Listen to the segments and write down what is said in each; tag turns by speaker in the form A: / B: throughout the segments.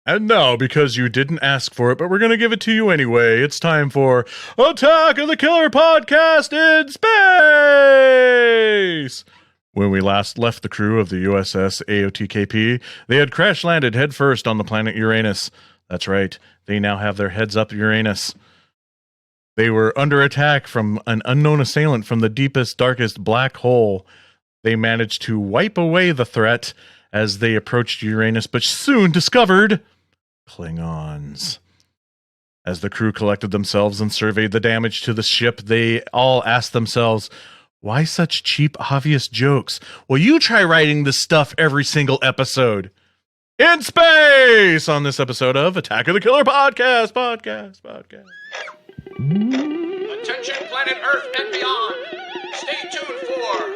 A: And now, because you didn't ask for it, but we're going to give it to you anyway, it's time for Attack of the Killer Podcast in Space! When we last left the crew of the USS AOTKP, they had crash-landed headfirst on the planet Uranus. That's right, they now have their heads up Uranus. They were under attack from an unknown assailant from the deepest, darkest black hole. They managed to wipe away the threat as they approached Uranus, but soon discovered Klingons. As the crew collected themselves and surveyed the damage to the ship, they all asked themselves, why such cheap, obvious jokes? Well, you try writing this stuff every single episode. In space! On this episode of Attack of the Killer Podcast.
B: Attention planet Earth and beyond. Stay tuned for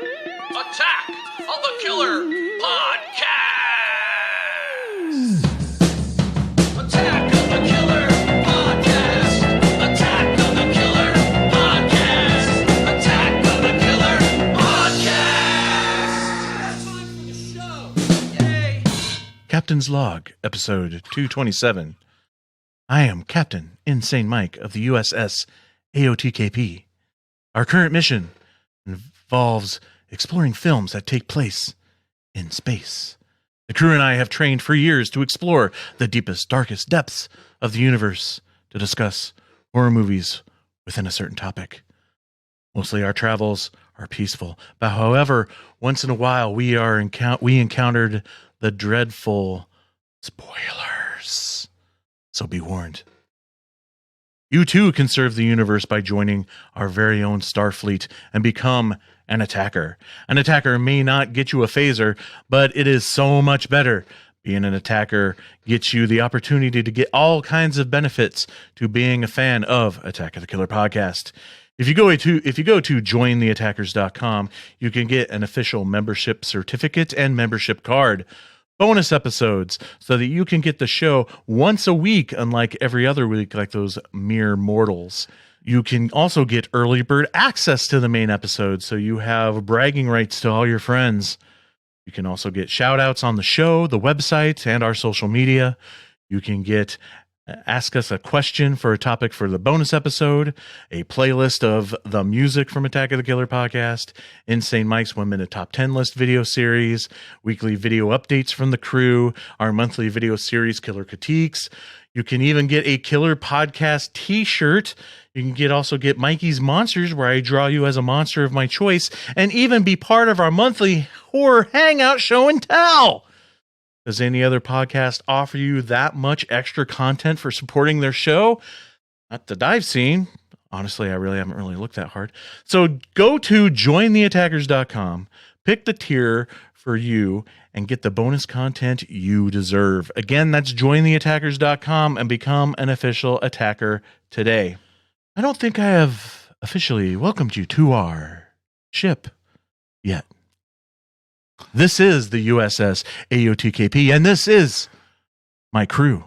B: Attack of the Killer Podcast. Attack of the Killer Podcast. Attack of the Killer Podcast. Attack of the Killer Podcast. Time for the show. Yay.
A: Captain's Log, episode 227. I am Captain Insane Mike of the USS AOTKP. Our current mission involves exploring films that take place in space. The crew and I have trained for years to explore the deepest, darkest depths of the universe to discuss horror movies within a certain topic. Mostly our travels are peaceful, but however, once in a while we encountered the dreadful spoilers. So be warned. You too can serve the universe by joining our very own Starfleet and become an attacker. An attacker may not get you a phaser, but it is so much better. Being an attacker gets you the opportunity to get all kinds of benefits to being a fan of Attack of the Killer Podcast. If you go to jointheattackers.com, you can get an official membership certificate and membership card. Bonus episodes so that you can get the show once a week, unlike every other week like those mere mortals. You can also get early bird access to the main episode, so you have bragging rights to all your friends. You can also get shout outs on the show, the website, and our social media. You can get ask us a question for a topic for the bonus episode, a playlist of the music from Attack of the Killer Podcast, Insane Mike's 1 Minute Top 10 List video series, weekly video updates from the crew, our monthly video series, Killer Critiques. You can even get a Killer Podcast t-shirt. You can also get Mikey's Monsters, where I draw you as a monster of my choice, and even be part of our monthly horror hangout show and tell. Does any other podcast offer you that much extra content for supporting their show? Not that I've seen. Honestly, I really haven't looked that hard. So go to jointheattackers.com, pick the tier for you, and get the bonus content you deserve. Again, that's jointheattackers.com and become an official attacker today. I don't think I have officially welcomed you to our ship yet. This is the USS AOTKP, and this is my crew.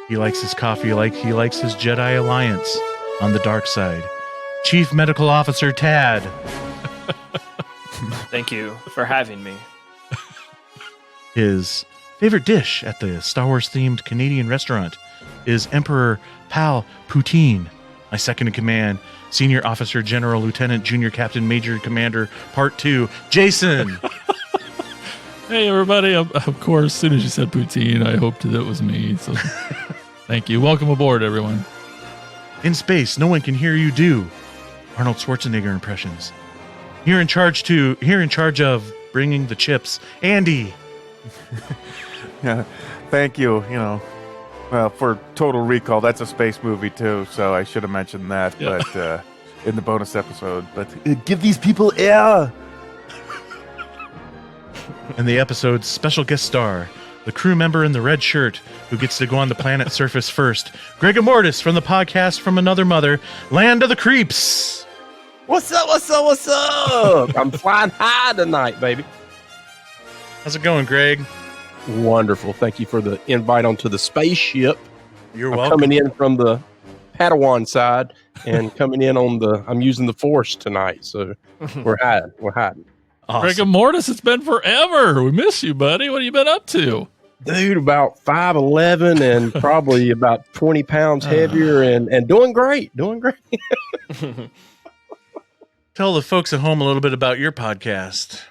A: He likes his coffee like he likes his Jedi Alliance on the dark side. Chief Medical Officer Tad.
C: Thank you for having me.
A: His favorite dish at the Star Wars-themed Canadian restaurant is Emperor Pal Poutine. My second in command, Senior Officer General Lieutenant Junior Captain Major Commander Part 2, Jason.
D: Hey, everybody. Of course, as soon as you said poutine, I hoped that it was me. So thank you. Welcome aboard, everyone.
A: In space, no one can hear you do Arnold Schwarzenegger impressions. Here in charge of bringing the chips, Andy.
E: Yeah, thank you. Well, for Total Recall, that's a space movie too, so I should have mentioned that. Yeah. But in the bonus episode, but give these people air.
A: And the episode's special guest star, the crew member in the red shirt who gets to go on the planet's surface first, GregaMortis from the podcast From Another Mother, Land of the Creeps.
F: What's up? I'm flying high tonight, baby.
A: How's it going, Greg?
F: Wonderful. Thank you for the invite onto the spaceship.
A: You're
F: I'm
A: welcome.
F: coming in from the Padawan side and coming in I'm using the Force tonight. So we're hiding.
A: Awesome.
D: GregaMortis, it's been forever. We miss you, buddy. What have you been up to?
F: Dude, about 5'11" and probably about 20 pounds heavier and doing great. Doing great.
A: Tell the folks at home a little bit about your podcast.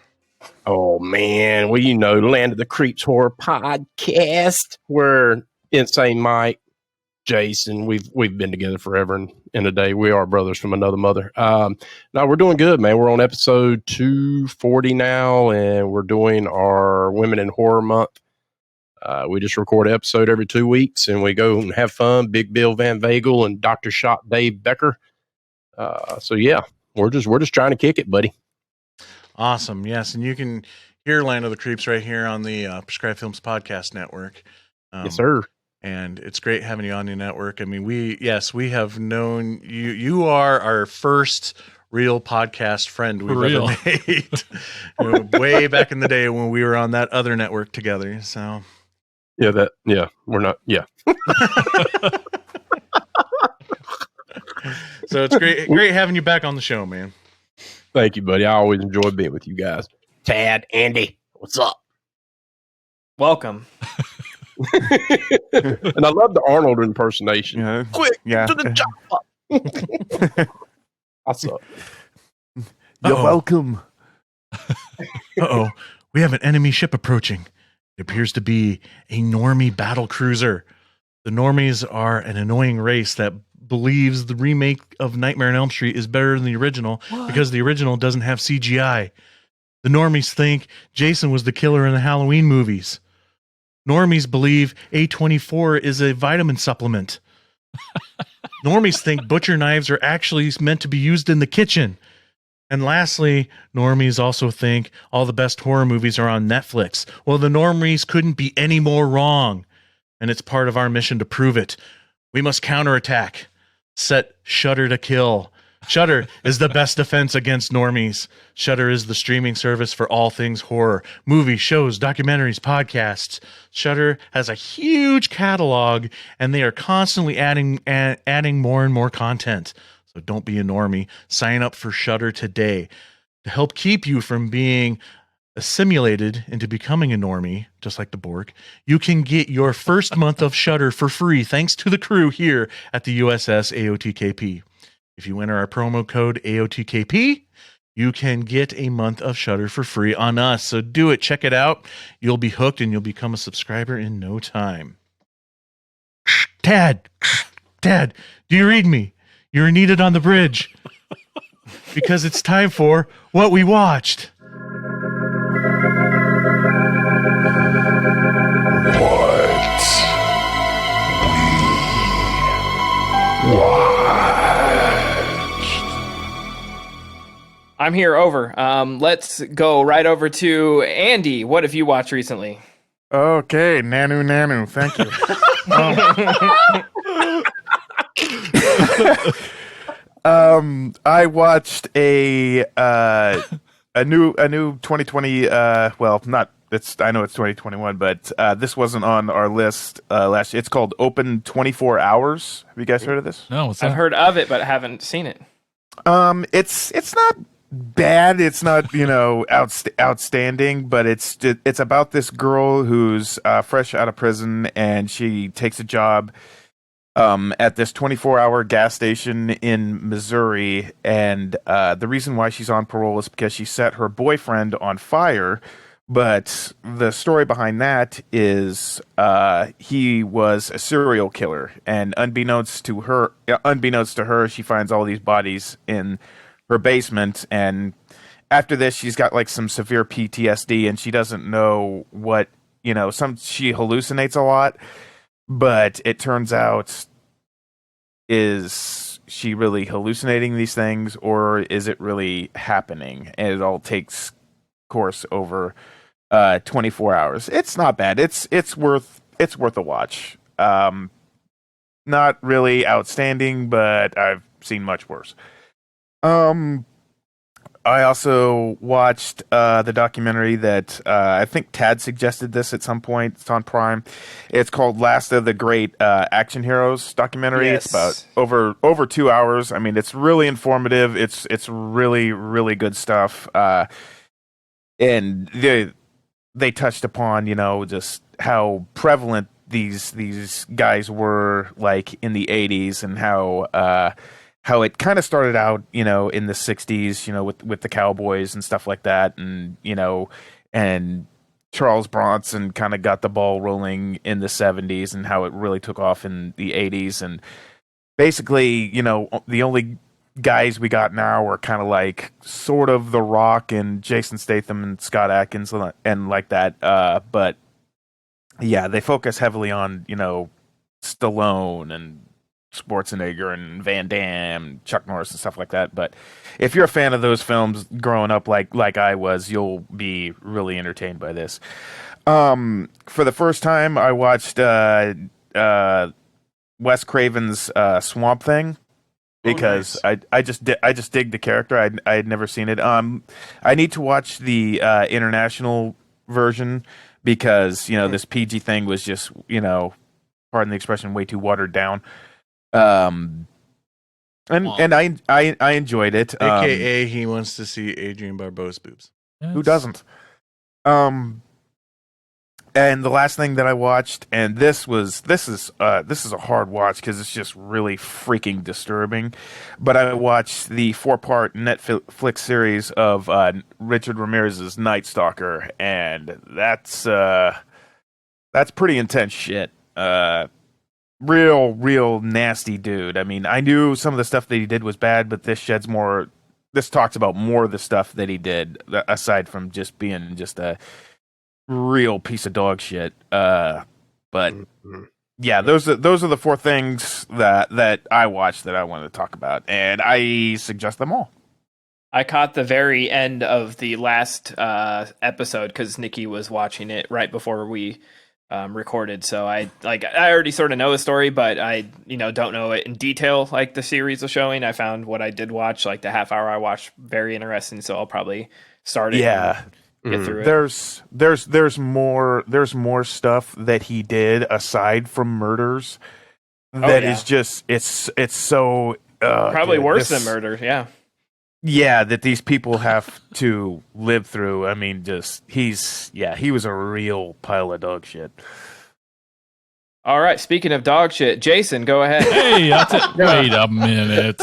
F: Oh man, well, Land of the Creeps Horror Podcast. We're Insane Mike, Jason. We've been together forever and a day. We are brothers from another mother. No, we're doing good, man. We're on episode 240 now, and we're doing our Women in Horror Month. We just record an episode every 2 weeks, and we go and have fun. Big Bill Van Vagel and Dr. Shot Dave Becker. So yeah, we're just trying to kick it, buddy.
A: Awesome. Yes. And you can hear Land of the Creeps right here on the Prescribed Films Podcast Network.
F: Yes, sir.
A: And it's great having you on the network. I mean, we have known you. You are our first real podcast friend we've ever made. Way back in the day when we were on that other network together. So
F: we're not. Yeah.
A: So it's great having you back on the show, man.
F: Thank you, buddy. I always enjoy being with you guys. Tad, Andy, what's up?
C: Welcome.
F: And I love the Arnold impersonation.
E: Yeah.
F: Quick,
E: Yeah.
F: to the job. What's up?
E: You're
A: Uh-oh.
E: welcome.
A: Uh-oh. We have an enemy ship approaching. It appears to be a normie battle cruiser. The normies are an annoying race that believes the remake of Nightmare on Elm Street is better than the original because the original doesn't have CGI. The normies think Jason was the killer in the Halloween movies. Normies believe A24 is a vitamin supplement. Normies think butcher knives are actually meant to be used in the kitchen. And lastly, normies also think all the best horror movies are on Netflix. Well, the normies couldn't be any more wrong. And it's part of our mission to prove it. We must counterattack. Set Shudder to kill. Shudder is the best defense against normies. Shudder is the streaming service for all things horror, movies, shows, documentaries, podcasts. Shudder has a huge catalog, and they are constantly adding more and more content. So don't be a normie. Sign up for Shudder today to help keep you from being assimilated into becoming a normie, just like the Borg. You can get your first month of Shudder for free thanks to the crew here at the USS AOTKP. If you enter our promo code AOTKP, you can get a month of Shudder for free on us. So do it. Check it out. You'll be hooked and you'll become a subscriber in no time. Tad, do you read me? You're needed on the bridge because it's time for What We Watched.
C: I'm here. Over. Let's go right over to Andy. What have you watched recently?
E: Okay, Nanu. Thank you. I watched a new 2020. Well, not. I know it's 2021, but this wasn't on our list last year. It's called Open 24 Hours. Have you guys heard of this?
D: No, what's
C: I've
D: that?
C: heard of it, but haven't seen it.
E: It's not bad. It's not outstanding, but it's about this girl who's fresh out of prison, and she takes a job at this 24-hour gas station in Missouri. And the reason why she's on parole is because she set her boyfriend on fire. But the story behind that is he was a serial killer, and unbeknownst to her, she finds all these bodies in her basement. And after this, she's got like some severe PTSD, and she doesn't know what she hallucinates a lot. But it turns out, is she really hallucinating these things, or is it really happening? And it all takes course over 24 hours. It's not bad. It's worth a watch. Not really outstanding, but I've seen much worse. I also watched the documentary that I think Tad suggested this at some point. It's on Prime. It's called Last of the Great Action Heroes documentary.
C: Yes.
E: It's about over 2 hours. I mean, it's really informative. It's really, really good stuff. And they touched upon, just prevalent these guys were like in the 80s, and how it kind of started out, in the 60s, with the Cowboys and stuff like that, and and Charles Bronson kind of got the ball rolling in the 70s, and how it really took off in the 80s. And basically, the only guys we got now are kind of like sort of The Rock and Jason Statham and Scott Adkins and like that. But yeah, they focus heavily on, Stallone and Schwarzenegger and Van Damme, Chuck Norris and stuff like that. But if you're a fan of those films growing up like I was, you'll be really entertained by this. For the first time, I watched Wes Craven's Swamp Thing because I just dig the character. I had never seen it. I need to watch the international version because this PG thing was just pardon the expression, way too watered down. And I enjoyed it.
A: AKA he wants to see Adrian Barbeau's boobs.
E: Who doesn't? And the last thing that I watched, and this is a hard watch because it's just really freaking disturbing. But I watched the 4-part Netflix series of Richard Ramirez's Night Stalker, and that's pretty intense shit. Real nasty dude. I mean, I knew some of the stuff that he did was bad, but this talks about more of the stuff that he did aside from just being just a real piece of dog shit. But yeah, those are the 4 things that I watched that I wanted to talk about, and I suggest them all.
C: I caught the very end of the last episode because Nikki was watching it right before we recorded, so I already sort of know the story, but I don't know it in detail like the series was showing. I found what I did watch, like the half hour I watched, very interesting, so I'll probably start it.
E: Yeah.
C: Get through it.
E: There's more stuff that he did aside from murders that is just it's so
C: probably worse than murder.
E: Yeah, that these people have to live through. I mean, he was a real pile of dog shit.
C: All right, speaking of dog shit, Jason, go ahead.
D: Hey, wait a minute.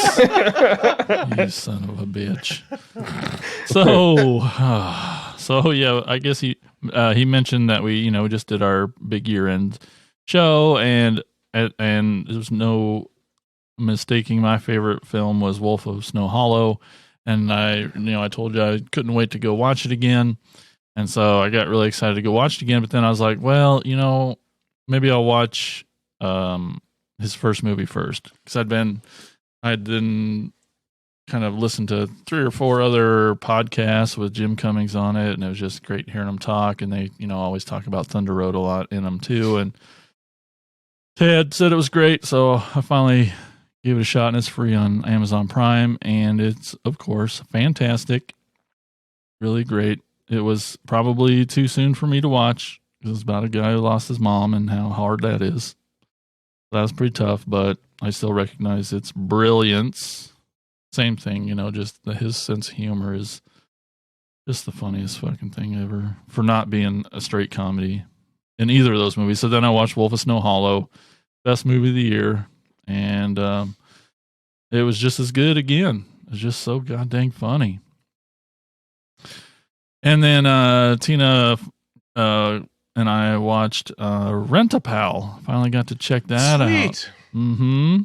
D: You son of a bitch. So yeah, I guess he mentioned that we just did our big year-end show, and there's no mistaking my favorite film was Wolf of Snow Hollow, and I told you I couldn't wait to go watch it again, and so I got really excited to go watch it again. But then I was like, well, maybe I'll watch his first movie first, because I'd then kind of listened to 3 or 4 other podcasts with Jim Cummings on it, and it was just great hearing them talk. And they, always talk about Thunder Road a lot in them too. And Ted said it was great, so I finally gave it a shot, and it's free on Amazon Prime, and it's of course fantastic, really great. It was probably too soon for me to watch. It was about a guy who lost his mom and how hard that is. That was pretty tough, but I still recognize its brilliance. Same thing, just his sense of humor is just the funniest fucking thing ever for not being a straight comedy in either of those movies. So then I watched Wolf of Snow Hollow, best movie of the year, and it was just as good again. It was just so goddamn funny. And then Tina and I watched Rent-A-Pal. Finally got to check that out.
A: Sweet.
D: Mm-hmm.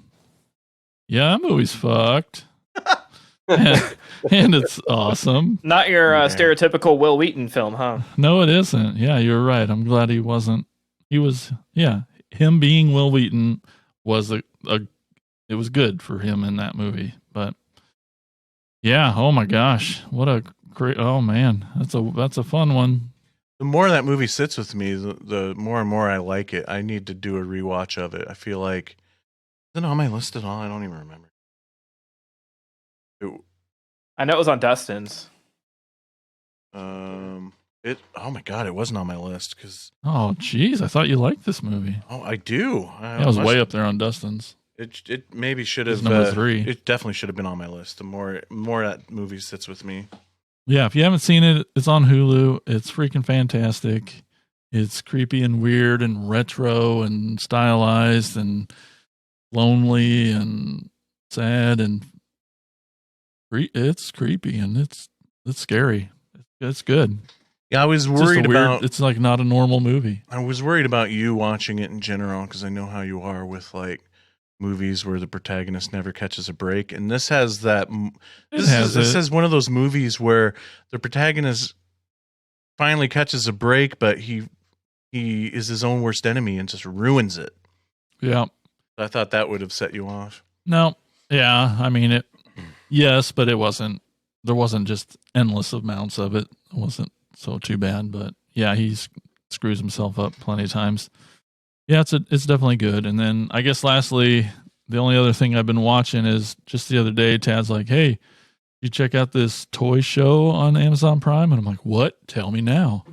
D: Yeah, that movie's fucked. and it's awesome.
C: Not your stereotypical Will Wheaton film, huh?
D: No, it isn't. Yeah, you're right. I'm glad he wasn't. He was, him being Will Wheaton was it was good for him in that movie. But yeah, oh my gosh, what a great, oh man, that's a fun one.
A: The more that movie sits with me, the more and more I like it. I need to do a rewatch of it. I feel like, is it on my list at all? I don't even remember.
C: I know it was on Dustin's.
A: Oh my god, it wasn't on my list because.
D: Oh geez, I thought you liked this movie.
A: Oh, I do.
D: It was way up there on Dustin's.
A: It maybe should have.
D: Number 3.
A: It definitely should have been on my list. The more that movie sits with me.
D: Yeah, if you haven't seen it, it's on Hulu. It's freaking fantastic. It's creepy and weird and retro and stylized and lonely and sad and it's creepy and it's scary. It's good.
A: Yeah, I was
D: It's just
A: worried
D: a weird,
A: about.
D: it's like not a normal movie.
A: I was worried about you watching it in general because I know how you are with like movies where the protagonist never catches a break, and this has that. This is one of those movies where the protagonist finally catches a break, but he is his own worst enemy and just ruins it.
D: Yeah.
A: I thought that would have set you off.
D: No. Yeah. I mean, yes, but it wasn't, there wasn't just endless amounts of it. It wasn't so too bad, but yeah, he screws himself up plenty of times. Yeah, it's definitely good. And then I guess lastly, the only other thing I've been watching is just the other day, Tad's like, hey, you check out this toy show on Amazon Prime? And I'm like, what? Tell me now.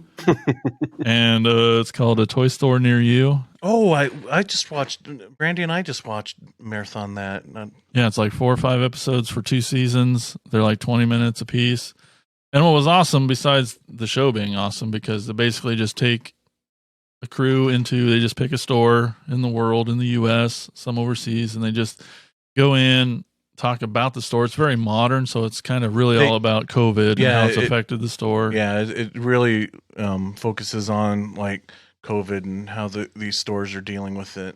D: And it's called A Toy Store Near You.
A: Oh, I just watched, Brandy and I just watched Marathon that.
D: Yeah, it's like 4 or 5 episodes for 2 seasons. They're like 20 minutes a piece. And what was awesome, besides the show being awesome, because they basically just take a crew they just pick a store in the world, in the U.S., some overseas, and they just go in, talk about the store. It's very modern, so it's kind of really all about COVID and how it's affected the store.
A: Yeah, it really focuses on like COVID and how these stores are dealing with it.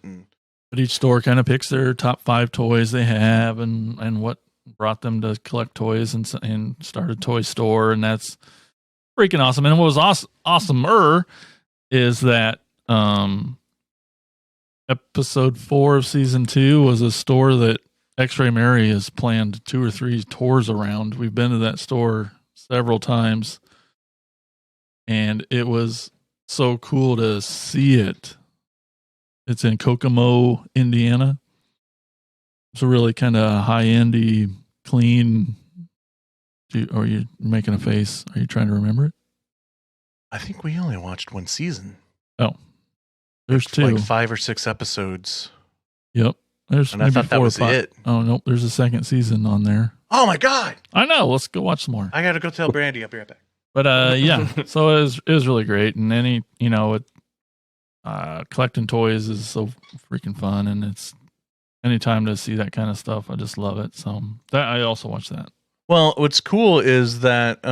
D: But each store kind of picks their top 5 toys they have and what brought them to collect toys and start a toy store, and that's freaking awesome. And what was awesomer is that episode 4 of season 2 was a store that X-Ray Mary has planned 2 or 3 tours around. We've been to that store several times, and it was so cool to see it. It's in Kokomo, Indiana. It's a really kind of high-endy, clean. Are you making a face? Are you trying to remember it?
A: I think we only watched 1 season.
D: Oh, there's 2.
A: Like 5 or 6 episodes.
D: Yep. There's
A: and I thought that was it.
D: Oh, nope. There's a 2nd season on there.
A: Oh, my God.
D: I know. Let's go watch some more.
A: I got to go tell Brandy. I'll be right back.
D: But, yeah. So it was really great. And collecting toys is so freaking fun. And it's anytime to see that kind of stuff, I just love it. So that I also watch that. Well,
A: what's cool is that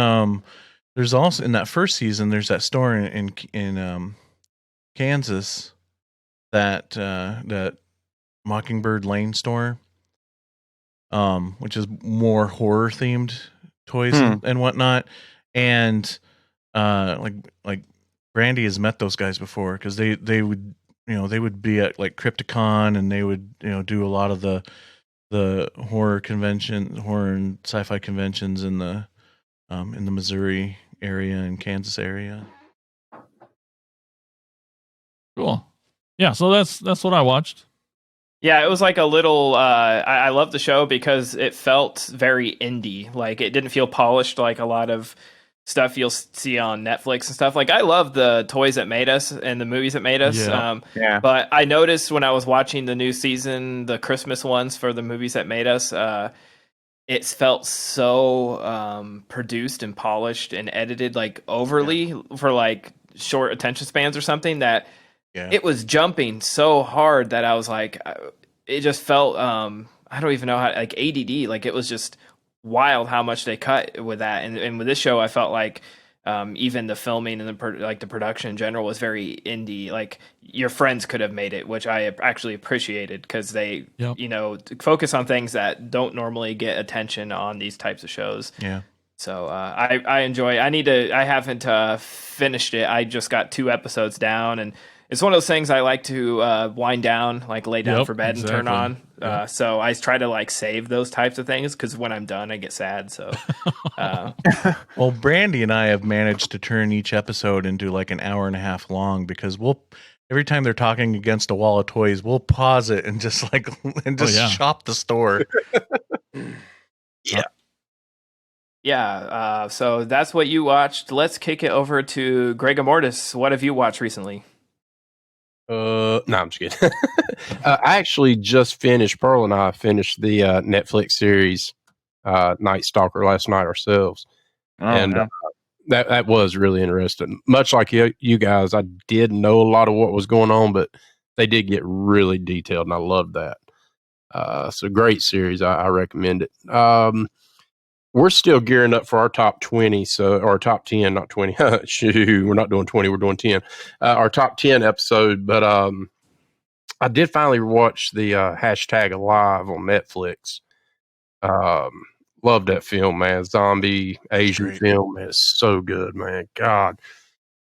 A: there's also in that first season, there's that store in Kansas that Mockingbird Lane store, which is more horror themed toys and whatnot. And like Brandy has met those guys before because they would be at like Crypticon, and they would do a lot of the horror and sci-fi conventions in the Missouri area and Kansas area.
D: Cool. Yeah, so that's what I watched.
C: Yeah, it was like a little I love the show because it felt very indie. Like it didn't feel polished like a lot of stuff you'll see on Netflix and stuff. Like I love the toys that made us and the movies that made us.
D: Yeah.
C: But I noticed when I was watching the new season, the Christmas ones for the movies that made us, it felt so produced and polished and edited like overly for like short attention spans or something that it was jumping so hard that I was like, it just felt, I don't even know how, like ADD, like it was just wild how much they cut with that. And with this show, I felt like even the filming and the production in general was very indie. Like your friends could have made it, which I actually appreciated because they, focus on things that don't normally get attention on these types of shows.
A: Yeah.
C: So I enjoy. I haven't finished it. I just got 2 episodes down, and it's one of those things I like to wind down, like lay down for bed and turn on. So I try to like save those types of things because when I'm done, I get sad. So,
A: well, Brandy and I have managed to turn each episode into like an hour and a half long because every time they're talking against a wall of toys, we'll pause it and just shop the store.
F: Yeah.
C: Yeah. So that's what you watched. Let's kick it over to GregaMortis. What have you watched recently?
F: No, I'm just kidding. I actually just finished. Pearl and I finished the Netflix series Night Stalker last night ourselves, That was really interesting. Much like you guys, I did know a lot of what was going on, but they did get really detailed, and I loved that. It's a great series. I recommend it. We're still gearing up for our top 20, so our top 10, not 20. Shoot, we're not doing 20, we're doing 10. Our top 10 episode, but I did finally watch the hashtag Alive on Netflix. Love that film, man. Zombie Asian
A: Great.
F: film, man. It's so good, man. God,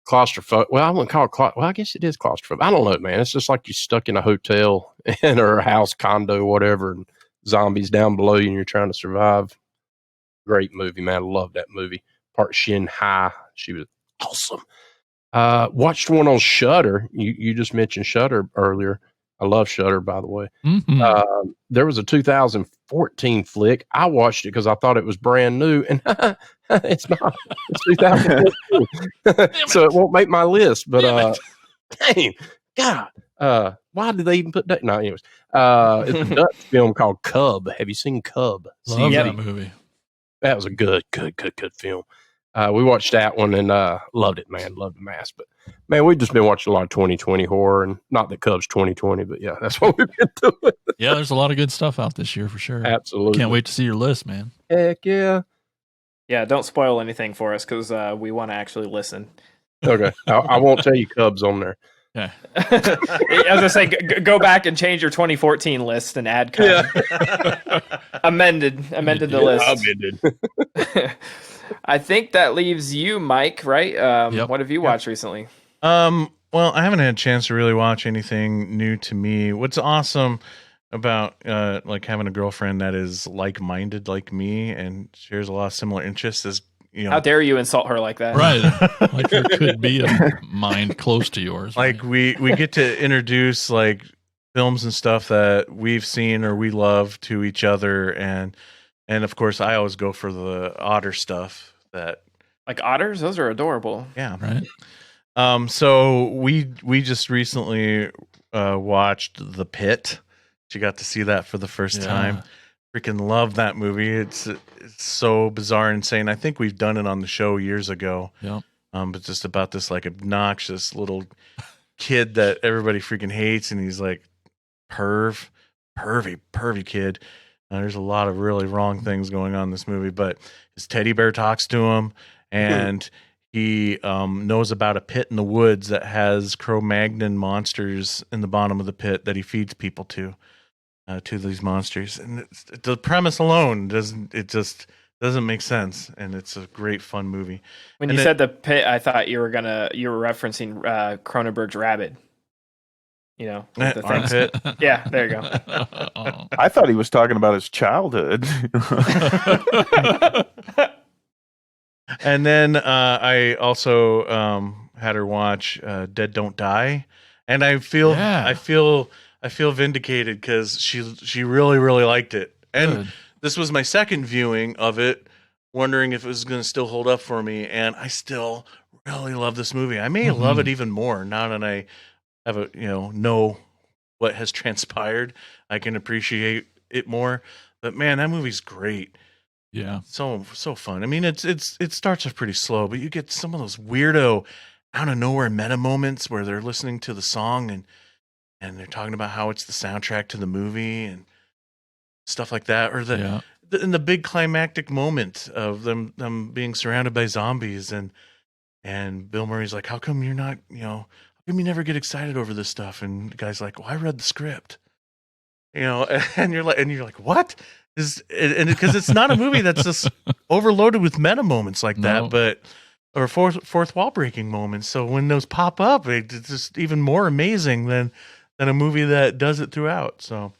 F: claustrophobic. Well, I wouldn't call it well, I guess it is claustrophobic. I don't know, man. It's just like you're stuck in a hotel or a house, condo, whatever, and zombies down below you, and you're trying to survive. Great movie, man. I love that movie. Park Shin Hye, she was awesome. Watched one on Shudder. You just mentioned Shudder earlier. I love Shudder, by the way.
D: Mhm.
F: There was a 2014 flick. I watched it because I thought it was brand new, and it's not. It's 2014, so it won't make my list. But dang, God, why did they even put that? No, anyways, it's a Dutch film called Cub. Have you seen Cub?
D: Love
C: Yeah.
D: that movie.
F: That was a good film. We watched that one and loved it, man. Loved the mask. But man, we've just been watching a lot of 2020 horror, and not that Cubs 2020, but yeah, that's what we've been doing.
D: Yeah, there's a lot of good stuff out this year for sure.
F: Absolutely.
D: Can't wait to see your list, man.
F: Heck yeah.
C: Yeah, don't spoil anything for us because we want to actually listen.
F: Okay. I won't tell you Cubs on there.
D: Yeah.
C: As I say, go back and change your 2014 list and add Cub. amended the list. I think that leaves you, Mike, right?
D: Yep.
C: What have you watched recently?
A: Well, I haven't had a chance to really watch anything new to me. What's awesome about like having a girlfriend that is like-minded like me and shares a lot of similar interests is, you know,
C: How dare you insult her like that?
D: Right. Like there could be a mind close to yours.
A: like we get to introduce like films and stuff that we've seen or we love to each other, and of course I always go for the otter stuff that
C: Like otters? Those are adorable.
A: yeah.
D: Right.
A: So we just recently watched The Pit. She got to see that for the first time. Freaking love that movie. It's so bizarre and insane. I think we've done it on the show years ago.
D: Yep.
A: But just about this like obnoxious little kid that everybody freaking hates, and he's like pervy kid. There's a lot of really wrong things going on in this movie, but his teddy bear talks to him, and he knows about a pit in the woods that has Cro-Magnon monsters in the bottom of the pit that he feeds people to these monsters. And the premise alone doesn't make sense, and it's a great fun movie.
C: When
A: And
C: you
A: it-
C: said the pit, I thought you were referencing Cronenberg's Rabbit. You know, with the things.
A: Armpit.
C: Yeah, there you go.
D: Oh.
E: I thought he was talking about his childhood.
A: And then I also had her watch Dead Don't Die, and I feel vindicated because she really liked it. And
D: Good.
A: this was my second viewing of it, wondering if it was going to still hold up for me, and I still really love this movie. I may love it even more now that I have know what has transpired. I can appreciate it more. But man, that movie's great.
D: Yeah.
A: So fun. I mean, it starts off pretty slow, but you get some of those weirdo, out of nowhere meta moments where they're listening to the song and they're talking about how it's the soundtrack to the movie and stuff like that, or in the big climactic moment of them being surrounded by zombies and Bill Murray's like, how come you're not, how come you never get excited over this stuff? And the guy's like, well, I read the script, and you're like, what? And because it's not a movie that's just overloaded with meta moments like that, or fourth wall breaking moments. So when those pop up, it's just even more amazing than a movie that does it throughout. So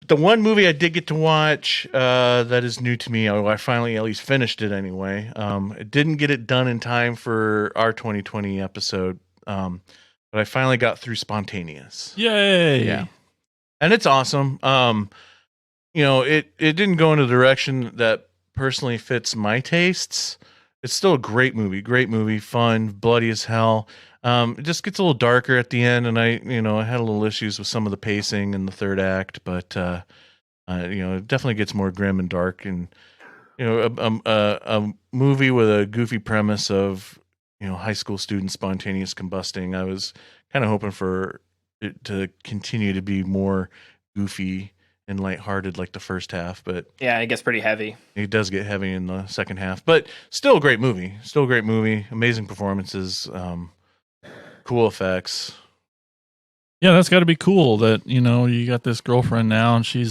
A: the one movie I did get to watch that is new to me, I finally at least finished it anyway. I didn't get it done in time for our 2020 episode, but I finally got through Spontaneous.
D: Yay.
A: Yeah. And it's awesome. It didn't go in a direction that personally fits my tastes. It's still a great movie, fun, bloody as hell. It just gets a little darker at the end, and I had a little issues with some of the pacing in the third act, but it definitely gets more grim and dark, and a movie with a goofy premise of high school students spontaneous combusting. I was kind of hoping for it to continue to be more goofy and lighthearted like the first half, but
C: Yeah, it gets pretty heavy.
A: it does get heavy in the second half. But still a great movie. Still a great movie. Amazing performances, cool effects.
D: Yeah, that's got to be cool that, you got this girlfriend now and she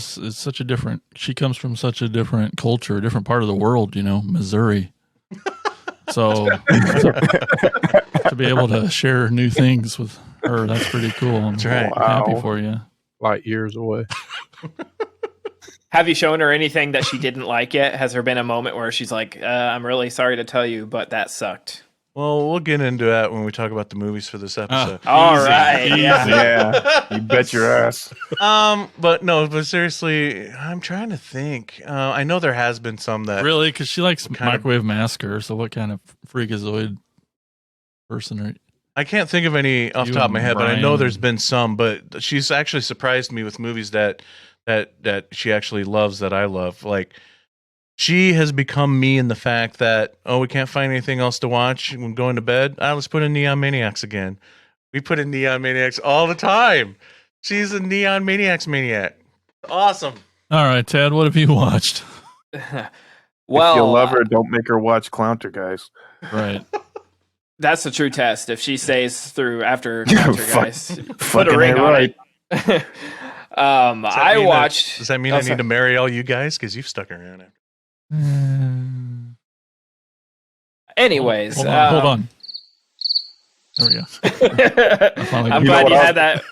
D: comes from such a different culture, a different part of the world, Missouri. So to be able to share new things with her, that's pretty cool. I'm
A: That's right.
D: happy
E: Wow.
D: for you.
F: Light years away.
C: Have you shown her anything that she didn't like yet? Has there been a moment where she's like, I'm really sorry to tell you, but that sucked?
A: Well, we'll get into that when we talk about the movies for this episode.
C: All right. Yeah.
E: Yeah, you bet your ass.
A: But seriously, I'm trying to think. I know there has been some that
D: Really? Because she likes
A: What kind of-
D: microwave massacre. So what kind of freakazoid person are
A: I can't think of any off the
D: You
A: top of my
D: and
A: head, but I know
D: Ryan.
A: there's been some. But she's actually surprised me with movies that she actually loves that I love. Like she has become me in the fact that we can't find anything else to watch when going to bed. Let's put in Neon Maniacs again. We put in Neon Maniacs all the time. She's a Neon Maniacs maniac. Awesome.
D: All right, Tad, what have you watched?
C: Well,
E: If you love her, don't make her watch Clownter, guys.
D: Right.
C: that's the true test. If she stays through after Counter
E: Fuck-
C: Guys, put a
E: fucking
C: ring
E: A
C: on
E: right.
C: it.
A: Does that
C: I
A: mean
C: watched.
A: Does that mean
C: Oh,
A: I
C: sorry.
A: need to marry all you guys? Because you've stuck around.
C: Anyways,
D: Hold on. There we go. finally
C: I'm
D: You
C: glad
E: know
C: you
E: what
C: had that.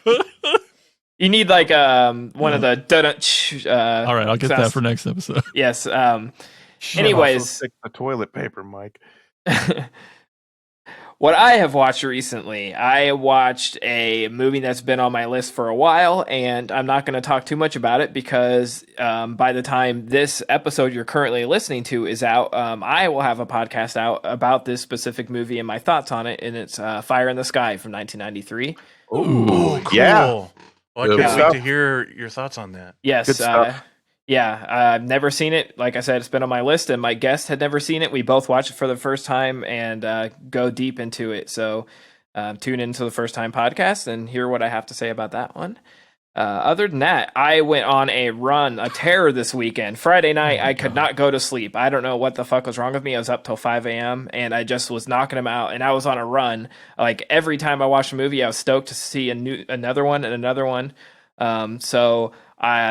C: You need like one of the
D: All right, I'll get that
C: sounds-
D: for next episode.
C: Yes.
E: Should
C: Anyways.
E: also stick the toilet paper, Mike.
C: What I have watched recently, I watched a movie that's been on my list for a while, and I'm not going to talk too much about it because by the time this episode you're currently listening to is out, I will have a podcast out about this specific movie and my thoughts on it, and it's Fire in the Sky from 1993.
A: Oh, cool.
E: Yeah.
A: Well, I
F: Good
A: can't wait
E: stuff.
A: to hear your thoughts on that.
C: Yes.
E: Good stuff.
C: Yeah, I've never seen it. Like I said, it's been on my list, and my guest had never seen it. We both watched it for the first time and go deep into it. So tune into the First Time podcast and hear what I have to say about that one. Other than that, I went on a terror this weekend. Friday night, I could not go to sleep. I don't know what the fuck was wrong with me. I was up till 5 a.m. and I just was knocking them out, and I was on a run. Like every time I watched a movie, I was stoked to see another one and another one. So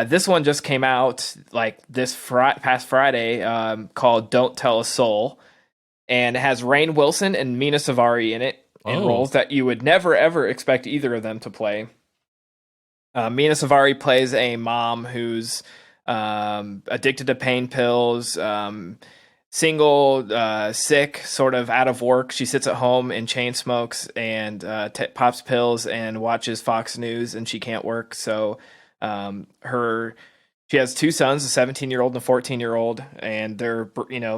C: this one just came out like this past Friday called Don't Tell a Soul, and it has Rainn Wilson and Mina Savari in it in
D: Oh.
C: roles that you would never ever expect either of them to play. Mina Savari plays a mom who's addicted to pain pills, single, sick, sort of out of work. She sits at home and chain smokes and pops pills and watches Fox News, and she can't work. So she has two sons, a 17-year-old and a 14-year-old, and they're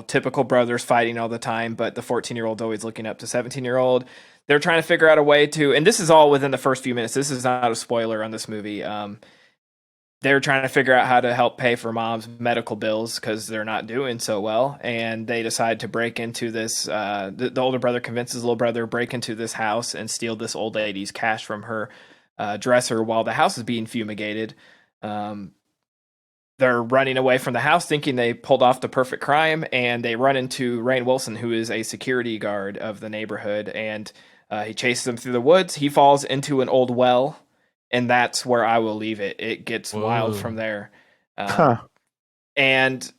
C: typical brothers fighting all the time. But the 14-year-old's always looking up to 17-year-old. They're trying to figure out a way to, and this is all within the first few minutes. This is not a spoiler on this movie. They're trying to figure out how to help pay for mom's medical bills because they're not doing so well. And they decide to break into this. The older brother convinces the little brother to break into this house and steal this old lady's cash from her dresser while the house is being fumigated. They're running away from the house thinking they pulled off the perfect crime, and they run into Rainn Wilson, who is a security guard of the neighborhood, and he chases them through the woods. He falls into an old well, and that's where I will leave it. It gets wild
D: Whoa.
C: from there.
E: Huh.
C: And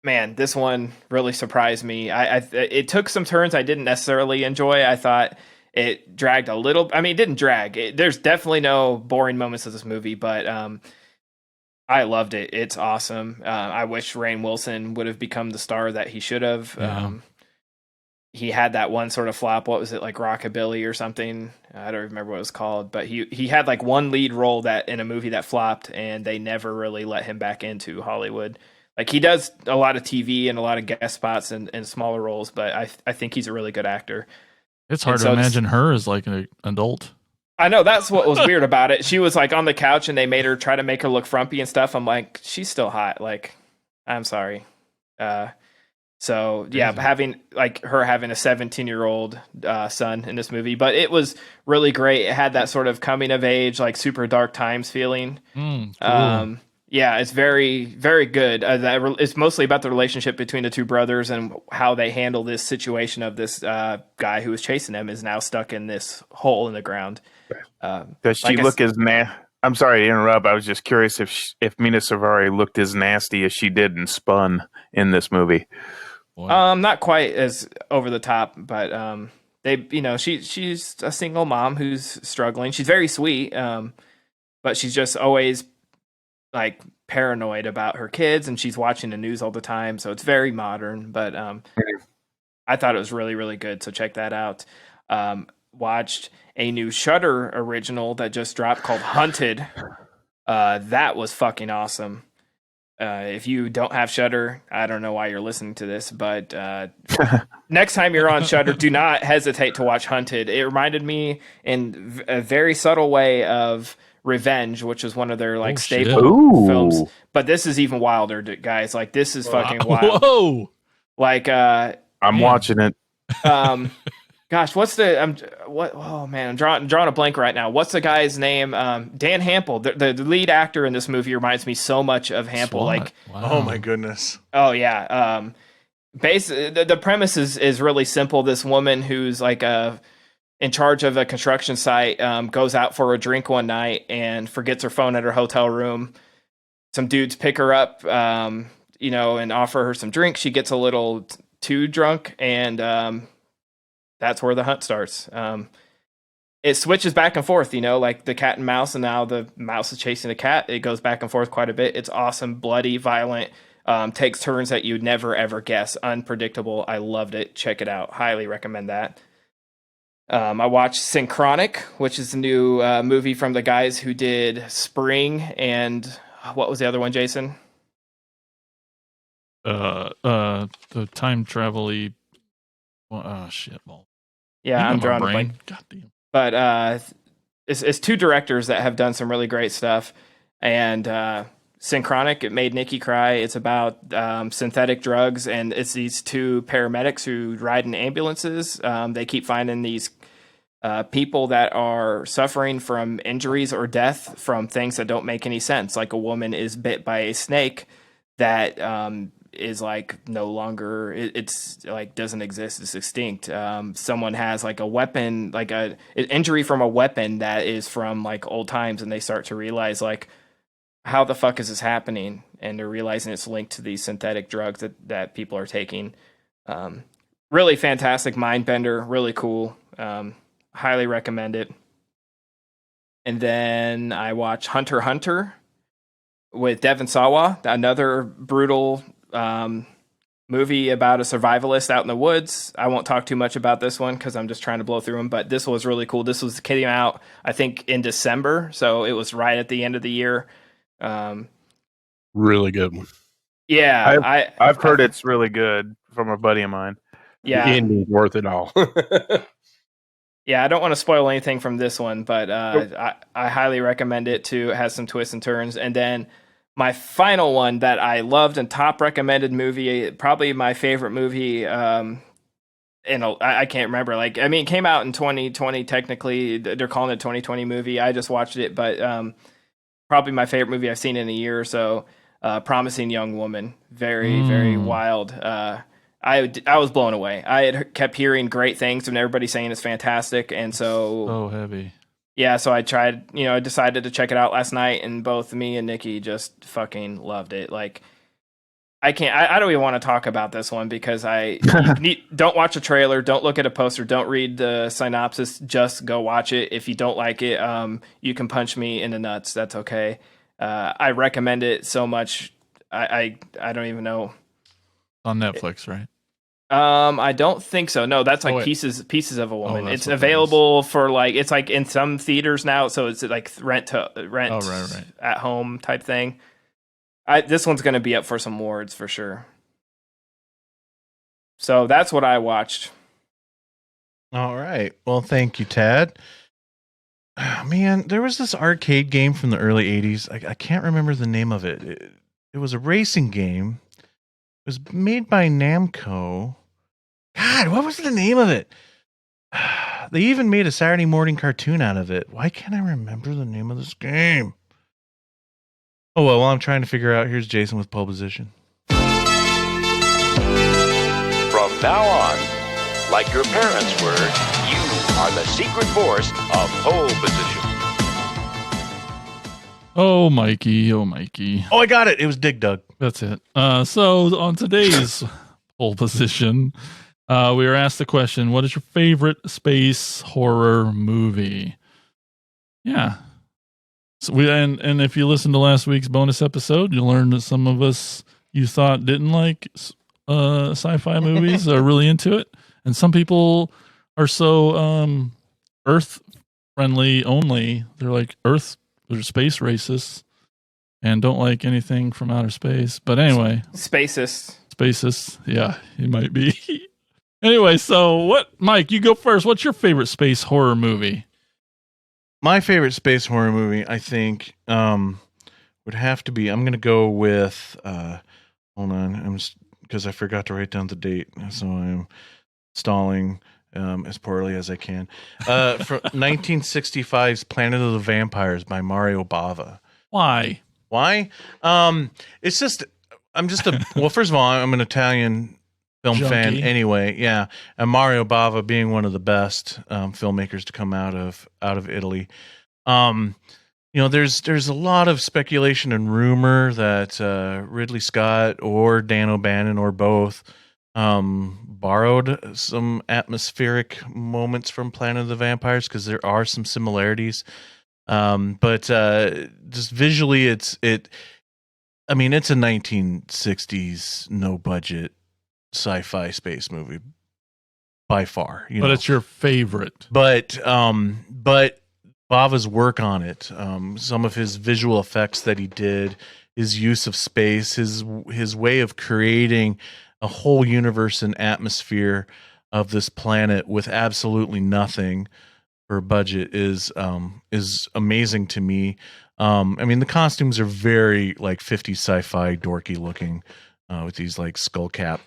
C: man, this one really surprised me. It took some turns I didn't necessarily enjoy. I thought it dragged a little. I mean, it didn't drag. There's definitely no boring moments of this movie, but I loved it. It's awesome. I wish Rainn Wilson would have become the star that he should have.
D: Yeah.
C: He had that one sort of flop. What was it, like Rockabilly or something? I don't remember what it was called, but he had like one lead role that in a movie that flopped, and they never really let him back into Hollywood. Like he does a lot of TV and a lot of guest spots and smaller roles, but I think he's a really good actor.
D: It's hard
C: And
D: to
C: so
D: imagine her as like an adult.
C: I know, that's what was weird about it. She was like on the couch and they made her try to make her look frumpy and stuff. I'm like, she's still hot. Like, I'm sorry. So yeah,
D: Crazy.
C: having a 17-year-old son in this movie, but it was really great. It had that sort of coming of age, like super dark times feeling.
D: Cool.
C: Yeah, it's very, very good. It's mostly about the relationship between the two brothers and how they handle this situation of this guy who was chasing them is now stuck in this hole in the ground.
E: Does she
C: Like I
E: look
C: s-
E: as I'm sorry to interrupt. I was just curious if Mina Savari looked as nasty as she did in Spun in this movie.
D: Boy.
C: Not quite as over the top, but she's a single mom who's struggling. She's very sweet, but she's just always like paranoid about her kids, and she's watching the news all the time. So it's very modern, but I thought it was really, really good. So check that out. Watched a new Shudder original that just dropped called Hunted. That was fucking awesome. If you don't have Shudder, I don't know why you're listening to this, but next time you're on Shudder, do not hesitate to watch Hunted. It reminded me in a very subtle way of Revenge, which was one of their like
D: Oh, shit.
C: staple
E: Ooh.
C: films. But this is even wilder, guys. Like this is fucking wild.
D: Whoa.
C: Like
E: I'm
D: Man.
E: watching it.
C: gosh, what's the oh man, I'm drawing a blank right now. What's the guy's name? Dan Hampel, the lead actor in this movie reminds me so much of Hampel.
D: SWAT.
C: Like,
D: Wow.
A: Oh my goodness.
C: oh yeah. The premise is really simple. This woman who's like in charge of a construction site goes out for a drink one night and forgets her phone at her hotel room. Some dudes pick her up, and offer her some drink. She gets a little too drunk, and that's where the hunt starts. It switches back and forth, like the cat and mouse, and now the mouse is chasing the cat. It goes back and forth quite a bit. It's awesome, bloody, violent, takes turns that you'd never ever guess. Unpredictable. I loved it. Check it out. Highly recommend that. I watched Synchronic, which is a new movie from the guys who did Spring and what was the other one, Jason?
D: The time travel-y. Oh shit, ball.
C: Yeah, I'm drawing a blank.
D: God damn.
C: But it's two directors that have done some really great stuff. And Synchronic, it made Nikki cry. It's about synthetic drugs, and it's these two paramedics who ride in ambulances. They keep finding these people that are suffering from injuries or death from things that don't make any sense. Like a woman is bit by a snake that is like no longer, it's like doesn't exist, it's extinct. Someone has like a weapon, like an injury from a weapon that is from like old times, and they start to realize like, how the fuck is this happening? And they're realizing it's linked to these synthetic drugs that people are taking. Really fantastic mind bender, really cool. Highly recommend it. And then I watch Hunter x Hunter with Devon Sawa, another brutal movie about a survivalist out in the woods. I won't talk too much about this one because I'm just trying to blow through them, but this was really cool. This came out, I think, in December, so it was right at the end of the year.
F: Really good one.
C: Yeah,
E: I've heard it's really good from a buddy of mine.
F: The ending's worth it all.
C: Yeah, I don't want to spoil anything from this one, but I highly recommend it too. It has some twists and turns. And then my final one that I loved and top recommended movie, probably my favorite movie. I can't remember. Like, I mean, it came out in 2020. Technically, they're calling it a 2020 movie. I just watched it, but probably my favorite movie I've seen in a year or so. Promising Young Woman, very very wild. I was blown away. I had kept hearing great things and everybody saying it's fantastic, and so
D: heavy.
C: yeah. So I tried. I decided to check it out last night, and both me and Nikki just fucking loved it. Like, I can't. I don't even want to talk about this one because don't watch a trailer, don't look at a poster, don't read the synopsis. Just go watch it. If you don't like it, you can punch me in the nuts. That's okay. I recommend it so much. I don't even know.
D: On Netflix, right?
C: I don't think so. No, that's like
D: wait.
C: Pieces of a Woman.
D: that's
C: It's
D: what that
C: available for like, it's like in some theaters now, so it's like rent
D: right.
C: at home type thing. This one's going to be up for some awards for sure. So that's what I watched.
A: All right. Well, thank you, Tad. Oh, man, there was this arcade game from the early 80s. I can't remember the name of it. It was a racing game. was made by Namco. God, what was the name of it? They even made a Saturday morning cartoon out of it. Why can't I remember the name of this game? Oh, well, while I'm trying to figure out, here's Jason with pole position.
G: From now on, like your parents were, you are the secret force of pole position.
D: Oh, Mikey. Oh, Mikey.
A: Oh, I got it. It was Dig Dug.
D: That's it. So on today's pole position, we were asked the question, what is your favorite space horror movie? Yeah. So and if you listen to last week's bonus episode, you learned that some of us you thought didn't like sci-fi movies are really into it. And some people are so Earth friendly only. They're like they're space racists and don't like anything from outer space. But anyway. Spacists. Yeah, he might be. Anyway, so Mike, you go first. What's your favorite space horror movie?
A: My favorite space horror movie, I think, would have to be, I'm going to go with, hold on, because I forgot to write down the date, so I'm stalling as poorly as I can. From 1965's Planet of the Vampires by Mario Bava.
D: Why?
A: It's just, well, first of all, I'm an Italian film fan anyway, yeah, and Mario Bava being one of the best filmmakers to come out of Italy. There's a lot of speculation and rumor that Ridley Scott or Dan O'Bannon or both borrowed some atmospheric moments from Planet of the Vampires because there are some similarities, but just visually, it's a 1960s no budget sci-fi space movie by far,
D: but it's your favorite.
A: But Bava's work on it, some of his visual effects that he did, his use of space, his way of creating a whole universe and atmosphere of this planet with absolutely nothing for a budget is amazing to me. The costumes are very like 50s sci-fi dorky looking, with these like skull cap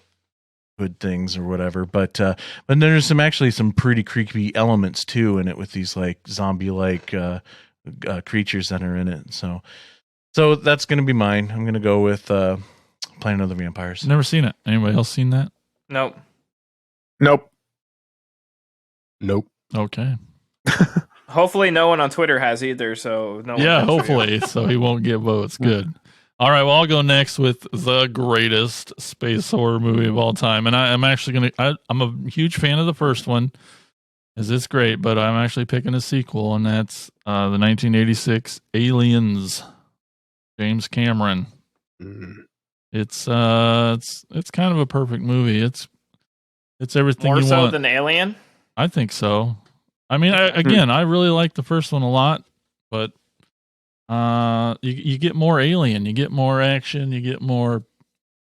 A: hood things or whatever, but then there's some pretty creepy elements too in it with these like zombie like creatures that are in it. So that's gonna be mine. I'm gonna go with Planet of the Vampires.
D: Never seen it. Anybody else seen that?
C: Nope.
D: Okay.
C: Hopefully no one on Twitter has either, so no one
D: Yeah,
C: can figure
D: hopefully. So he won't get votes. Good. All right, well, I'll go next with the greatest space horror movie of all time. And I'm actually I'm a huge fan of the first one, as it's great, but I'm actually picking a sequel, and that's the 1986 Aliens, James Cameron.
F: Mm.
D: It's kind of a perfect movie. It's everything
C: More
D: you
C: so
D: want.
C: than Alien?
D: I think so. I really like the first one a lot, but you get more Alien, you get more action, you get more,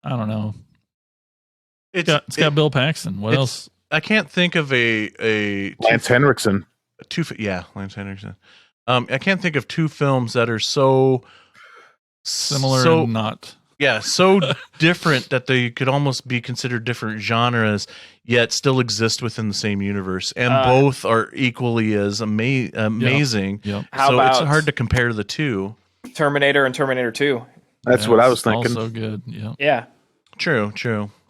D: I don't know. It's got Bill Paxton. What else?
A: I can't think of a
E: Lance Henriksen.
A: Lance Henriksen. I can't think of two films that are so
D: Similar and not.
A: Yeah, so different that they could almost be considered different genres, yet still exist within the same universe, and both are equally as amazing.
D: Yep.
C: How
A: so
C: about
A: it's hard to compare the two.
C: Terminator and Terminator 2?
E: That's what I was thinking.
D: Also good. Yeah.
C: Yeah.
A: True.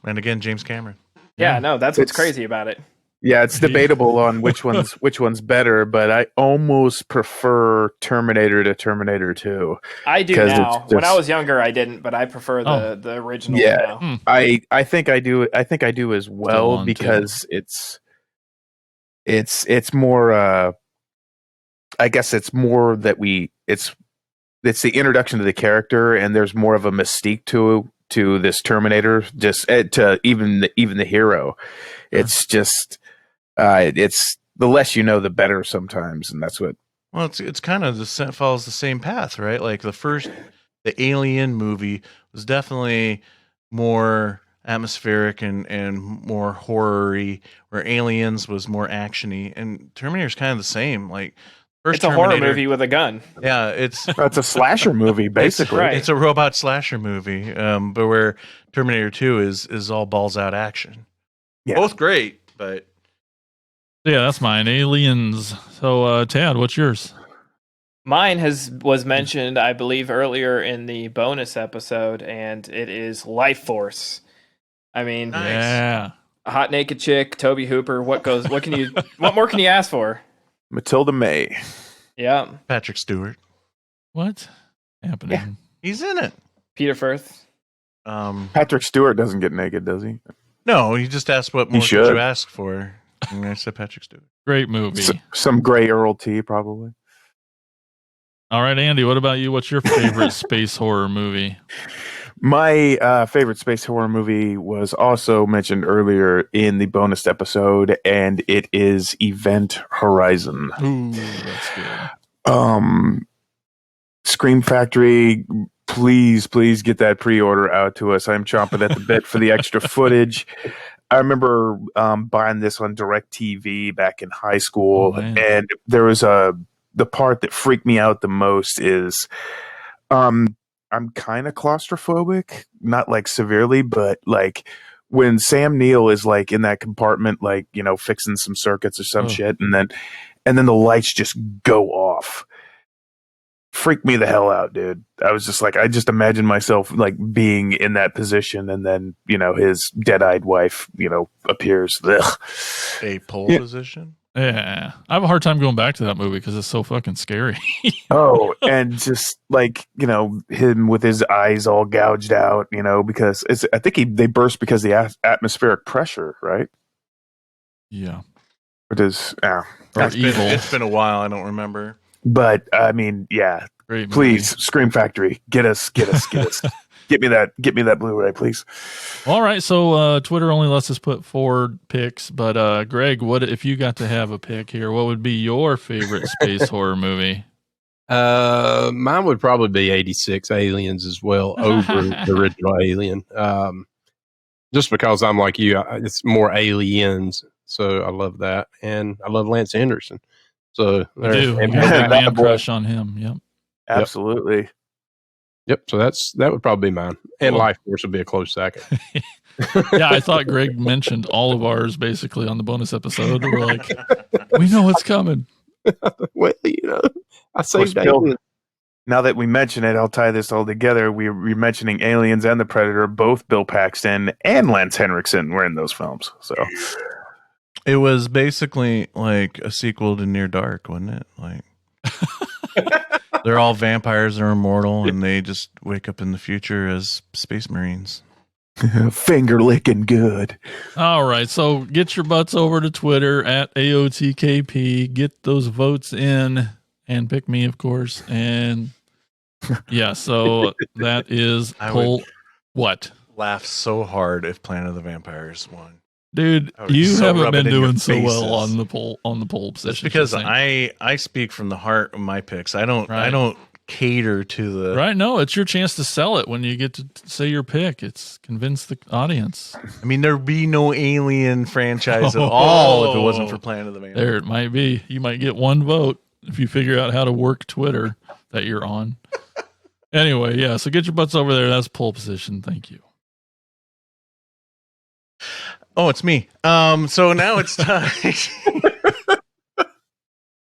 A: And again, James Cameron.
C: Yeah, no, that's what's
E: It's-
C: crazy about it.
E: Yeah, it's debatable on which one's better, but I almost prefer Terminator to Terminator 2.
C: I do
E: 'Cause
C: now.
E: it's
C: When I
E: just-
C: was younger, I didn't, but I prefer the original
E: Yeah.
C: now.
E: I think I do as well
D: on,
E: because it's more I guess it's more that it's the introduction to the character, and there's more of a mystique to this Terminator, just to even the hero. It's just it's the less you know, the better sometimes, and that's what.
A: Well, it's kind of follows the same path, right? Like the Alien movie was definitely more atmospheric and more horror-y, where Aliens was more action-y, and Terminator's kind of the same. Like, First
C: It's a horror
A: Terminator.
C: movie with a gun.
A: Yeah, it's
E: It's a slasher movie, basically.
C: right.
A: it's a robot slasher movie, but where Terminator 2 is all balls out action.
E: Yeah.
A: Both great, but
D: Yeah, that's mine. Aliens. So, Tad, what's yours?
C: Mine was mentioned, I believe, earlier in the bonus episode, and it is Life Force. I mean,
A: Nice.
D: Yeah.
C: a hot naked chick, Toby Hooper. What more can you ask for?
E: Matilda May.
C: Yeah,
A: Patrick Stewart.
D: What happening?
A: He's in it.
C: Peter Firth.
E: Patrick Stewart doesn't get naked, does he?
A: No, he just asked what more could
E: should.
A: you ask for. And I said Patrick Stewart.
D: Great movie.
E: Some gray Earl T, probably.
D: All right, Andy, what about you? What's your favorite space horror movie?
E: My favorite space horror movie was also mentioned earlier in the bonus episode, and it is Event Horizon.
D: Ooh, that's good.
E: Scream Factory, please get that pre-order out to us. I'm chomping at the bit for the extra footage. I remember buying this on DirecTV back in high school, and there was the part that freaked me out the most is I'm kind of claustrophobic, not like severely, but like when Sam Neill is like in that compartment, like, you know, fixing some circuits or some shit, and then the lights just go off. Freaked me the hell out, dude. I was just like, I just imagined myself like being in that position, and then, you know, his dead-eyed wife, you know, appears. Ugh.
A: A pole position.
D: Yeah. I have a hard time going back to that movie because it's so fucking scary.
E: Oh, and just like, you know, him with his eyes all gouged out, you know, because I think they burst because of the atmospheric pressure, right?
D: Yeah.
E: It is, yeah.
A: It's been a while. I don't remember.
E: But I mean, yeah.
D: Great movie.
E: Please, Scream Factory, get us. Get me that Blu-ray, please.
D: All right, so Twitter only lets us put 4 picks, but Greg, what if you got to have a pick here? What would be your favorite space horror movie?
F: Mine would probably be 86 Aliens as well over the original Alien. Just because I'm like you, it's more aliens, so I love that, and I love Lance Henderson. So
D: I do. You have a man crush on him. Yep.
E: Absolutely.
F: Yep. So that would probably be mine, and
D: Cool.
F: Life Force would be a close second.
D: Yeah, I thought Greg mentioned all of ours basically on the bonus episode. We're like, we know what's coming.
F: Well, you know, I saved
E: Bill,
F: Aliens.
E: now that we mention it, I'll tie this all together. We're mentioning Aliens and The Predator. Both Bill Paxton and Lance Henriksen were in those films. So
A: It was basically like a sequel to Near Dark, wasn't it? Like they're all vampires that are immortal, and they just wake up in the future as space marines.
E: finger licking good.
D: All right, so get your butts over to Twitter at AOTKP. Get those votes in and pick me, of course. And yeah, so that is
A: I
D: poll.
A: would-
D: What?
A: Laugh so hard if Planet of the Vampires won.
D: Dude,
A: I would
D: you
A: so
D: haven't
A: rub
D: been
A: it in your
D: doing so well
A: faces.
D: on the poll position.
A: That's because
D: just saying.
A: I speak from the heart of my picks. I don't
D: Right.
A: cater to the
D: Right, no, it's your chance to sell it when you get to say your pick. It's convince the audience.
A: I mean, there'd be no Alien franchise at all if it wasn't for Planet of the Vampires.
D: There it might be. You might get one vote if you figure out how to work Twitter that you're on. Anyway, yeah, so get your butts over there. That's pole position. Thank you.
A: Oh, it's me. So now it's time.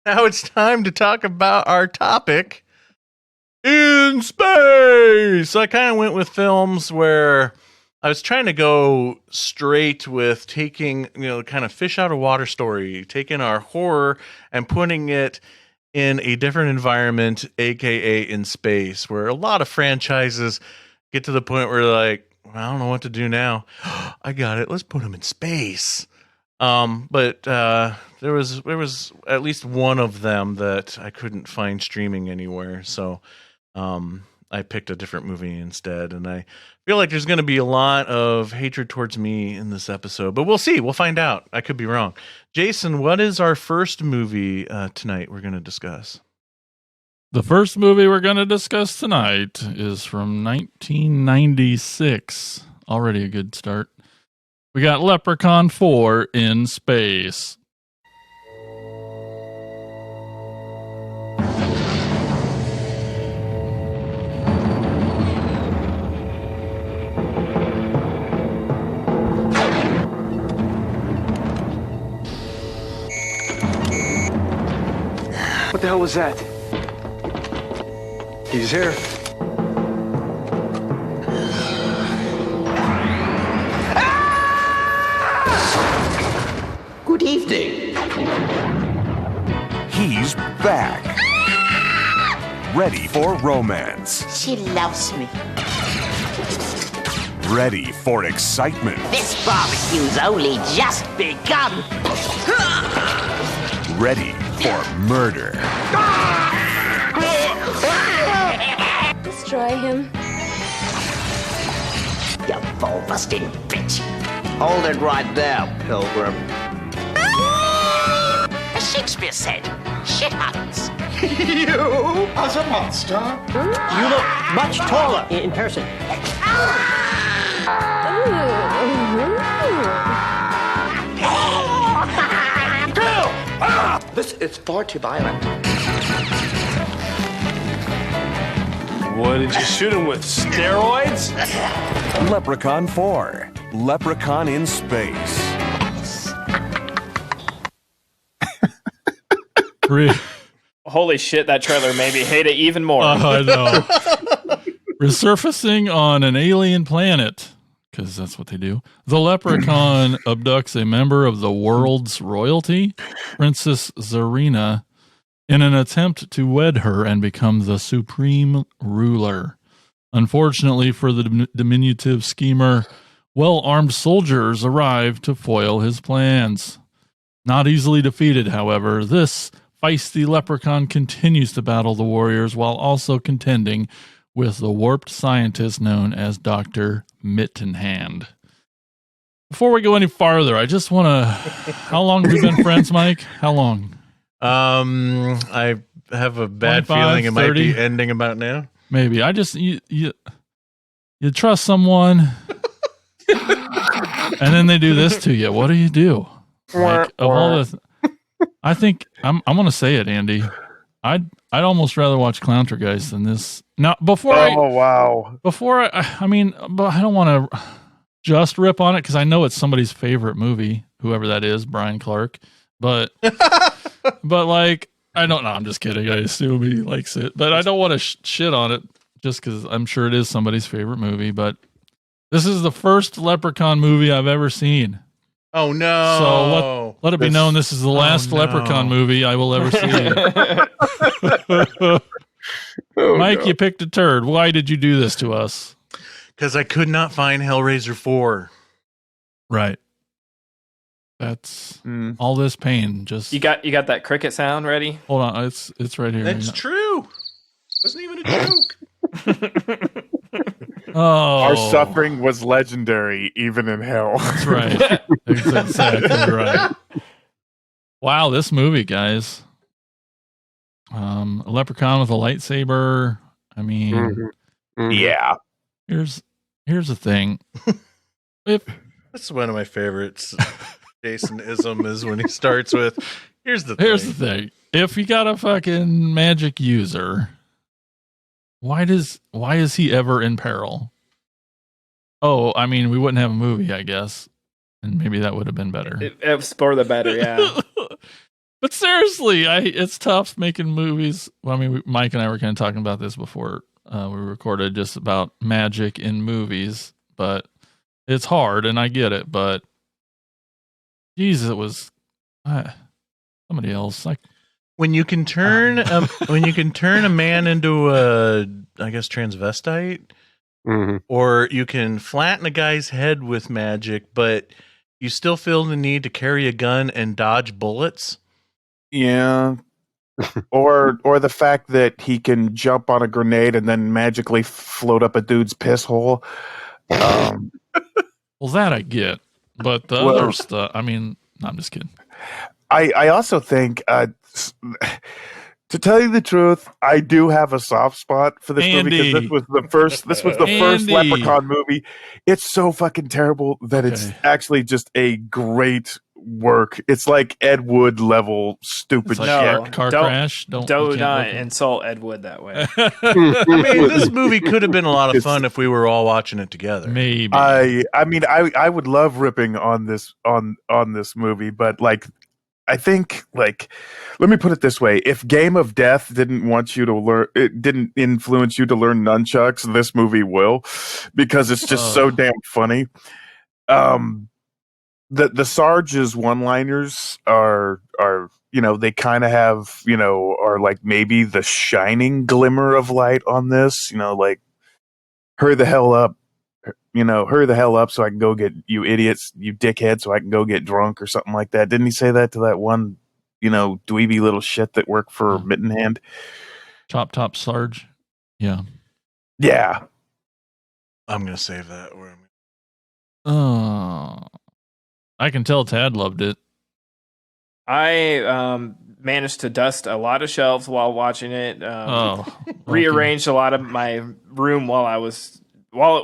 A: Now it's time to talk about our topic in space. I kind of went with films where I was trying to go straight with taking, kind of fish out of water story, taking our horror and putting it in a different environment, aka in space, where a lot of franchises get to the point where they're like, I don't know what to do now. I got it. Let's put them in space. But there was at least one of them that I couldn't find streaming anywhere. So I picked a different movie instead. And I feel like there's going to be a lot of hatred towards me in this episode. But we'll see. We'll find out. I could be wrong. Jason, what is our first movie tonight we're going to discuss?
D: The first movie we're going to discuss tonight is from 1996. Already a good start. We got Leprechaun 4 in space.
H: hell was that? He's here.
G: Good evening.
I: He's back. Ready for romance.
J: She loves me.
I: Ready for excitement.
J: This barbecue's only just begun.
I: Ready for murder.
K: Destroy him.
J: You ball-busting bitch.
G: Hold it right there, Pilgrim.
J: As Shakespeare said, shit happens.
G: You as a monster?
J: You look much taller in person.
G: This is far too violent.
H: What did you shoot him with? Steroids?
I: Leprechaun 4. Leprechaun in Space.
C: Holy shit, that trailer made me hate it even more.
D: I know. Resurfacing on an alien planet, because that's what they do. The Leprechaun abducts a member of the world's royalty, Princess Zarina, in an attempt to wed her and become the supreme ruler. Unfortunately for the diminutive schemer, well-armed soldiers arrive to foil his plans. Not easily defeated, however, this feisty leprechaun continues to battle the warriors while also contending with the warped scientist known as Dr. Mittenhand. Before we go any farther, I just want to... How long have we been friends, Mike? How long?
A: I have a bad
D: 25,
A: feeling it
D: 30?
A: might be ending about now.
D: Maybe. I just... You trust someone, and then they do this to you. What do you do? Like, of all the... I think... I'm going to say it, Andy. I'd almost rather watch Clowntergeist than this. Now, before I mean, but I don't want to just rip on it because I know it's somebody's favorite movie, whoever that is, Brian Clark. But, but like, I don't know. I'm just kidding. I assume he likes it, but I don't want to shit on it just because I'm sure it is somebody's favorite movie. But this is the first Leprechaun movie I've ever seen.
A: Oh no!
D: So let it be known this is the last Leprechaun movie I will ever see. Mike, you picked a turd. Why did you do this to us?
A: Because I could not find Hellraiser 4.
D: Right. That's all this pain. Just
C: You got that cricket sound ready?
D: hold on. It's right here.
A: That's true. Wasn't even a joke.
D: Oh,
E: Our suffering was legendary, even in hell.
D: that's right. That's exactly right. Wow, this movie, guys. A leprechaun with a lightsaber. I mean,
E: Yeah.
D: here's the thing. If
A: That's one of my favorites. Jason-ism is when he starts with, here's the
D: thing. If you got a fucking magic user, why is he ever in peril? Oh, I mean, we wouldn't have a movie, I guess. And maybe that would have been better.
C: It was for the better, yeah.
D: But seriously, it's tough making movies. Well, I mean, Mike and I were kind of talking about this before we recorded, just about magic in movies. But it's hard, and I get it. But Jesus, it was somebody else. Like
A: when you can turn a man into a, I guess, transvestite, or you can flatten a guy's head with magic, but you still feel the need to carry a gun and dodge bullets.
E: Yeah. or the fact that he can jump on a grenade and then magically float up a dude's piss hole.
D: Well, that I get, but the other stuff. I mean, no, I'm just kidding.
E: I also think, to tell you the truth, I do have a soft spot for this movie because this was the first Leprechaun movie. It's so fucking terrible that it's actually just a great work. It's like Ed Wood level stupid shit.
C: No,
D: Car crash. Don't
C: insult Ed Wood that way.
A: I mean, this movie could have been a lot of fun if we were all watching it together.
D: Maybe.
E: I mean, I would love ripping on this movie, but like, I think, like, let me put it this way: if Game of Death didn't want you to learn, it didn't influence you to learn nunchucks, this movie will, because it's just so damn funny. The Sarge's one-liners are they kind of have are like maybe the shining glimmer of light on this. Like, hurry the hell up. Hurry the hell up so I can go get you idiots, you dickhead, so I can go get drunk or something like that. Didn't he say that to that one, dweeby little shit that worked for Mittenhand?
D: Chop Top Sarge. Yeah.
E: Yeah.
A: I'm going to save that.
D: I can tell Tad loved it.
C: I managed to dust a lot of shelves while watching it. Rearranged a lot of my room while it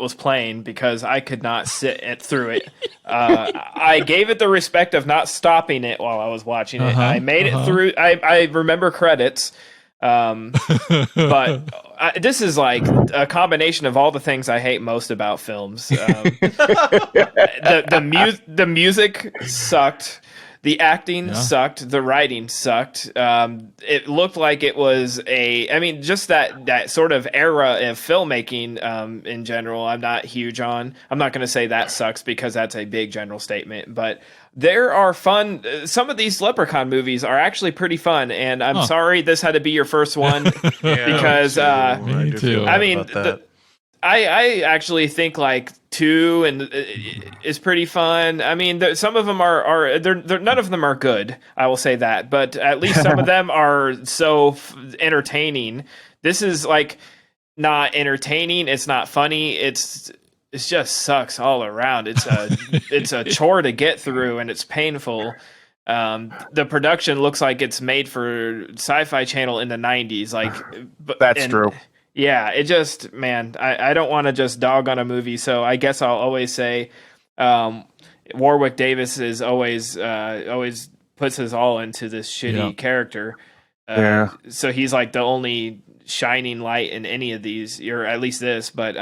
C: was playing because I could not sit through it. I gave it the respect of not stopping it while I was watching it. I made it through. I remember credits, but this is like a combination of all the things I hate most about films. The music sucked. The acting sucked. The writing sucked. It looked like it was just that sort of era of filmmaking in general. I'm not huge on. I'm not going to say that sucks because that's a big general statement. But there are fun. Some of these Leprechaun movies are actually pretty fun. And I'm sorry this had to be your first one because
D: Me too.
C: I mean, I actually think like 2 and is pretty fun. I mean, some of them are none of them are good. I will say that, but at least some of them are so entertaining. This is like not entertaining. It's not funny. It just sucks all around. It's a chore to get through, and it's painful. The production looks like it's made for Sci-Fi Channel in the 90s.
E: That's true.
C: Yeah, it just, man, I don't want to just dog on a movie, so I guess I'll always say Warwick Davis is always puts his all into this shitty character. So he's like the only shining light in any of these, or at least this, but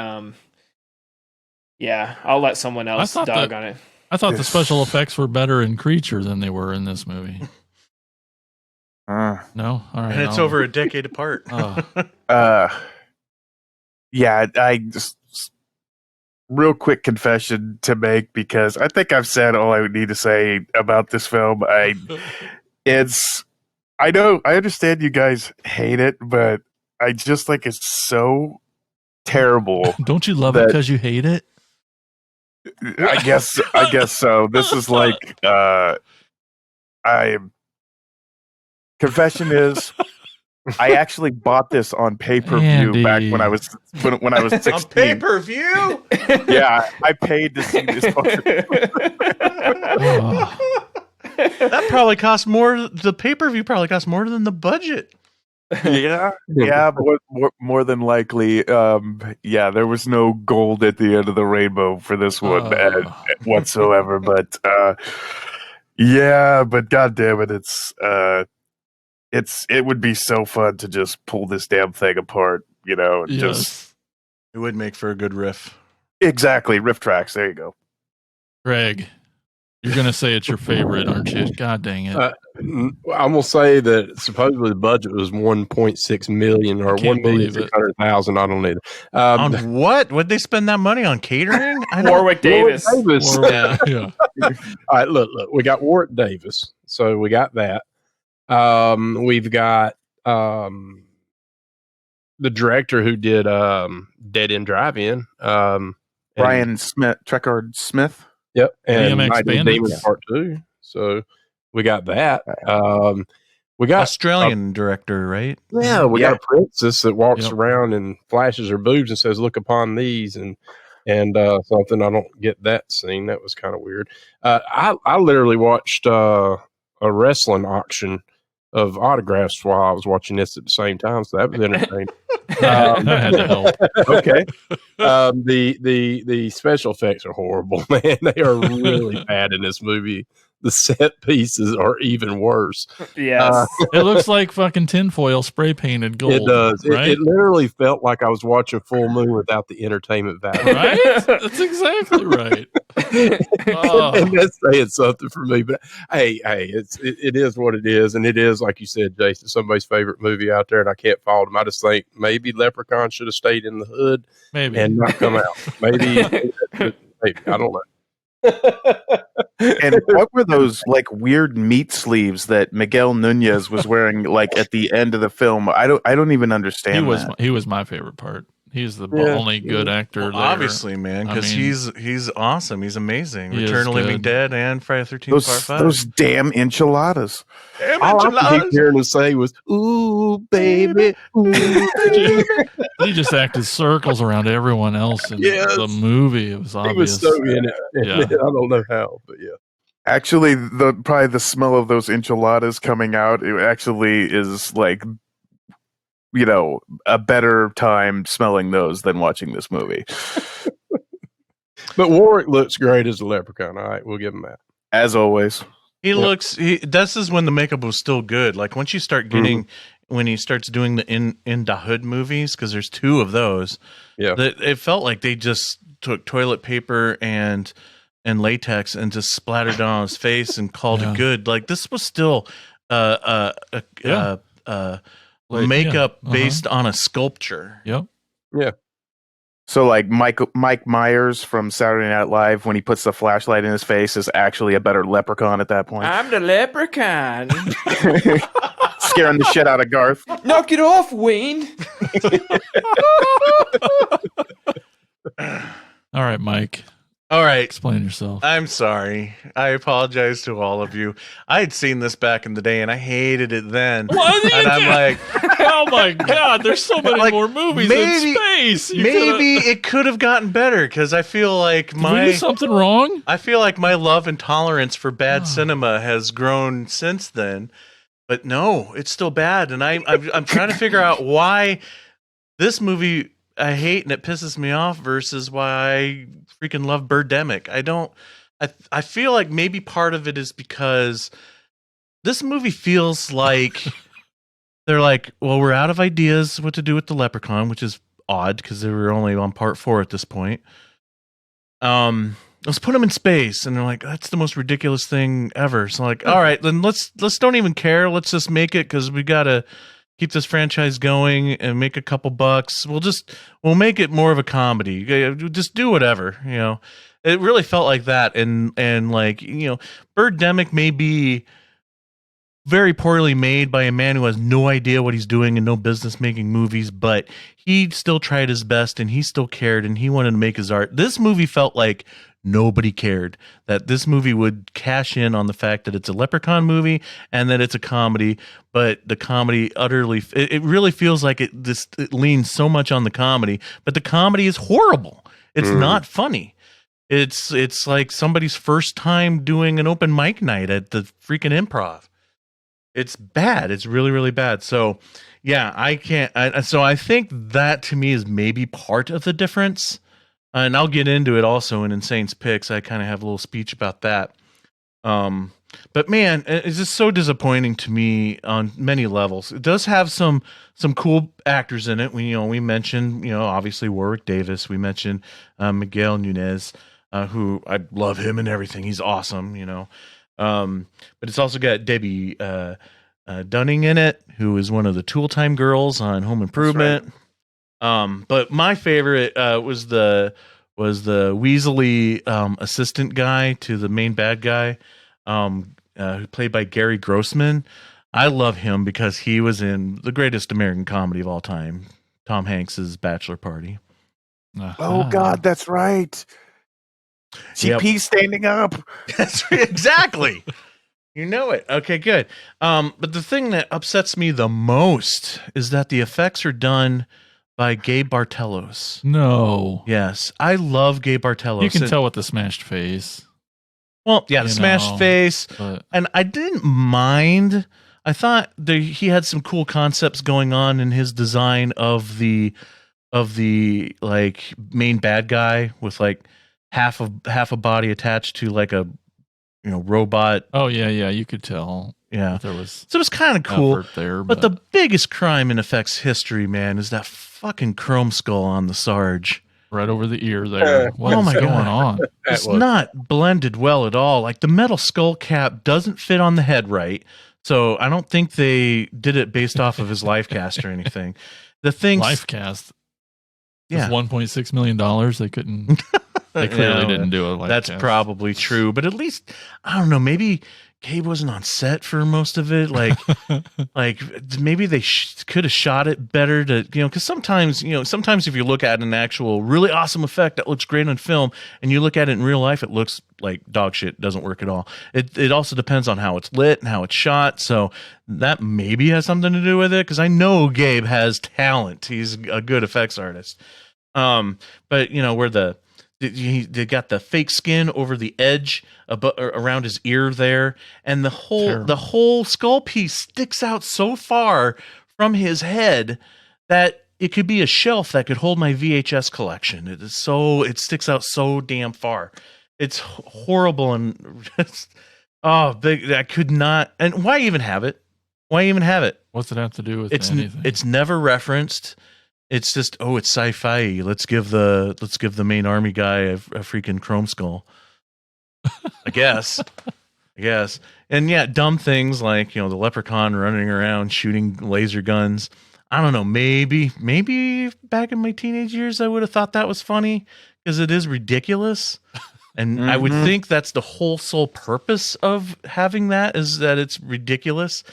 C: yeah, I'll let someone else dog on it.
D: I thought the special effects were better in Creature than they were in this movie. No? All right.
A: And it's over a decade apart.
E: Yeah, I just real quick confession to make because I think I've said all I would need to say about this film. I understand you guys hate it, but I just think it's so terrible.
D: Don't you love it because you hate it?
E: I guess so. This is like confession is I actually bought this on pay-per-view back when I was 16.
A: On pay-per-view?
E: Yeah, I paid to see this.
A: That probably cost more. The pay-per-view probably cost more than the budget.
E: Yeah, but more than likely, there was no gold at the end of the rainbow for this one whatsoever. But but god damn it, it would be so fun to just pull this damn thing apart, and just
A: it would make for a good riff.
E: Exactly, riff tracks. There you go.
D: Greg, you're gonna say it's your favorite, aren't you? God dang it!
F: I'm gonna say that supposedly the budget was 1.6 million or 1,600,000. I don't know.
A: On what? Would they spend that money on catering?
C: Warwick Davis.
F: Yeah. All right, look. We got Warwick Davis, so we got that. We've got the director who did Dead End Drive-In,
E: Brian Smith, Treckard Smith.
F: Yep, and
D: DMX
F: Night of the Demons Part 2. So we got that. We got
A: Australian director, right?
F: Yeah, we got a princess that walks around and flashes her boobs and says, "Look upon these," and something. I don't get that scene. That was kind of weird. I literally watched a wrestling auction of autographs while I was watching this at the same time, so that was entertaining.
D: That had to help.
F: Okay. The special effects are horrible, man. They are really bad in this movie. the set pieces are even worse.
C: Yes.
D: It looks like fucking tinfoil spray painted gold.
F: It does.
D: Right?
F: It literally felt like I was watching Full Moon without the entertainment value.
D: Right? That's exactly right. Oh.
F: And that's saying something for me. But hey, it is what it is, and it is, like you said, Jason, somebody's favorite movie out there, and I can't fault him. I just think maybe Leprechaun should have stayed in the hood,
D: Maybe,
F: and not come out. Maybe I don't know.
E: And what were those like weird meat sleeves that Miguel Nunez was wearing like at the end of the film? I don't even understand.
D: He was my favorite part. He's the
F: Yeah.
D: only good actor.
A: Well,
D: there.
A: obviously, man, because
D: I mean,
A: he's awesome. He's amazing.
D: He
A: Return
D: is
A: of the Living
D: good.
A: Dead and Friday the 13th Part 5.
E: Those damn enchiladas.
A: Damn
F: All I could
A: enchiladas.
F: keep hearing him say was, "Ooh, baby, ooh, baby."
D: he just acted circles around everyone else in
F: Yes.
D: the movie. It was
F: He
D: obvious.
F: was so in it.
D: Yeah.
F: I don't know how, but yeah.
E: Actually, probably the smell of those enchiladas coming out, it actually is like, a better time smelling those than watching this movie.
F: But Warwick looks great as a leprechaun. All right, we'll give him that.
E: As always.
A: This is when the makeup was still good. Like once you start getting, when he starts doing the in the hood movies, because there's 2 of those.
F: Yeah.
A: It felt like they just took toilet paper and latex and just splattered it on his face and called it good. Like this was still makeup based on a sculpture.
D: Yep.
F: Yeah.
E: So like Mike Myers from Saturday Night Live, when he puts the flashlight in his face, is actually a better leprechaun at that point.
C: I'm the leprechaun.
E: Scaring the shit out of Garth.
C: Knock it off, Wayne.
D: All right, Mike.
A: All right.
D: Explain yourself.
A: I'm sorry. I apologize to all of you. I had seen this back in the day and I hated it then.
D: What?
A: And I'm like,
D: oh my God, there's so many
A: Like,
D: more movies
A: maybe-
D: in space.
A: maybe it could have gotten better because I feel like
D: Did we do something wrong?
A: I feel like my love and tolerance for bad cinema has grown since then. But no, it's still bad, and I'm trying to figure out why this movie I hate and it pisses me off versus why I freaking love Birdemic. I feel like maybe part of it is because this movie feels like they're like, well, we're out of ideas what to do with the Leprechaun, which is odd because they were only on part 4 at this point. Let's put him in space, and they're like, that's the most ridiculous thing ever. So like, all right, then let's don't even care. Let's just make it because we gotta keep this franchise going and make a couple bucks. We'll make it more of a comedy. Just do whatever, It really felt like that, and like Birdemic may be very poorly made by a man who has no idea what he's doing and no business making movies, but he still tried his best and he still cared and he wanted to make his art. This movie felt like nobody cared, that this movie would cash in on the fact that it's a Leprechaun movie and that it's a comedy, but the comedy utterly, it really feels like it leans so much on the comedy, but the comedy is horrible. It's not funny. It's like somebody's first time doing an open mic night at the freaking Improv. It's bad. It's really, really bad. So, yeah, I can't. So I think that to me is maybe part of the difference. And I'll get into it also in Insane's Picks. I kind of have a little speech about that. But man, it's just so disappointing to me on many levels. It does have some cool actors in it. We mentioned, obviously Warwick Davis. We mentioned Miguel Nunez, who I love him and everything. He's awesome, but it's also got Debbie Dunning in it, who is one of the Tool Time girls on Home Improvement. But my favorite was the Weasley assistant guy to the main bad guy, who played by Gary Grossman. I love him because he was in the greatest American comedy of all time, Tom Hanks's Bachelor Party.
E: Oh God, that's right. CP standing up.
A: That's exactly. You know it. Okay, good. But the thing that upsets me the most is that the effects are done by Gabe Bartelos.
D: No.
A: Yes, I love Gabe Bartelos.
D: You can tell with the smashed face.
A: Well, yeah, the smashed face, and I didn't mind. I thought he had some cool concepts going on in his design of the like main bad guy with like half a body attached to like a robot.
D: Oh yeah, you could tell.
A: Yeah,
D: there was.
A: So it was kind of cool
D: effort there,
A: but the biggest crime in effects history, man, is that fucking chrome skull on the Sarge.
D: Right over the ear there.
A: Oh my
D: going
A: God.
D: on?
A: It's not blended well at all. Like the metal skull cap doesn't fit on the head right. So I don't think they did it based off of his life cast or anything. The thing
D: life cast.
A: Yeah.
D: $1.6 million. They couldn't. They clearly didn't do it.
A: That's probably true. But at least, I don't know, maybe Gabe wasn't on set for most of it. Like maybe they could have shot it better to, because sometimes if you look at an actual really awesome effect that looks great on film and you look at it in real life, it looks like dog shit. Doesn't work at all. It also depends on how it's lit and how it's shot. So that maybe has something to do with it. Cause I know Gabe has talent. He's a good effects artist. But where they got the fake skin over the edge around his ear there, and the whole skull piece sticks out so far from his head that it could be a shelf that could hold my VHS collection. It sticks out so damn far. It's horrible and big. I could not. And why even have it?
D: What's it have to do with anything?
A: It's never referenced. It's just, it's sci-fi. Let's give the main army guy a freaking chrome skull. I guess. And yeah, dumb things like, the Leprechaun running around shooting laser guns. I don't know. Maybe back in my teenage years, I would have thought that was funny because it is ridiculous. And I would think that's the whole sole purpose of having that, is that it's ridiculous.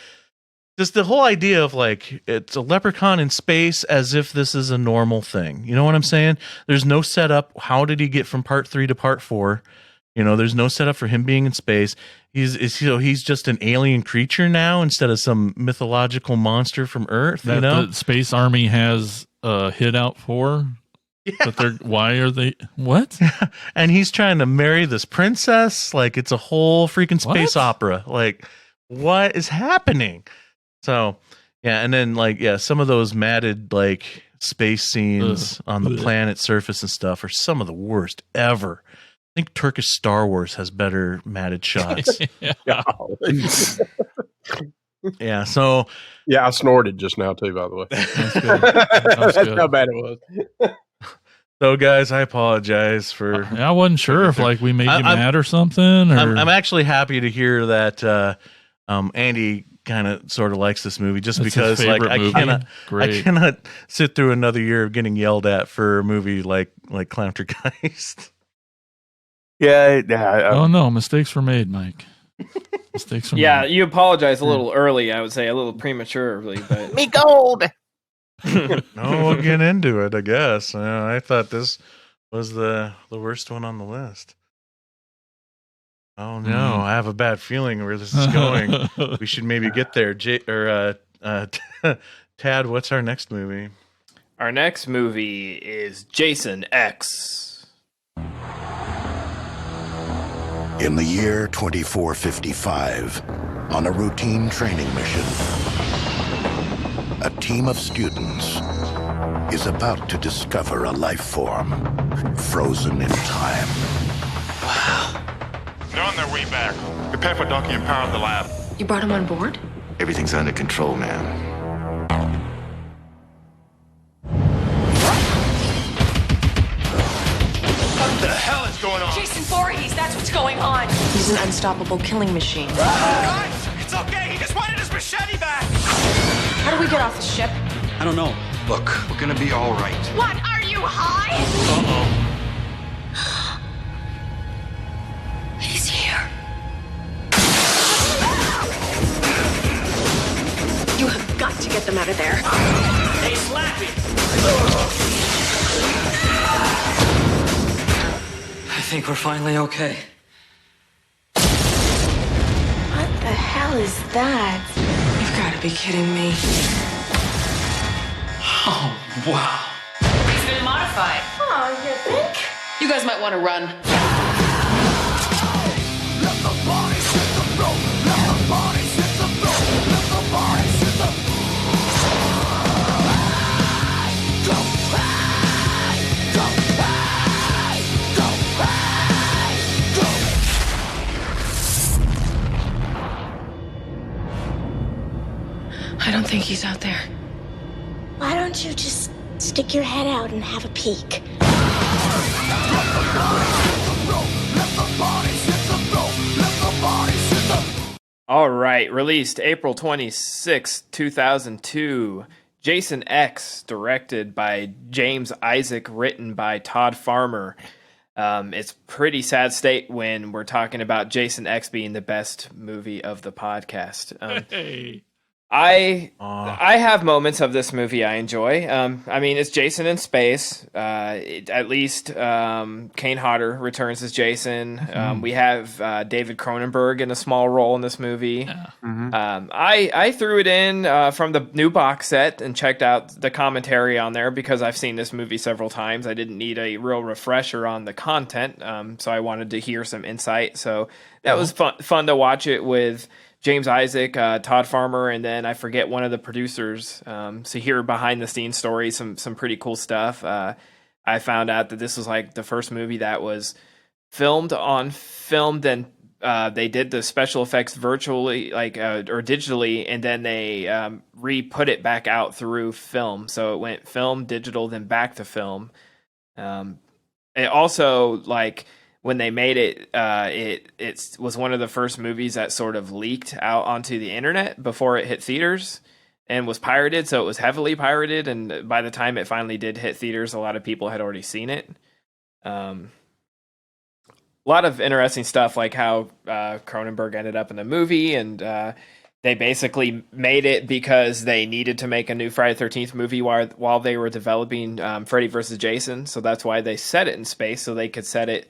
A: Just the whole idea of it's a leprechaun in space as if this is a normal thing. You know what I'm saying? There's no setup. How did he get from part 3 to part 4? There's no setup for him being in space. He's just an alien creature now instead of some mythological monster from Earth.
D: That the space army has hid out for. Yeah. But why are they? What?
A: And he's trying to marry this princess. Like it's a whole freaking space opera. Like what is happening? So, yeah, and then some of those matted space scenes on the planet surface and stuff are some of the worst ever. I think Turkish Star Wars has better matted shots. Yeah, so
F: I snorted just now too, by the way.
D: That's good.
F: How bad it was.
A: So, guys, I apologize for.
D: I wasn't sure if we made you mad or something. Or...
A: I'm actually happy to hear that Andy kind of sort of likes this movie just because I cannot sit through another year of getting yelled at for a movie like Clowntergeist.
D: Oh no, mistakes were made, Mike. Mistakes were made.
C: You apologize a little early, I would say, a little prematurely, but
J: me gold.
A: No, we'll get into it, I guess. I thought this was the worst one on the list. Oh no, I have a bad feeling where this is going. We should maybe get there. Tad, what's our next movie?
C: Our next movie is Jason X.
K: In the year 2455, on a routine training mission, a team of students is about to discover a life form frozen in time.
L: Wow. They're on their way back. Prepare for docking and power up the lab.
M: You brought him on board?
K: Everything's under control, ma'am.
L: What the hell is going on?
M: Jason Voorhees, that's what's going on. He's an unstoppable killing machine.
L: Guys, it's okay. He just wanted his machete back.
M: How do we get off the ship?
N: I don't know. Look, we're gonna be all right.
M: What? Are you high?
L: Uh-oh.
M: He's here. You have got to get them out of there.
B: Hey, Slappy!
N: I think we're finally okay.
M: What the hell is that? You've got to be kidding me.
N: Oh, wow.
M: He's been modified. Oh, you think? You guys might want to run. he's out there. Why don't you just stick your head out and have a peek?
C: All right, released April 26, 2002. Jason X, directed by James Isaac, written by Todd Farmer. It's pretty sad state when we're talking about Jason X being the best movie of the podcast.
D: Hey.
C: I have moments of this movie I enjoy. I mean, it's Jason in space. At least Kane Hodder returns as Jason. We have David Cronenberg in a small role in this movie. I threw it in from the new box set and checked out the commentary on there because I've seen this movie several times. I didn't need a real refresher on the content, so I wanted to hear some insight. So that was fun to watch it with James Isaac, Todd Farmer, and then I forget one of the producers. So hear behind the scenes stories, some pretty cool stuff. I found out that this was like the first movie that was filmed on film. Then they did the special effects virtually, or digitally, and then they re-put it back out through film. So it went film, digital, then back to film. It also when they made it, it was one of the first movies that sort of leaked out onto the internet before it hit theaters and was pirated. So it was heavily pirated. And by the time it finally did hit theaters, a lot of people had already seen it. A lot of interesting stuff, like how Cronenberg ended up in the movie. And they basically made it because they needed to make a new Friday the 13th movie while they were developing Freddy vs. Jason. So that's why they set it in space, so they could set it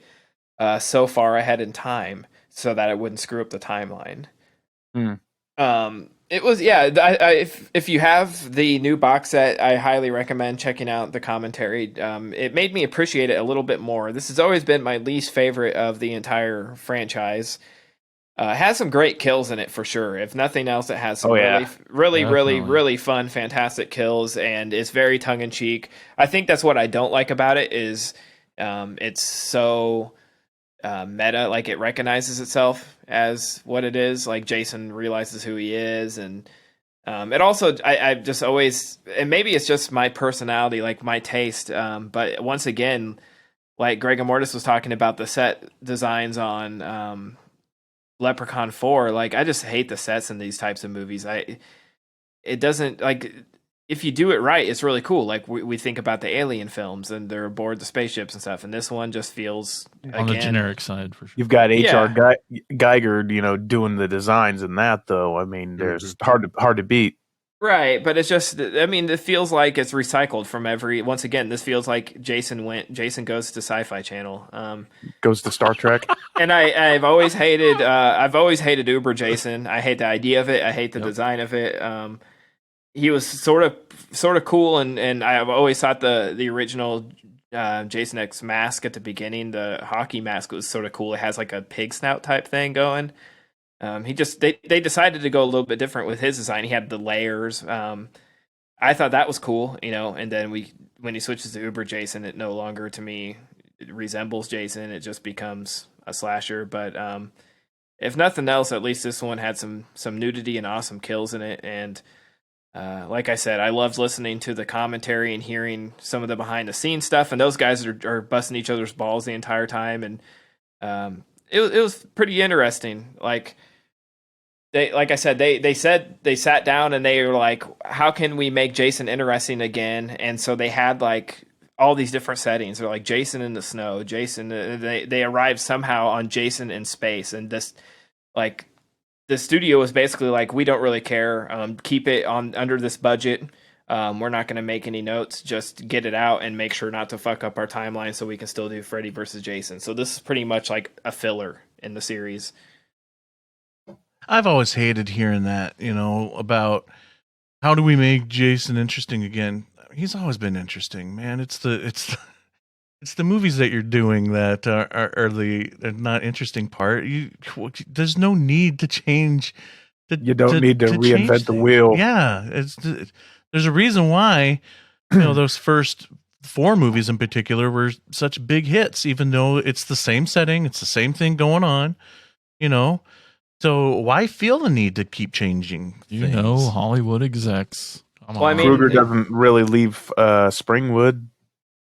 C: so far ahead in time so that it wouldn't screw up the timeline. It was, if you have the new box set, I highly recommend checking out the commentary. It made me appreciate it a little bit more. This has always been my least favorite of the entire franchise. It has some great kills in it for sure. If nothing else, it has some really fun, fantastic kills, and it's very tongue-in-cheek. I think that's what I don't like about it is it's so meta, like it recognizes itself as what it is. Like Jason realizes who he is, and it also I just always, and maybe it's just my personality, like my taste. But once again, like GregaMortis was talking about the set designs on Leprechaun 4. Like I just hate the sets in these types of movies. It doesn't, like, if you do it right, it's really cool. Like we think about the Alien films and they're aboard the spaceships and stuff, and this one just feels
D: on the generic side for sure.
E: You've got H.R. Geiger, doing the designs in that, though. I mean, there's hard to beat.
C: Right, but it's just, I mean, it feels like it's recycled from once again, this feels like Jason goes to Sci-Fi Channel.
E: Goes to Star Trek.
C: And I've always hated Uber Jason. I hate the idea of it. I hate the design of it. He was sort of cool, and I've always thought the original Jason X mask at the beginning, the hockey mask, was sort of cool. It has like a pig snout type thing going. They decided to go a little bit different with his design. He had the layers. I thought that was cool, and then when he switches to Uber Jason, it no longer to me resembles Jason. It just becomes a slasher. But if nothing else, at least this one had some nudity and awesome kills in it. And like I said, I loved listening to the commentary and hearing some of the behind the scenes stuff. And those guys are busting each other's balls the entire time. And it was pretty interesting. They said they sat down and they were like, how can we make Jason interesting again? And so they had like all these different settings. They're like Jason in the snow, Jason. They arrived somehow on Jason in space, and this, like, the studio was basically like, we don't really care. Keep it under this budget. We're not going to make any notes. Just get it out and make sure not to fuck up our timeline so we can still do Freddy versus Jason. So this is pretty much like a filler in the series.
A: I've always hated hearing that, about how do we make Jason interesting again? He's always been interesting, man. It's the movies that you're doing that are the not interesting part. There's no need to change.
E: You don't need to reinvent the wheel.
A: Yeah, there's a reason why those first 4 movies in particular were such big hits, even though it's the same setting, it's the same thing going on. So why feel the need to keep changing things?
D: Hollywood execs.
C: Well, I mean,
E: Kruger doesn't really leave Springwood.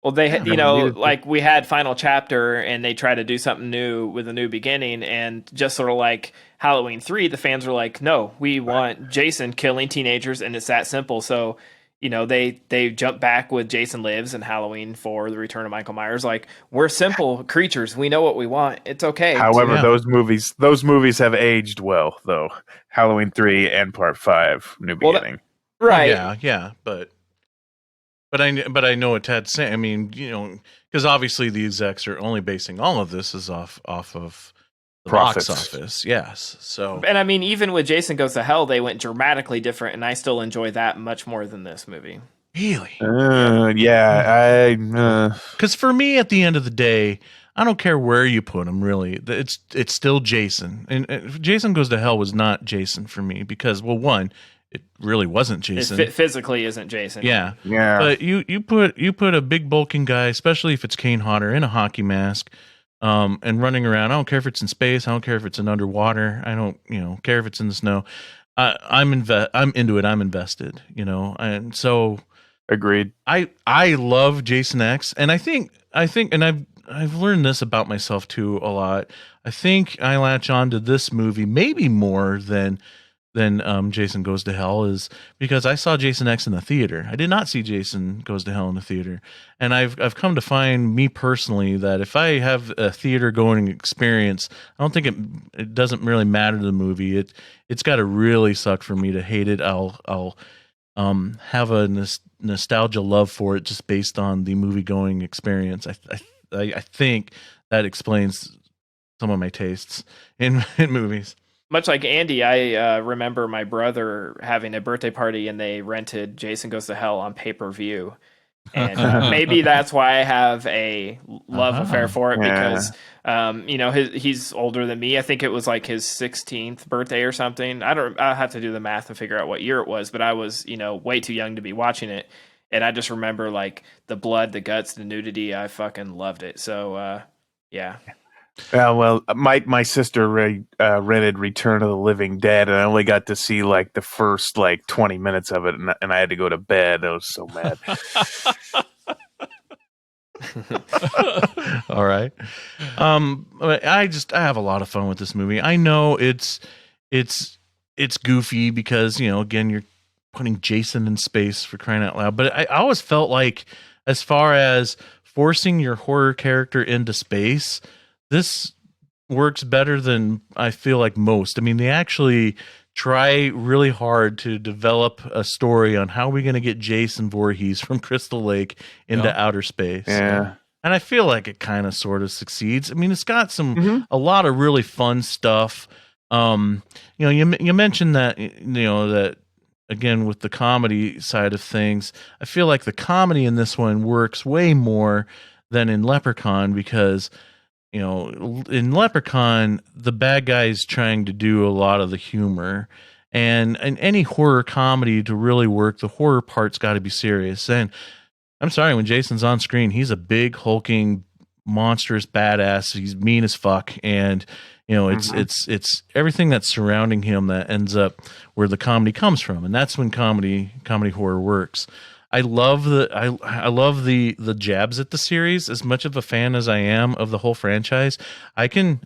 C: Well, they,
E: Yeah,
C: you know,
E: needed to.
C: like we had Final Chapter, and they try to do something new with a new beginning, and just sort of like Halloween 3, the fans were like, "No, we want Jason killing teenagers, and it's that simple." So, you know, they jump back with Jason Lives and Halloween 4, The Return of Michael Myers. Like, we're simple creatures. We know what we want. It's okay.
E: However, those movies have aged well, though. Halloween 3 and Part 5, New Beginning.
C: Right?
A: Yeah, but I know what Ted's saying. I mean, you know, because obviously the execs are only basing all of this is off of the
E: Profits.
A: box office. Yes, so
C: And I mean, even with Jason Goes to Hell, they went dramatically different, and I still enjoy that much more than this movie.
A: really, because for me, at the end of the day, I don't care where you put him. Really, it's still Jason, and Jason Goes to Hell was not Jason for me because, well, one, it really wasn't Jason.
C: It physically isn't Jason.
A: Yeah. But you put a big bulking guy, especially if it's Kane Hodder, in a hockey mask, and running around. I don't care if it's in space. I don't care if it's in underwater. I don't care if it's in the snow. I'm into it. I'm invested. And so
E: agreed.
A: I love Jason X, and I think, and I've learned this about myself too a lot. I think I latch on to this movie maybe more than Jason Goes to Hell, is because I saw Jason X in the theater. I did not see Jason Goes to Hell in the theater. And I've come to find, me personally, that if I have a theater going experience, I don't think it doesn't really matter to the movie. It's got to really suck for me to hate it. I'll have a nostalgia love for it just based on the movie going experience. I think that explains some of my tastes in movies.
C: Much like Andy, I remember my brother having a birthday party, and they rented Jason Goes to Hell on pay-per-view. And maybe that's why I have a love affair for it, because he's older than me. I think it was like his 16th birthday or something. I'll have to do the math to figure out what year it was, but I was, way too young to be watching it. And I just remember like the blood, the guts, the nudity. I fucking loved it. So, yeah.
E: Well, my sister rented Return of the Living Dead, and I only got to see like the first 20 minutes of it, and I had to go to bed. I was so mad.
A: All right. I have a lot of fun with this movie. I know it's goofy because, again, you're putting Jason in space, for crying out loud. But I always felt like, as far as forcing your horror character into space, this works better than I feel like most. I mean, they actually try really hard to develop a story on how we're going to get Jason Voorhees from Crystal Lake into outer space.
E: Yeah.
A: And I feel like it kind of sort of succeeds. I mean, it's got a lot of really fun stuff. You mentioned that, that again, with the comedy side of things, I feel like the comedy in this one works way more than in Leprechaun, because in Leprechaun, the bad guy's trying to do a lot of the humor, and in any horror comedy to really work, the horror part's got to be serious. And I'm sorry, when Jason's on screen, he's a big, hulking, monstrous badass. He's mean as fuck, and it's everything that's surrounding him that ends up where the comedy comes from, and that's when comedy horror works. I love the jabs at the series. As much of a fan as I am of the whole franchise, I can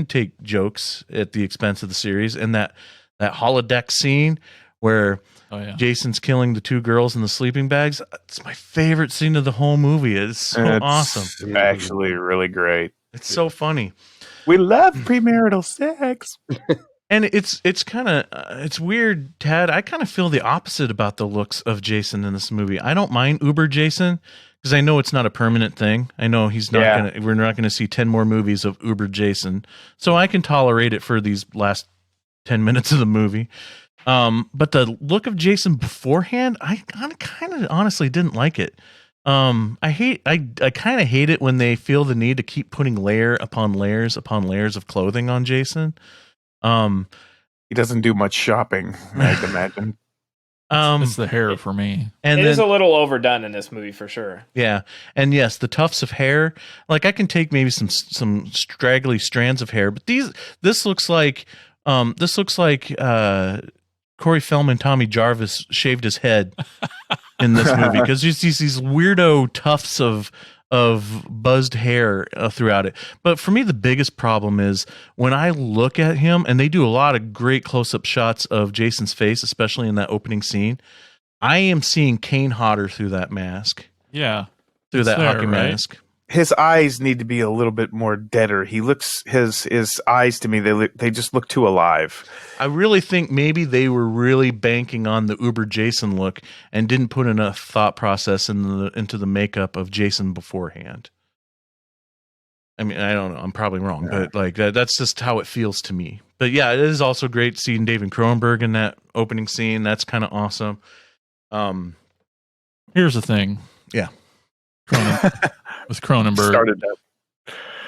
A: take jokes at the expense of the series. And that holodeck scene where Jason's killing the two girls in the sleeping bags, it's my favorite scene of the whole movie. It's so awesome.
E: It's actually really great.
A: It's so funny.
E: We love premarital sex.
A: And it's kind of it's weird, Tad. I kind of feel the opposite about the looks of Jason in this movie. I don't mind Uber Jason, because I know it's not a permanent thing. I know we're not gonna see 10 more movies of Uber Jason, so I can tolerate it for these last 10 minutes of the movie. But the look of Jason beforehand, I kind of honestly didn't like it. I kind of hate it when they feel the need to keep putting layer upon layers upon layers of clothing on Jason.
E: He doesn't do much shopping, I can imagine.
D: It's the hair for me.
C: And it is a little overdone in this movie for sure.
A: Yeah. And yes, the tufts of hair, like I can take maybe some straggly strands of hair, but this looks like Corey Feldman, Tommy Jarvis shaved his head in this movie, because you see these weirdo tufts of buzzed hair throughout it. But for me, the biggest problem is when I look at him, and they do a lot of great close-up shots of Jason's face, especially in that opening scene. I am seeing Kane Hodder through that mask.
D: Yeah.
A: Through that hockey
D: right?
A: mask.
E: His eyes need to be a little bit more deader. He looks, his eyes to me, they just look too alive.
A: I really think maybe they were really banking on the Uber Jason look and didn't put enough thought process into the makeup of Jason beforehand. I mean, I don't know. I'm probably wrong, but like that's just how it feels to me. But yeah, it is also great seeing David Cronenberg in that opening scene. That's kind of awesome.
D: Here's the thing.
A: Yeah.
D: With Cronenberg.
E: Started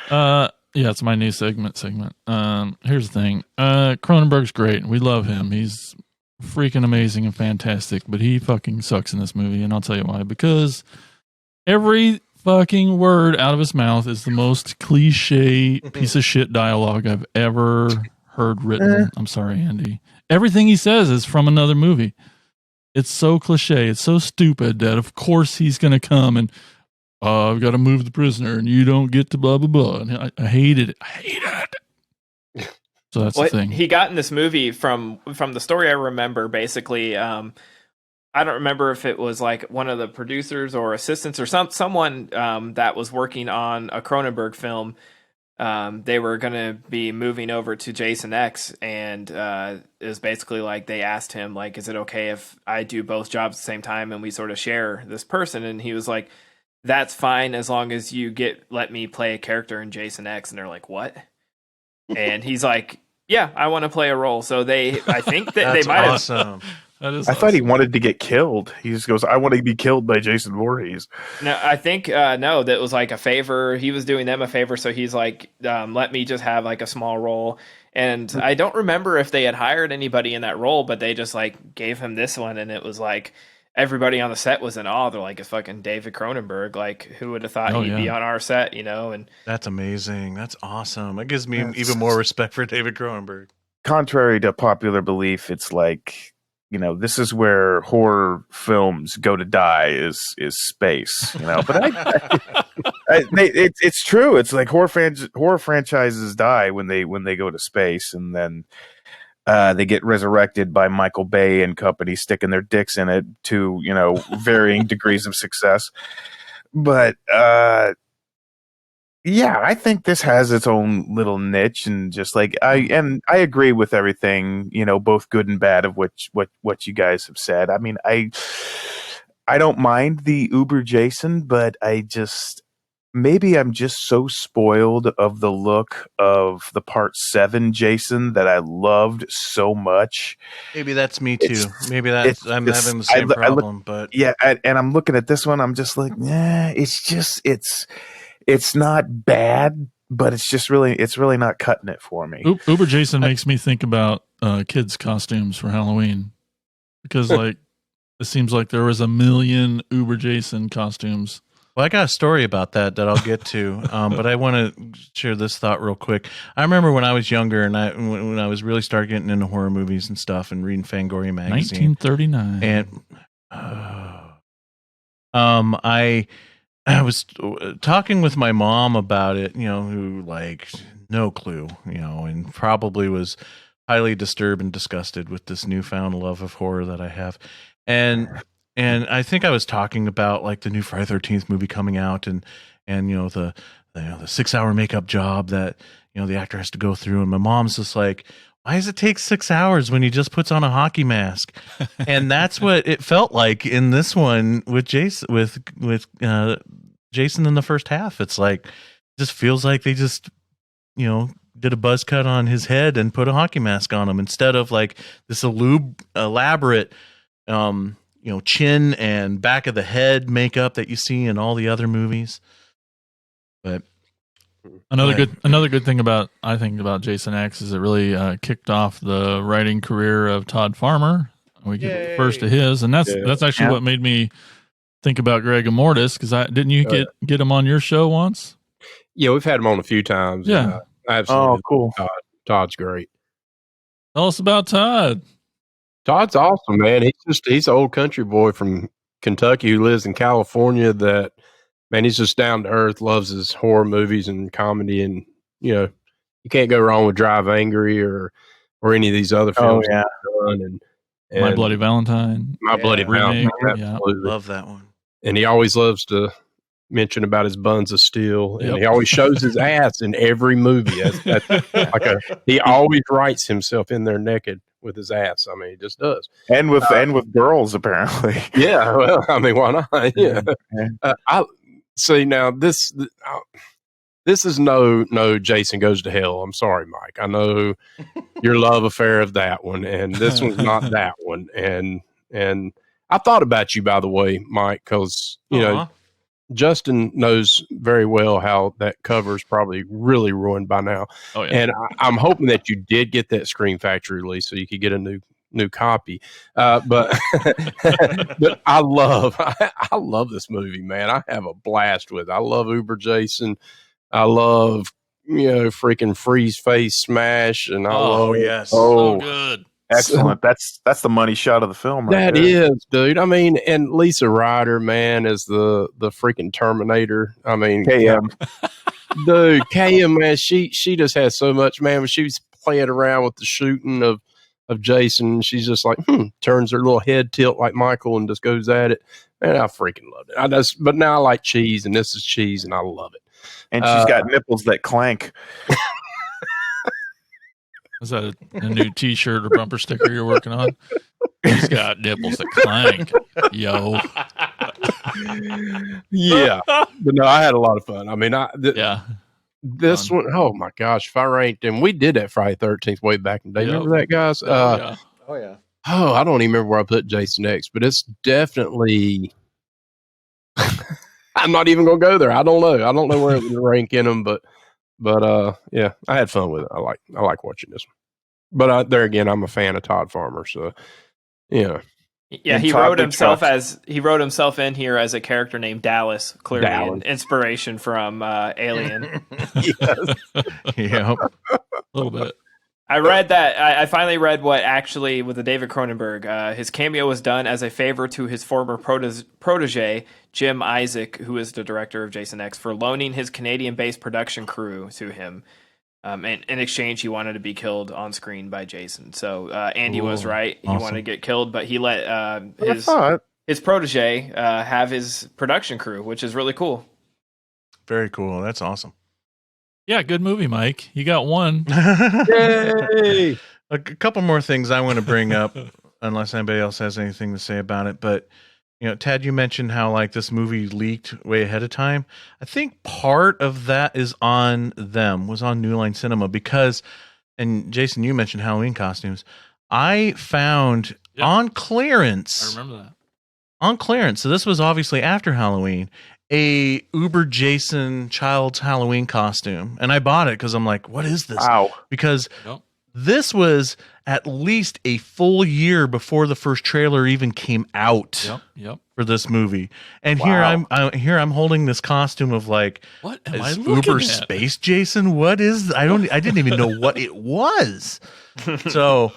E: that.
D: Yeah, it's my new segment. Here's the thing. Cronenberg's great. We love him. He's freaking amazing and fantastic, but he fucking sucks in this movie, and I'll tell you why. Because every fucking word out of his mouth is the most cliche piece of shit dialogue I've ever heard written. I'm sorry, Andy. Everything he says is from another movie. It's so cliche. It's so stupid that of course he's going to come and I've got to move the prisoner and you don't get to blah, blah, blah. And I hated it. I hated it. So that's the thing.
C: He got in this movie from the story I remember, basically, I don't remember if it was like one of the producers or assistants or someone that was working on a Cronenberg film. They were going to be moving over to Jason X, and it was basically like they asked him, like, is it okay if I do both jobs at the same time and we sort of share this person? And he was like, that's fine as long as you let me play a character in Jason X. And they're like, what? And he's like, yeah, I want to play a role. So I think that they might
A: awesome.
C: have.
E: I thought he wanted to get killed. He just goes, I want to be killed by Jason Voorhees.
C: No, I think, no, that was like a favor. He was doing them a favor. So he's like, let me just have like a small role. And I don't remember if they had hired anybody in that role, but they just like gave him this one. And it was like, everybody on the set was in awe. They're like, it's fucking David Cronenberg. Like, who would have thought he'd be on our set, you know? And
A: that's amazing. That's awesome. It gives me even more respect for David Cronenberg.
E: Contrary to popular belief, it's like, you know, this is where horror films go to die is space, you know. But it's true. It's like horror franchises die when they go to space, and then they get resurrected by Michael Bay and company sticking their dicks in it to, you know, varying degrees of success. But yeah, I think this has its own little niche, and just like I agree with everything, you know, both good and bad of what you guys have said. I mean, I don't mind the Uber Jason, but maybe I'm just so spoiled of the look of the Part 7 Jason that I loved so much.
A: Maybe that's me too. Maybe I'm having the same problem. But
E: yeah, and I'm looking at this one, I'm just like, nah, it's not bad, but it's really not cutting it for me.
D: Uber Jason makes me think about kids' costumes for Halloween, because like it seems like there was a million Uber Jason costumes.
A: Well, I got a story about that I'll get to, but I want to share this thought real quick. I remember when I was younger, and when I was really started getting into horror movies and stuff, and reading Fangoria magazine,
D: 1939,
A: and I was talking with my mom about it, you know, who like no clue, you know, and probably was highly disturbed and disgusted with this newfound love of horror that I have, and I think I was talking about like the new Friday the 13th movie coming out, and you know the 6-hour makeup job that, you know, the actor has to go through, and my mom's just like, why does it take 6 hours when he just puts on a hockey mask? And that's what it felt like in this one with Jason, with Jason in the first half. It's like, it just feels like they just, you know, did a buzz cut on his head and put a hockey mask on him instead of like this elaborate, you know, chin and back of the head makeup that you see in all the other movies. But
D: another good thing about Jason X is it really kicked off the writing career of Todd Farmer. We get first of his, and that's actually what made me think about GregaMortis, because didn't you get him on your show once?
F: Yeah, we've had him on a few times.
D: Yeah,
F: absolutely.
E: Oh, cool.
F: Todd's great.
D: Tell us about Todd.
F: Todd's awesome, man. He's an old country boy from Kentucky who lives in California that, man, he's just down to earth, loves his horror movies and comedy. And, you can't go wrong with Drive Angry or any of these other films.
E: yeah.
F: And
D: My Bloody Valentine.
F: My Bloody Valentine.
D: Yeah.
F: Absolutely.
A: Love that one.
F: And he always loves to mention about his buns of steel. And he always shows his ass in every movie. He always writes himself in there naked with his ass. I mean, he just does.
E: And with girls, apparently.
F: Yeah. Well, I mean, why not? Yeah. I see now this is no Jason Goes to Hell. I'm sorry, Mike. I know your love affair of that one, and this one's not that one. And I thought about you, by the way, Mike, because Justin knows very well how that cover is probably really ruined by now.
D: Oh, yeah.
F: And I'm hoping that you did get that Scream Factory release so you could get a new copy. But I love this movie, man. I have a blast with it. I love Uber Jason. I love, freaking Freeze Face Smash. And I love,
D: so good.
E: Excellent. That's the money shot of the film.
F: That is, dude. I mean, and Lisa Ryder, man, is the freaking Terminator. I mean,
E: KM.
F: Dude, KM, man, she just has so much, man. When she was playing around with the shooting of Jason, she's just like, turns her little head tilt like Michael and just goes at it. Man, I freaking loved it. But now I like cheese, and this is cheese, and I love it.
E: And she's got nipples that clank.
D: Is that a new T-shirt or bumper sticker you're working on? He's got nipples that clank, yo.
F: Yeah, but no, I had a lot of fun. I mean, this one, oh my gosh, if I ranked, and we did that Friday 13th way back in the day. Remember that, guys?
E: Oh yeah.
F: Oh, I don't even remember where I put Jason X, but it's definitely. I'm not even gonna go there. I don't know. I don't know where it would rank in them, but yeah, I had fun with it. I like watching this one. But there again, I'm a fan of Todd Farmer, so yeah.
C: Yeah, he wrote himself in here as a character named Dallas, clearly an inspiration from Alien.
A: Yeah,
D: a little bit.
C: I read that. I finally read what actually with the David Cronenberg. His cameo was done as a favor to his former protege, Jim Isaac, who is the director of Jason X, for loaning his Canadian-based production crew to him. And in exchange, he wanted to be killed on screen by Jason. So Andy was right. He wanted to get killed, but he let his protege have his production crew, which is really cool.
A: Very cool. That's awesome.
D: Yeah, good movie, Mike. You got one.
A: Yay! A couple more things I want to bring up, unless anybody else has anything to say about it. But Tad, you mentioned how like this movie leaked way ahead of time. I think part of that was on New Line Cinema because, and Jason, you mentioned Halloween costumes. I found on clearance.
D: I remember that.
A: On clearance. So this was obviously after Halloween. A Uber Jason child's Halloween costume, and I bought it because I'm like, what is this?
E: Wow.
A: Because this was at least a full year before the first trailer even came out for this movie. And here I'm holding this costume of like,
D: what am I
A: looking Uber at? Space Jason? What is? I didn't even know what it was. So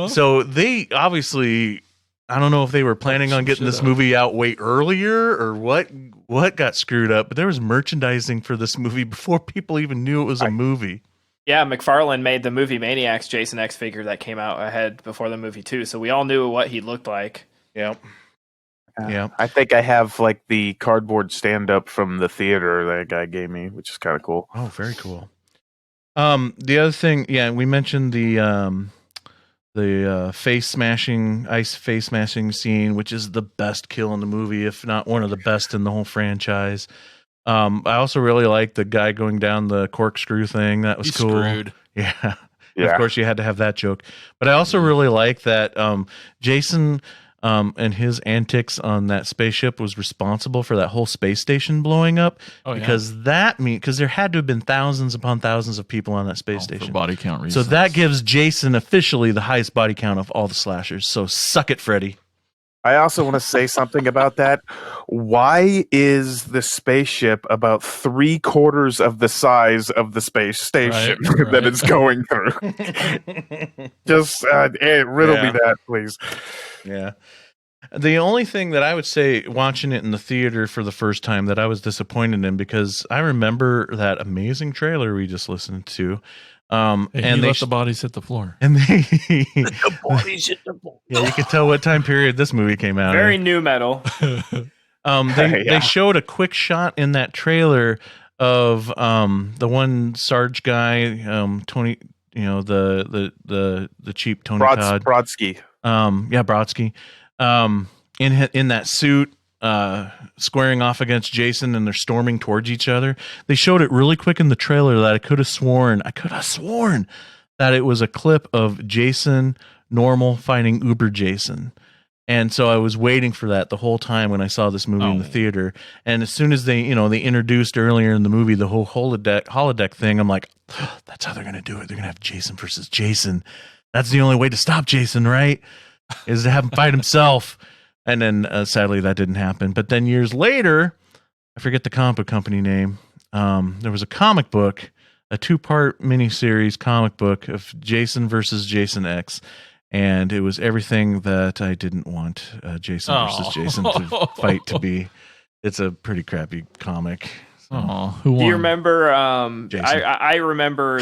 A: so they obviously, I don't know if they were planning on getting this movie out way earlier or what got screwed up, but there was merchandising for this movie before people even knew it was a movie.
C: Yeah, McFarlane made the movie Maniacs Jason X figure that came out ahead before the movie too, so we all knew what he looked like.
A: Yep. Yeah.
E: I think I have like the cardboard stand-up from the theater that guy gave me, which is kind of cool.
A: Oh, very cool. The other thing, we mentioned the face smashing, ice face smashing scene, which is the best kill in the movie, if not one of the best in the whole franchise. I also really like the guy going down the corkscrew thing. That was cool.
D: Screwed.
A: Yeah. Of course, you had to have that joke. But I also really like that Jason and his antics on that spaceship was responsible for that whole space station blowing up. Because there had to have been thousands upon thousands of people on that space station.
D: For body count reasons.
A: So that gives Jason officially the highest body count of all the slashers. So suck it, Freddy.
E: I also want to say something about that. Why is the spaceship about 3/4 of the size of the space station that it's going through? Just riddle me that, please.
A: Yeah. The only thing that I would say watching it in the theater for the first time that I was disappointed in, because I remember that amazing trailer we just listened to.
D: And
A: they
D: let the bodies hit the floor.
A: And they
F: The bodies hit the floor.
A: Yeah, you could tell what time period this movie came out.
C: Very new metal.
A: They showed a quick shot in that trailer of the one Sarge guy, Tony, the cheap Tony Todd.
E: Brodsky.
A: Brodsky. In that suit, squaring off against Jason, and they're storming towards each other. They showed it really quick in the trailer that I could have sworn that it was a clip of Jason normal fighting Uber Jason. And so I was waiting for that the whole time when I saw this movie in the theater. And as soon as they introduced earlier in the movie the whole holodeck thing, I'm like, that's how they're going to do it. They're going to have Jason versus Jason. That's the only way to stop Jason, right? Is to have him fight himself. And then sadly that didn't happen. But then years later, I forget the comic book company name. There was a comic book, a 2-part miniseries comic book of Jason versus Jason X. And it was everything that I didn't want Jason versus Jason to fight to be. It's a pretty crappy comic. So.
D: Who won?
C: Do you remember?
A: Jason.
C: I remember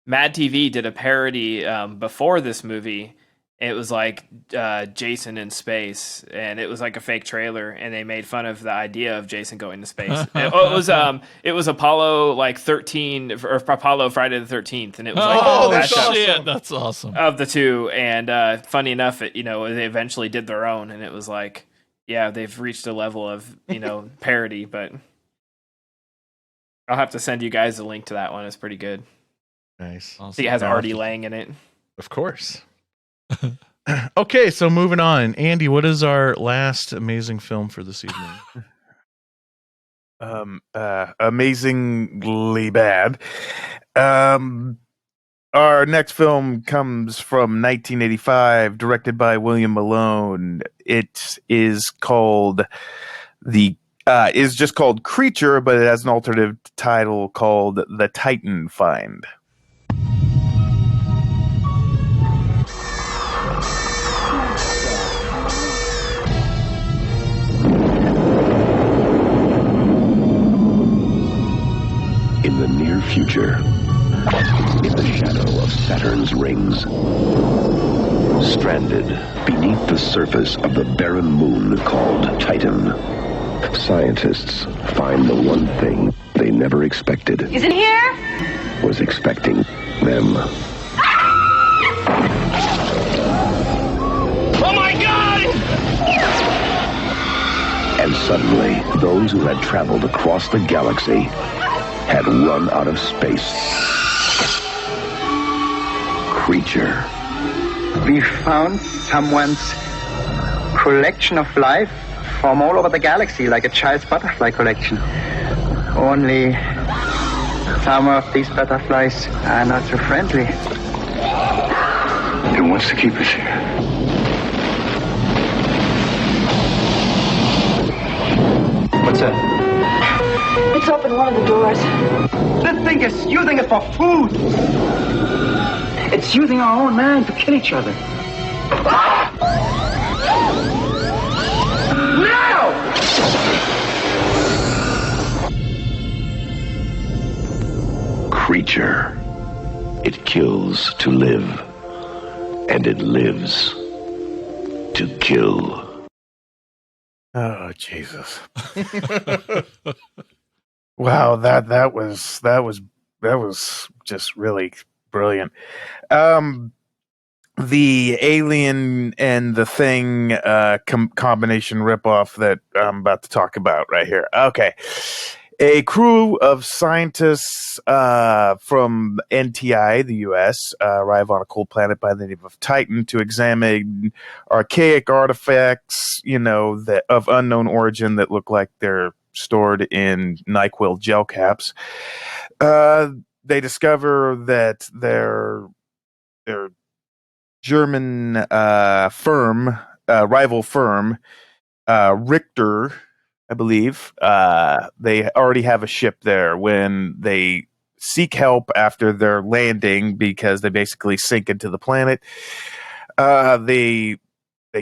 C: Mad TV did a parody before this movie. It was like Jason in space, and it was like a fake trailer, and they made fun of the idea of Jason going to space. It was Apollo 13 or Apollo Friday the 13th, and it was like
D: that's awesome
C: of the two. And funny enough, they eventually did their own, and it was like, yeah, they've reached a level of parody. But I'll have to send you guys a link to that one. It's pretty good.
A: Nice.
C: I think it has Artie Lang in it.
A: Of course. Okay, so moving on. Andy, what is our last amazing film for this evening?
E: Amazingly bad. Our next film comes from 1985, directed by William Malone. It is called just called Creature, but it has an alternative title called The Titan Find.
O: In the near future, in the shadow of Saturn's rings, stranded beneath the surface of the barren moon called Titan, scientists find the one thing they never expected.
M: Is it here?
O: Was expecting them.
B: Oh my God!
O: And suddenly, those who had traveled across the galaxy had run out of space. Creature.
P: We found someone's collection of life from all over the galaxy, like a child's butterfly collection. Only some of these butterflies are not so friendly.
O: It wants to keep us here.
P: What's that?
M: It's opened one of the doors.
P: This thing is using it for food. It's using our own man to kill each other. Now!
O: Creature. It kills to live, and it lives to kill.
E: Oh, Jesus. Wow, that was just really brilliant. The Alien and the Thing combination ripoff that I'm about to talk about right here. Okay. A crew of scientists from NTI, the U.S., arrive on a cold planet by the name of Titan to examine archaic artifacts, that of unknown origin that look like they're stored in NyQuil gel caps. They discover that their German firm rival firm, Richter, I believe. They already have a ship there when they seek help after their landing because they basically sink into the planet. They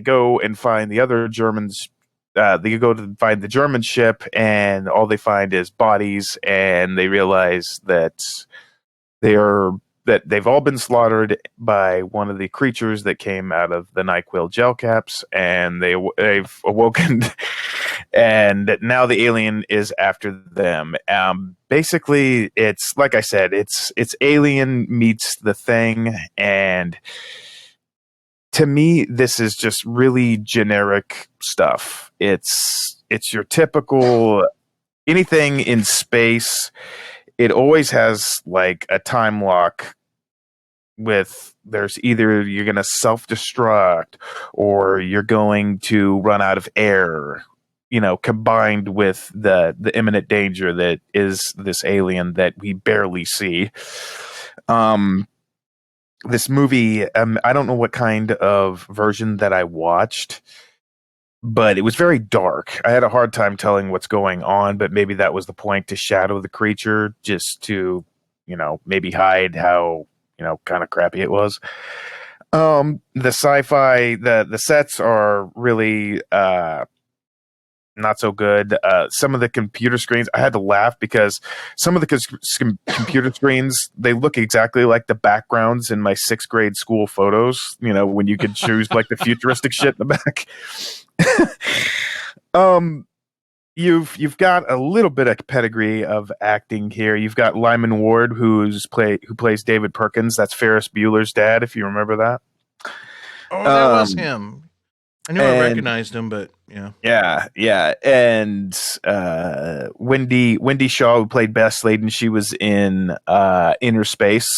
E: go and find the other Germans. They go to find the German ship, and all they find is bodies, and they realize that they've all been slaughtered by one of the creatures that came out of the NyQuil gel caps, and they've awoken, and now the alien is after them. Basically, it's like I said, it's Alien meets The Thing, and to me, this is just really generic stuff. It's your typical anything in space. It always has like a time lock with there's either you're going to self-destruct or you're going to run out of air, combined with the imminent danger that is this alien that we barely see. This movie, I don't know what kind of version that I watched, but it was very dark. I had a hard time telling what's going on, but maybe that was the point, to shadow the creature, just to, maybe hide how, kind of crappy it was. The sci-fi, the sets are really not so good. Some of the computer screens, I had to laugh because some of the computer screens, they look exactly like the backgrounds in my 6th grade school photos, when you could choose like the futuristic shit in the back. You've got a little bit of pedigree of acting here. You've got Lyman Ward, who plays David Perkins. That's Ferris Bueller's dad, if you remember that.
A: Oh, that was him. I knew I recognized him, but yeah.
E: Yeah. And Wendy Shaw, who played Bess Sladen, she was in Inner Space,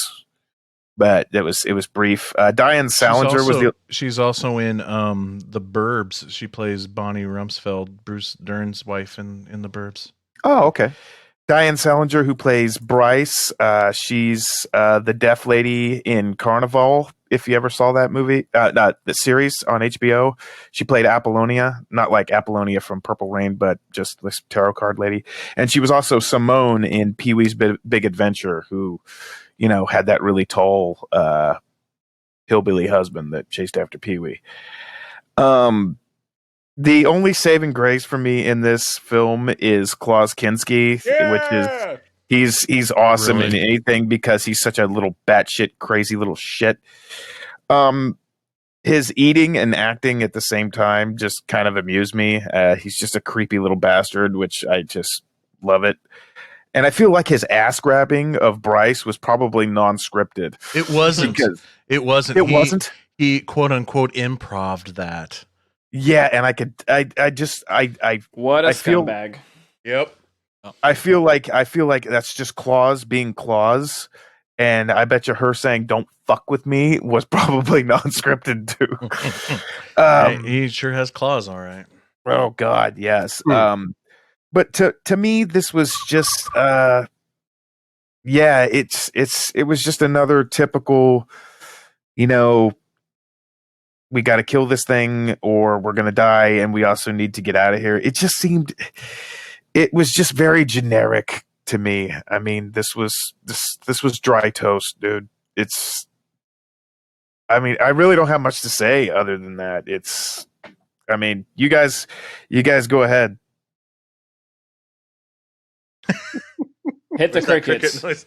E: but it was brief. Diane Salinger
A: she's also in The Burbs. She plays Bonnie Rumsfeld, Bruce Dern's wife in The Burbs.
E: Oh, okay. Diane Salinger, who plays Bryce, she's the deaf lady in Carnival. If you ever saw that movie, the series on HBO, she played Apollonia, not like Apollonia from Purple Rain, but just this tarot card lady. And she was also Simone in Pee-wee's Big Adventure, who, had that really tall hillbilly husband that chased after Pee-wee. The only saving grace for me in this film is Klaus Kinski, which is he's awesome in anything because he's such a little batshit crazy little shit. His eating and acting at the same time just kind of amused me. He's just a creepy little bastard, which I just love it. And I feel like his ass grabbing of Bryce was probably non-scripted.
A: It wasn't. It wasn't. He quote unquote improv'd that.
E: Yeah, and I
C: what a scumbag.
A: Yep.
E: I feel like that's just Claus being Claus, and I bet you her saying "Don't fuck with me" was probably non-scripted too.
A: He sure has claws, all right.
E: Oh God, yes. But to me, this was just it was just another typical, we got to kill this thing or we're going to die and we also need to get out of here. It just seemed, it was just very generic to me. I mean, this was dry toast, dude. I really don't have much to say other than that. You guys go ahead.
C: Hit the crickets.
A: Cricket noise.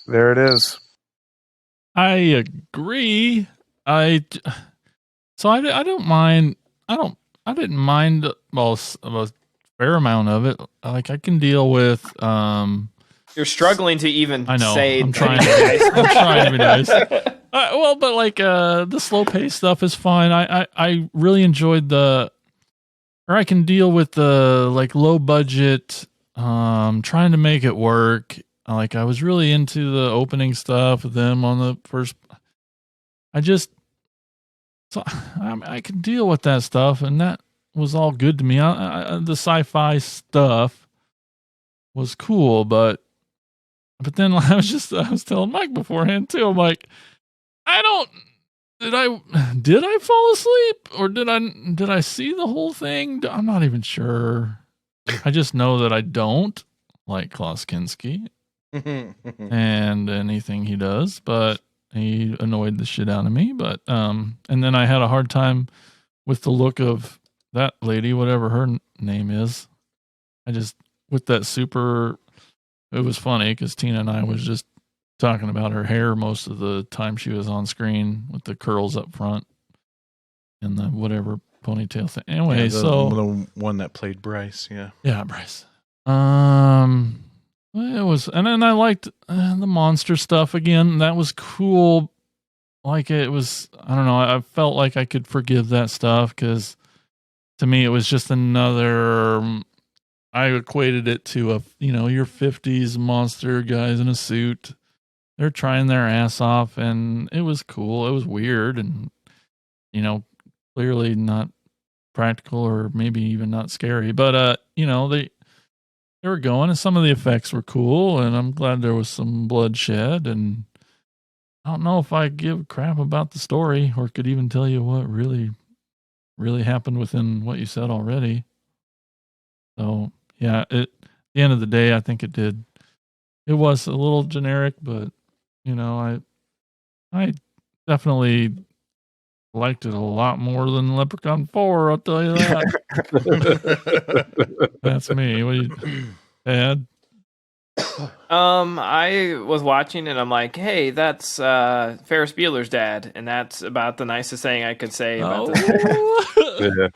E: There it is.
D: I agree. I don't mind. I didn't mind a fair amount of it. Like I can deal with.
C: You're struggling to even.
D: I know.
C: Say
D: I'm trying to be nice. But like the slow pace stuff is fine. I really enjoyed I can deal with the like low budget, trying to make it work. Like I was really into the opening stuff with them on the first. I can deal with that stuff, and that was all good to me. The sci-fi stuff was cool, but then I was telling Mike beforehand too. I'm like, Did I fall asleep or did I see the whole thing? I'm not even sure. I just know that I don't like Klaus Kinski and anything he does, but he annoyed the shit out of me. But and then I had a hard time with the look of that lady, whatever her name is. With that super. It was funny because Tina and I was just talking about her hair most of the time she was on screen with the curls up front and the whatever ponytail thing. Anyway,
A: the one that played Bryce,
D: yeah, Bryce. It was, and then I liked the monster stuff again. That was cool. Like it was, I don't know. I felt like I could forgive that stuff because to me it was just another. I equated it to your 50s monster guys in a suit. They're trying their ass off, and it was cool. It was weird, and clearly not practical, or maybe even not scary. But they were going, and some of the effects were cool, and I'm glad there was some bloodshed. And I don't know if I give a crap about the story, or could even tell you what really, really happened within what you said already. So yeah, at the end of the day, I think it did. It was a little generic, but I definitely liked it a lot more than Leprechaun 4. I'll tell you that. That's me. What do you, Ed?
C: I was watching and I'm like, hey, that's Ferris Bueller's dad, and that's about the nicest thing I could say about this.
F: Yeah.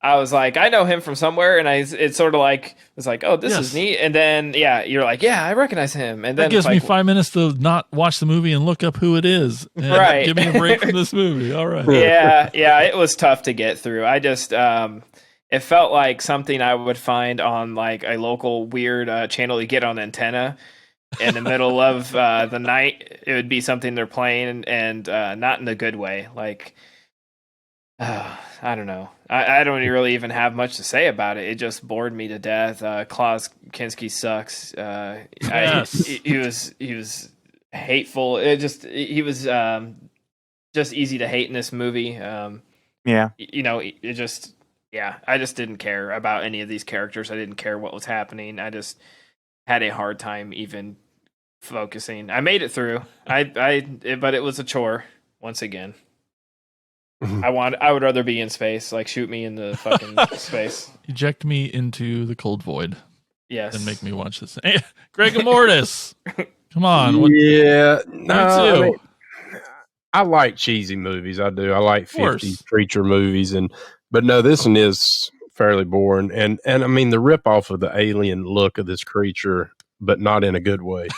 C: I was like, I know him from somewhere, and it's sort of like, it's like, oh, this is neat, and then you're like, yeah, I recognize him, and then
D: that gives me 5 minutes to not watch the movie and look up who it is.
C: Right,
D: give me a break from this movie. All right.
C: Yeah, it was tough to get through. I just it felt like something I would find on like a local weird channel you get on antenna in the middle of the night. It would be something they're playing, and not in a good way. Like, I don't know. I don't really even have much to say about it. It just bored me to death. Klaus Kinski sucks.
D: Yes.
C: He was hateful. He was just easy to hate in this movie.
E: Yeah.
C: I just didn't care about any of these characters. I didn't care what was happening. I just had a hard time even focusing. I made it through. But it was a chore once again. I would rather be in space. Like, shoot me in the fucking space.
D: Eject me into the cold void.
C: Yes.
D: And make me watch this. Hey, GregaMortis. Come on.
F: I like cheesy movies. I do. I like 50s creature movies, but no, this one is fairly boring. And I mean, the ripoff of the alien look of this creature, but not in a good way.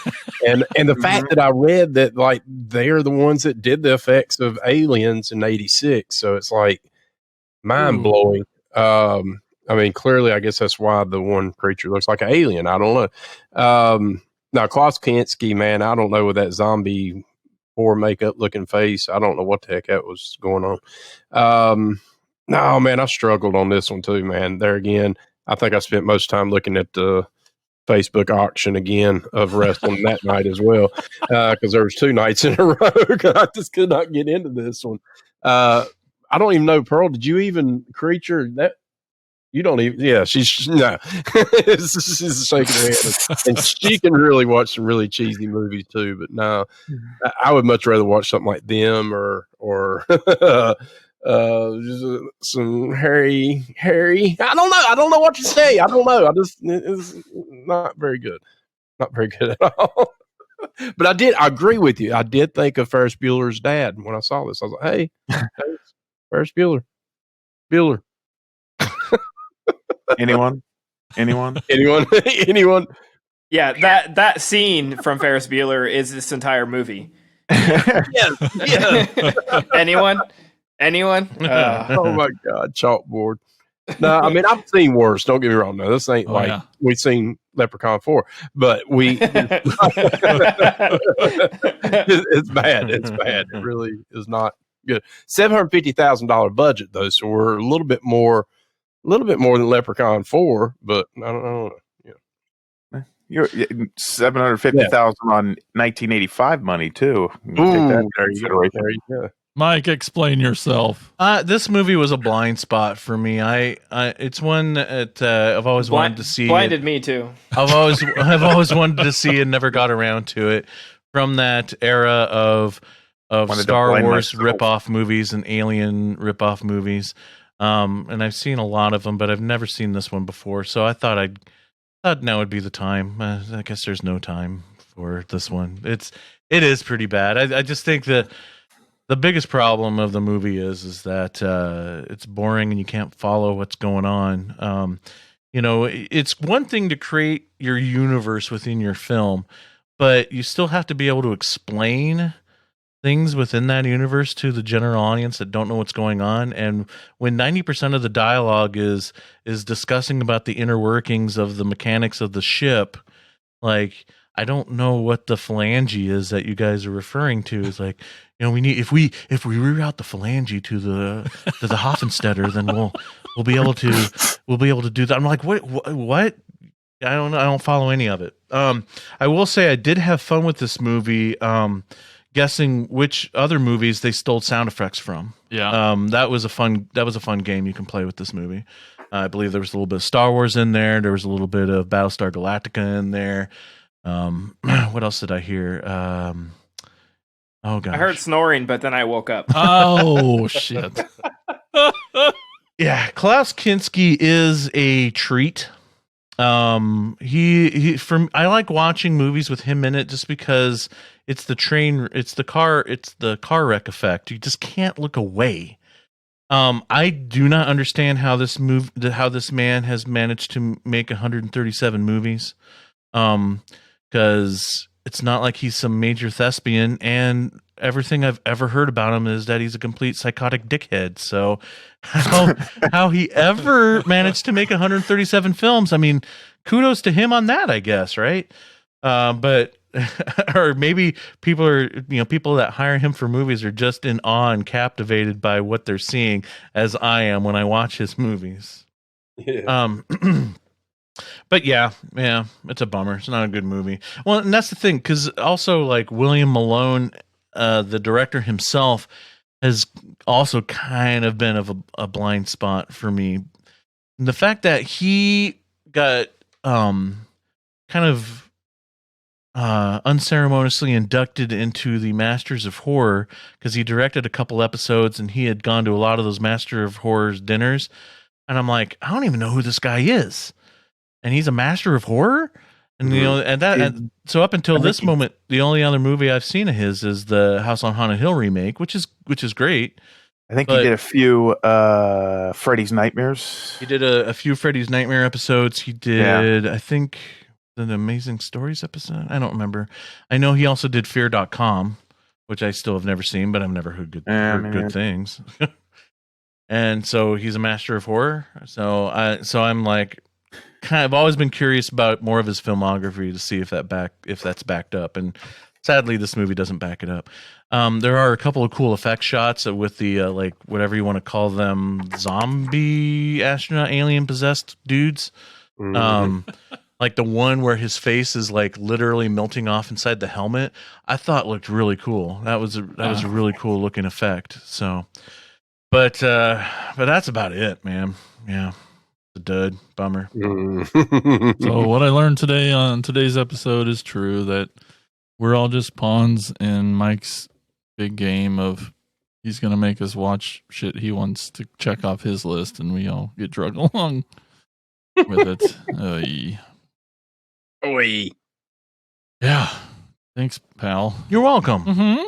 F: And the fact that I read that, like, they're the ones that did the effects of Aliens in '86. So it's like mind blowing. I mean, clearly, I guess that's why the one creature looks like an alien. I don't know. Now, Klaus Kinski, man, I don't know, with that zombie poor makeup looking face. I don't know what the heck that was going on. No, man, I struggled on this one too, man. There again, I think I spent most time looking at the Facebook auction again of wrestling that night as well, because there was 2 nights in a row. I just could not get into this one. I don't even know, Pearl, did you even creature that? You don't even, yeah, she's no. She's shaking her head. And she can really watch some really cheesy movies too, but no, I would much rather watch something like them or just some Harry. I don't know what to say. I don't know. It's not very good. Not very good at all. But I agree with you. I did think of Ferris Bueller's dad when I saw this. I was like, hey, Ferris Bueller.
E: Anyone?
C: Yeah, that scene from Ferris Bueller is this entire movie.
F: Yeah.
C: Anyone?
F: Oh my God, chalkboard. No, I mean, I've seen worse. Don't get me wrong. No, this ain't we've seen Leprechaun 4, but it's bad. It's bad. It really is not good. $750,000 budget though, so we're a little bit more than Leprechaun 4, but I don't know. Yeah.
E: You're $750,000 on 1985 money too.
F: There you go.
D: Mike, explain yourself.
A: This movie was a blind spot for me. It's one that I've always wanted to see.
C: Blinded me too.
A: I've always wanted to see and never got around to it. From that era of Star Wars ripoff movies and Alien ripoff movies, and I've seen a lot of them, but I've never seen this one before. So I thought now would be the time. I guess there's no time for this one. It is pretty bad. I just think that the biggest problem of the movie is that it's boring and you can't follow what's going on. It's one thing to create your universe within your film, but you still have to be able to explain things within that universe to the general audience that don't know what's going on. And when 90% of the dialogue is discussing about the inner workings of the mechanics of the ship, like, I don't know what the phalange is that you guys are referring to. It's like, we need, if we reroute the phalange to the Hoffenstetter, then we'll be able to do that. I'm like, what? I don't follow any of it. I will say I did have fun with this movie, guessing which other movies they stole sound effects from.
D: Yeah.
A: That was a fun game you can play with this movie. I believe there was a little bit of Star Wars in there. There was a little bit of Battlestar Galactica in there. What else did I hear? Oh gosh.
C: I heard snoring, but then I woke up.
D: Oh shit.
A: Yeah, Klaus Kinski is a treat. I like watching movies with him in it just because it's the car wreck effect. You just can't look away. I do not understand how this man has managed to make 137 movies. Because it's not like he's some major thespian, and everything I've ever heard about him is that he's a complete psychotic dickhead. So how he ever managed to make 137 films, I mean, kudos to him on that, I guess, right? But or maybe people that hire him for movies are just in awe and captivated by what they're seeing, as I am when I watch his movies.
F: Yeah.
A: But yeah, it's a bummer. It's not a good movie. Well, and that's the thing, because also, like, William Malone, the director himself, has also kind of been of a blind spot for me. And the fact that he got kind of unceremoniously inducted into the Masters of Horror because he directed a couple episodes and he had gone to a lot of those Master of Horrors dinners. And I'm like, I don't even know who this guy is. And he's a master of horror, and so up until this moment, the only other movie I've seen of his is the House on Haunted Hill remake, which is great.
E: I think he did a few Freddy's Nightmares.
A: He did a few Freddy's Nightmare episodes. He did, I think, an Amazing Stories episode. I don't remember. I know he also did Fear.com, which I still have never seen, but I've never heard good things. And so he's a master of horror. So I'm like, I've always been curious about more of his filmography to see if that's backed up, and sadly this movie doesn't back it up. There are a couple of cool effect shots with the like whatever you want to call them, zombie astronaut alien possessed dudes. Like the one where his face is like literally melting off inside the helmet, I thought looked really cool. That was a really cool looking effect. So, but that's about it, man. Yeah. A dud. Bummer.
D: So what I learned today on today's episode is true, that we're all just pawns in Mike's big game of he's going to make us watch shit he wants to check off his list, and we all get drugged along with it.
F: Oy.
D: Yeah. Thanks, pal.
A: You're welcome.
D: Mm-hmm.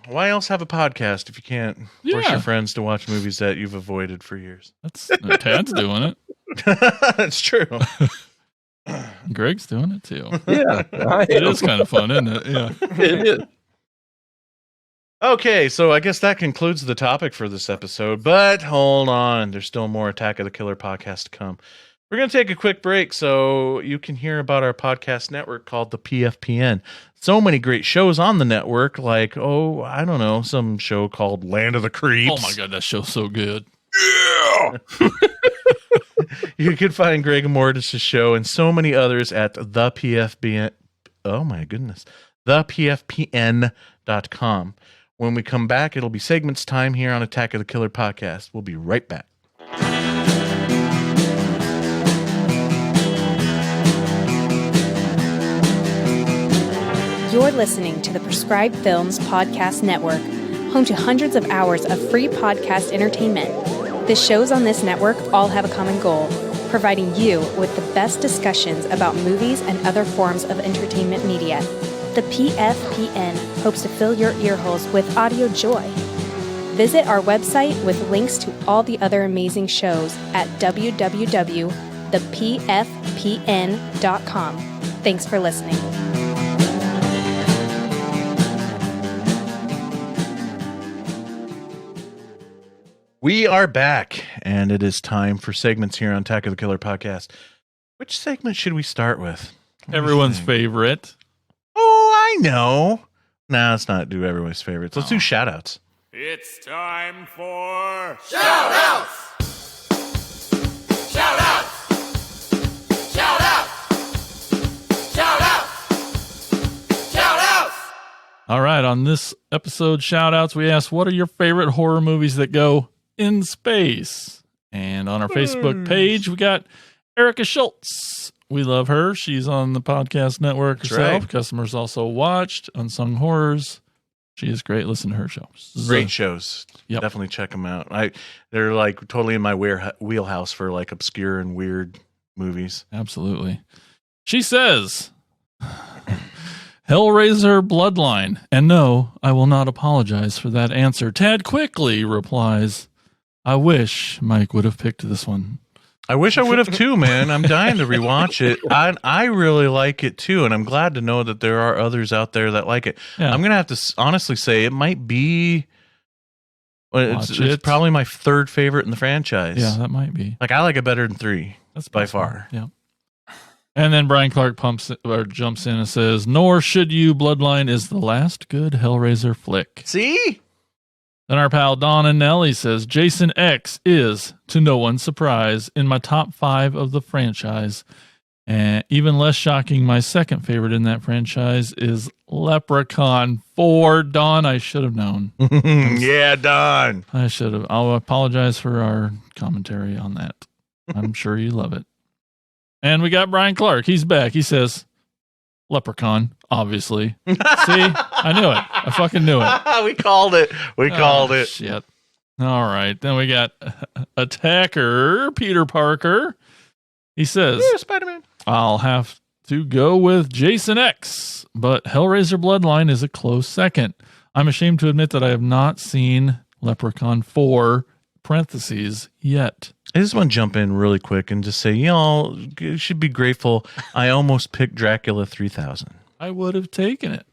A: Why else have a podcast if you can't force your friends to watch movies that you've avoided for years?
D: Tad's doing it.
A: That's true.
D: Greg's doing it too.
F: Yeah.
D: It is kind of fun, isn't it? Yeah.
F: It is.
A: Okay, so I guess that concludes the topic for this episode, but hold on. There's still more Attack of the Killer podcast to come. We're going to take a quick break so you can hear about our podcast network called the PFPN. So many great shows on the network, like, I don't know, some show called Land of the Creeps.
D: Oh my God, that show's so good.
A: Yeah! You can find GregaMortis' show and so many others at the PFPN. Oh my goodness. thepfpn.com. When we come back, it'll be segments time here on Attack of the Killer podcast. We'll be right back.
Q: You're listening to the Prescribed Films Podcast Network, home to hundreds of hours of free podcast entertainment. The shows on this network all have a common goal, providing you with the best discussions about movies and other forms of entertainment media. The PFPN hopes to fill your earholes with audio joy. Visit our website with links to all the other amazing shows at www.thepfpn.com. Thanks for listening.
A: We are back, and it is time for segments here on Attack of the Killer podcast. Which segment should we start with?
D: Everyone's favorite.
A: Oh, I know. Nah, let's not do everyone's favorites. Let's do shout-outs.
L: It's time for
B: Shout-outs! Shout-outs! Shout-outs! Shout-outs! Shout-outs!
D: All right, on this episode, shout-outs, we asked, what are your favorite horror movies that go in space? And on our Facebook page, we got Erica Schultz. We love her. She's on the podcast network herself.
A: Right.
D: Customers also watched Unsung Horrors. She is great. Listen to her show.
A: Great shows.
D: Yep.
A: Definitely check them out. They're like totally in my wheelhouse for like obscure and weird movies.
D: Absolutely. She says, Hellraiser Bloodline. And no, I will not apologize for that answer. Tad quickly replies, I wish Mike would have picked this one.
A: I wish I would have too, man. I'm dying to rewatch it. I really like it too, and I'm glad to know that there are others out there that like it.
D: Yeah.
A: I'm gonna have to honestly say it might be. It's probably my third favorite in the franchise.
D: Yeah, that might be.
A: Like I like it better than 3. That's by far.
D: Yeah. And then Brian Clark jumps in and says, "Nor should you. Bloodline is the last good Hellraiser flick."
A: See.
D: Then our pal Don and Nelly says, Jason X is, to no one's surprise, in my top 5 of the franchise. And even less shocking, my second favorite in that franchise is Leprechaun 4. Don, I should have known.
A: Yeah, Don.
D: I should have. I'll apologize for our commentary on that. I'm sure you love it. And we got Brian Clark. He's back. He says, Leprechaun, obviously. See, I knew it. I fucking knew it.
A: We called it. We called it.
D: Shit. All right. Then we got Attacker Peter Parker. He says,
A: Yeah, Spider-Man.
D: I'll have to go with Jason X, but Hellraiser Bloodline is a close second. I'm ashamed to admit that I have not seen Leprechaun 4 parentheses yet.
A: I just want to jump in really quick and just say, y'all should be grateful. I almost picked Dracula 3000.
D: I would have taken it.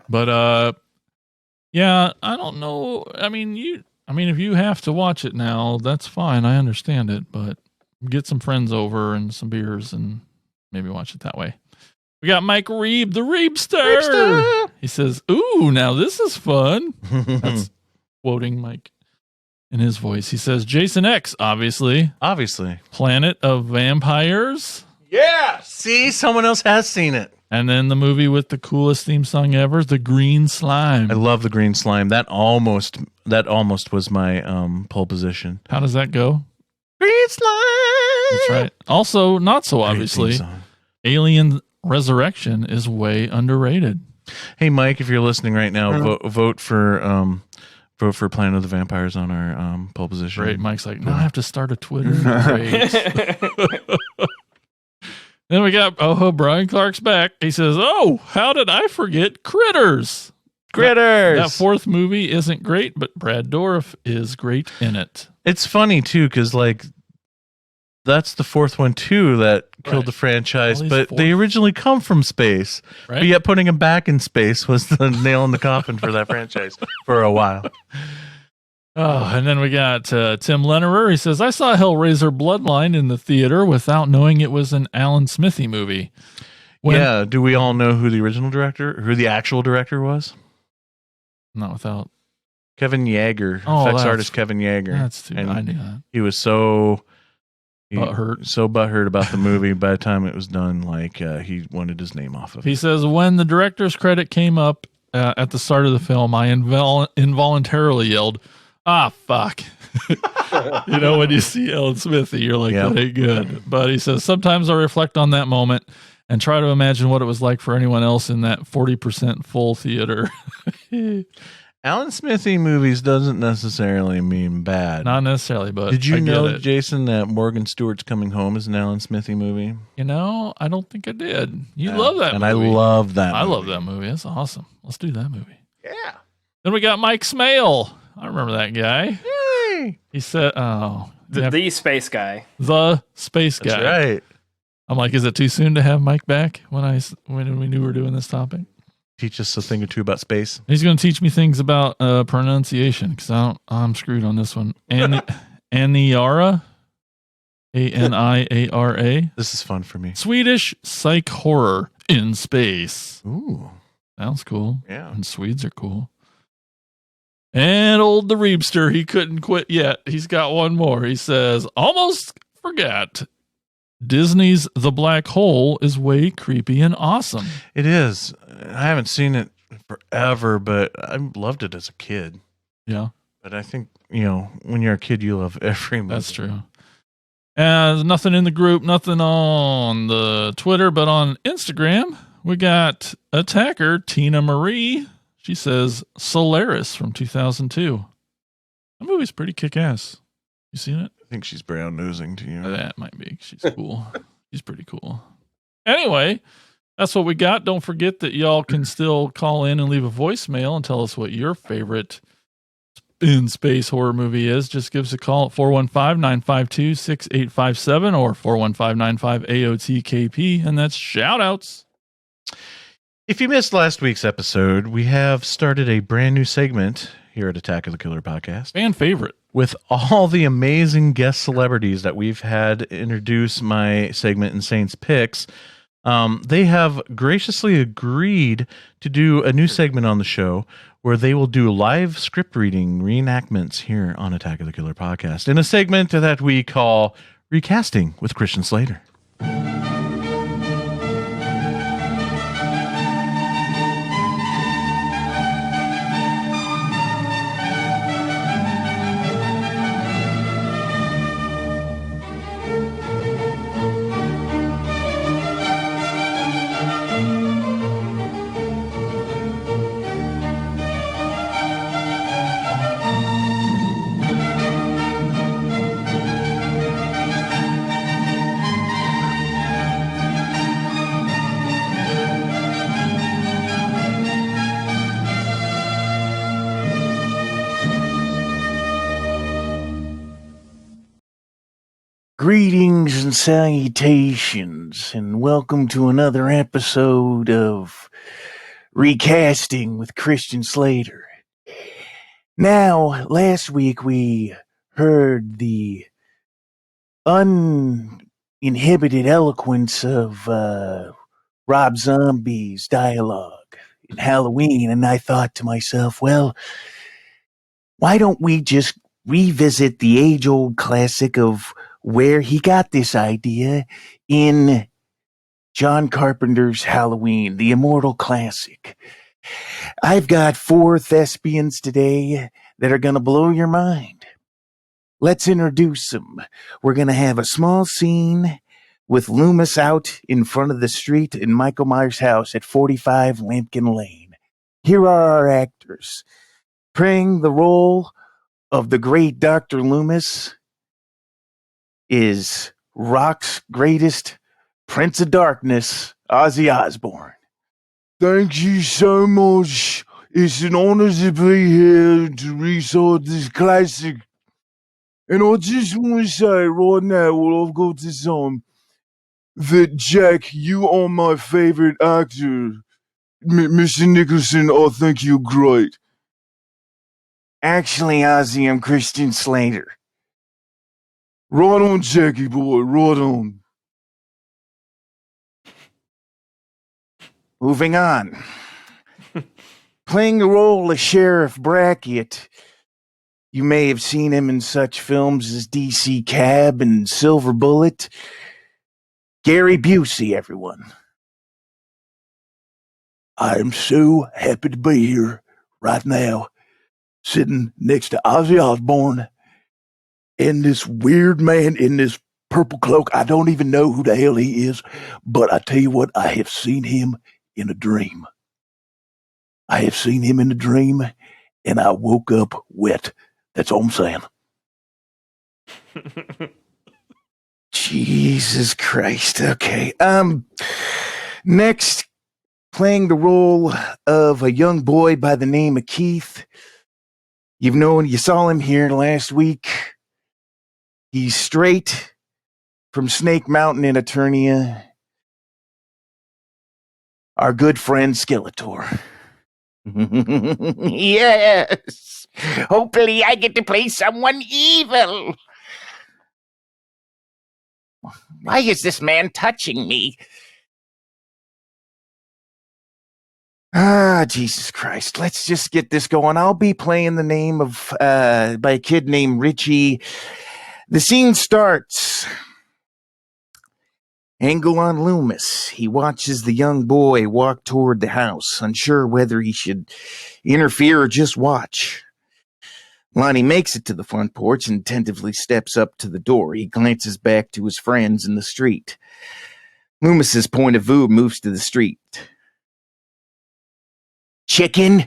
D: But, yeah, I don't know. I mean, if you have to watch it now, that's fine. I understand it, but get some friends over and some beers and maybe watch it that way. We got Mike Reeb, the Reebster. He says, ooh, now this is fun. That's quoting Mike in his voice. He says, Jason X, obviously. Planet of Vampires.
A: Yeah. See, someone else has seen it.
D: And then the movie with the coolest theme song ever, The Green Slime.
A: I love The Green Slime. That almost was my pole position.
D: How does that go?
A: Green Slime.
D: That's right. Also, not so obviously, Alien Resurrection is way underrated.
A: Hey, Mike, if you're listening right now, vote for Planet of the Vampires on our pole position.
D: Great. Mike's like, now I have to start a Twitter. Great. Then we got, Brian Clark's back. He says, oh, how did I forget Critters? That fourth movie isn't great, but Brad Dourif is great in it.
A: It's funny, too, because, like, that's the fourth one, too, that killed the franchise, but they originally come from space.
D: Right.
A: But yet putting them back in space was the nail in the coffin for that franchise for a while.
D: Oh, and then we got Tim Lennerer. He says, I saw Hellraiser Bloodline in the theater without knowing it was an Alan Smithy movie.
A: Yeah, do we all know who the actual director was?
D: Not without.
A: Kevin Yeager, effects artist Kevin Yeager.
D: That's too bad. I knew that.
A: He was so
D: butthurt
A: about the movie by the time it was done, like he wanted his name off of it.
D: He says, when the director's credit came up at the start of the film, I involuntarily yelled, "Ah, fuck." You know, when you see Alan Smithy, you're like,
A: Yep.
D: that ain't good. But he says, sometimes I reflect on that moment and try to imagine what it was like for anyone else in that 40% full theater.
A: Alan Smithy movies doesn't necessarily mean bad.
D: Not necessarily, but
A: did you
D: I get
A: know,
D: it.
A: Jason, that Morgan Stewart's Coming Home is an Alan Smithy movie?
D: You know, I don't think I did. You love that
A: and
D: movie.
A: I love that
D: I
A: movie.
D: love that movie. That's awesome. Let's do that movie.
A: Yeah.
D: Then we got Mike Smale. I remember that guy.
A: Hey.
D: He said, oh.
C: The space guy.
D: The space guy.
A: That's right.
D: I'm like, is it too soon to have Mike back when we knew we were doing this topic?
A: Teach us a thing or two about space.
D: He's going to teach me things about pronunciation because I'm screwed on this one. Aniara, Aniara.
A: This is fun for me.
D: Swedish psych horror in space.
A: Ooh,
D: sounds cool.
A: Yeah,
D: and Swedes are cool. And old the Reebster, he couldn't quit yet. He's got one more. He says, almost forgot. Disney's The Black Hole is way creepy and awesome.
A: It is. I haven't seen it forever, but I loved it as a kid.
D: Yeah.
A: But I think, when you're a kid, you love every movie.
D: That's true. And nothing in the group, nothing on the Twitter, but on Instagram, we got attacker Tina Marie. She says Solaris from 2002. That movie's pretty kick-ass. You seen it?
A: I think she's brown nosing to you.
D: That might be. She's cool. She's pretty cool. Anyway, that's what we got. Don't forget that y'all can still call in and leave a voicemail and tell us what your favorite in space horror movie is. Just give us a call at 415-952-6857 or 415-95-AOTKP, and that's shout outs.
A: If you missed last week's episode, we have started a brand new segment here at Attack of the Killer Podcast.
D: Fan favorite.
A: With all the amazing guest celebrities that we've had introduce my segment in Saints Picks, they have graciously agreed to do a new segment on the show where they will do live script reading reenactments here on Attack of the Killer Podcast in a segment that we call Recasting with Christian Slater.
R: Greetings and salutations, and welcome to another episode of Recasting with Christian Slater. Now, last week we heard the uninhibited eloquence of Rob Zombie's dialogue in Halloween, and I thought to myself, well, why don't we just revisit the age-old classic of where he got this idea in John Carpenter's Halloween, the immortal classic. I've got 4 thespians today that are going to blow your mind. Let's introduce them. We're going to have a small scene with Loomis out in front of the street in Michael Myers' house at 45 Lampkin Lane. Here are our actors. Playing the role of the great Dr. Loomis is rock's greatest Prince of Darkness, Ozzy Osbourne.
S: Thank you so much. It's an honor to be here to resort this classic. And I just want to say right now, while I've got this on, that Jack, you are my favorite actor. Mr. Nicholson, I think you're great.
R: Actually, Ozzy, I'm Christian Slater.
S: Right on, Jackie boy, right on.
R: Moving on. Playing the role of Sheriff Brackett. You may have seen him in such films as DC Cab and Silver Bullet. Gary Busey, everyone.
S: I am so happy to be here right now, sitting next to Ozzy Osbourne and this weird man in this purple cloak. I don't even know who the hell he is, but I tell you what, I have seen him in a dream. I have seen him in a dream, and I woke up wet. That's all I'm saying. Jesus Christ. Okay. Next, playing the role of a young boy by the name of Keith. You saw him here last week. He's straight from Snake Mountain in Eternia. Our good friend Skeletor.
R: Yes. Hopefully I get to play someone evil. Why is this man touching me? Jesus Christ. Let's just get this going. I'll be playing the name of by a kid named Richie. The scene starts. Angle on Loomis. He watches the young boy walk toward the house, unsure whether he should interfere or just watch. Lonnie makes it to the front porch and tentatively steps up to the door. He glances back to his friends in the street. Loomis's point of view moves to the street. Chicken?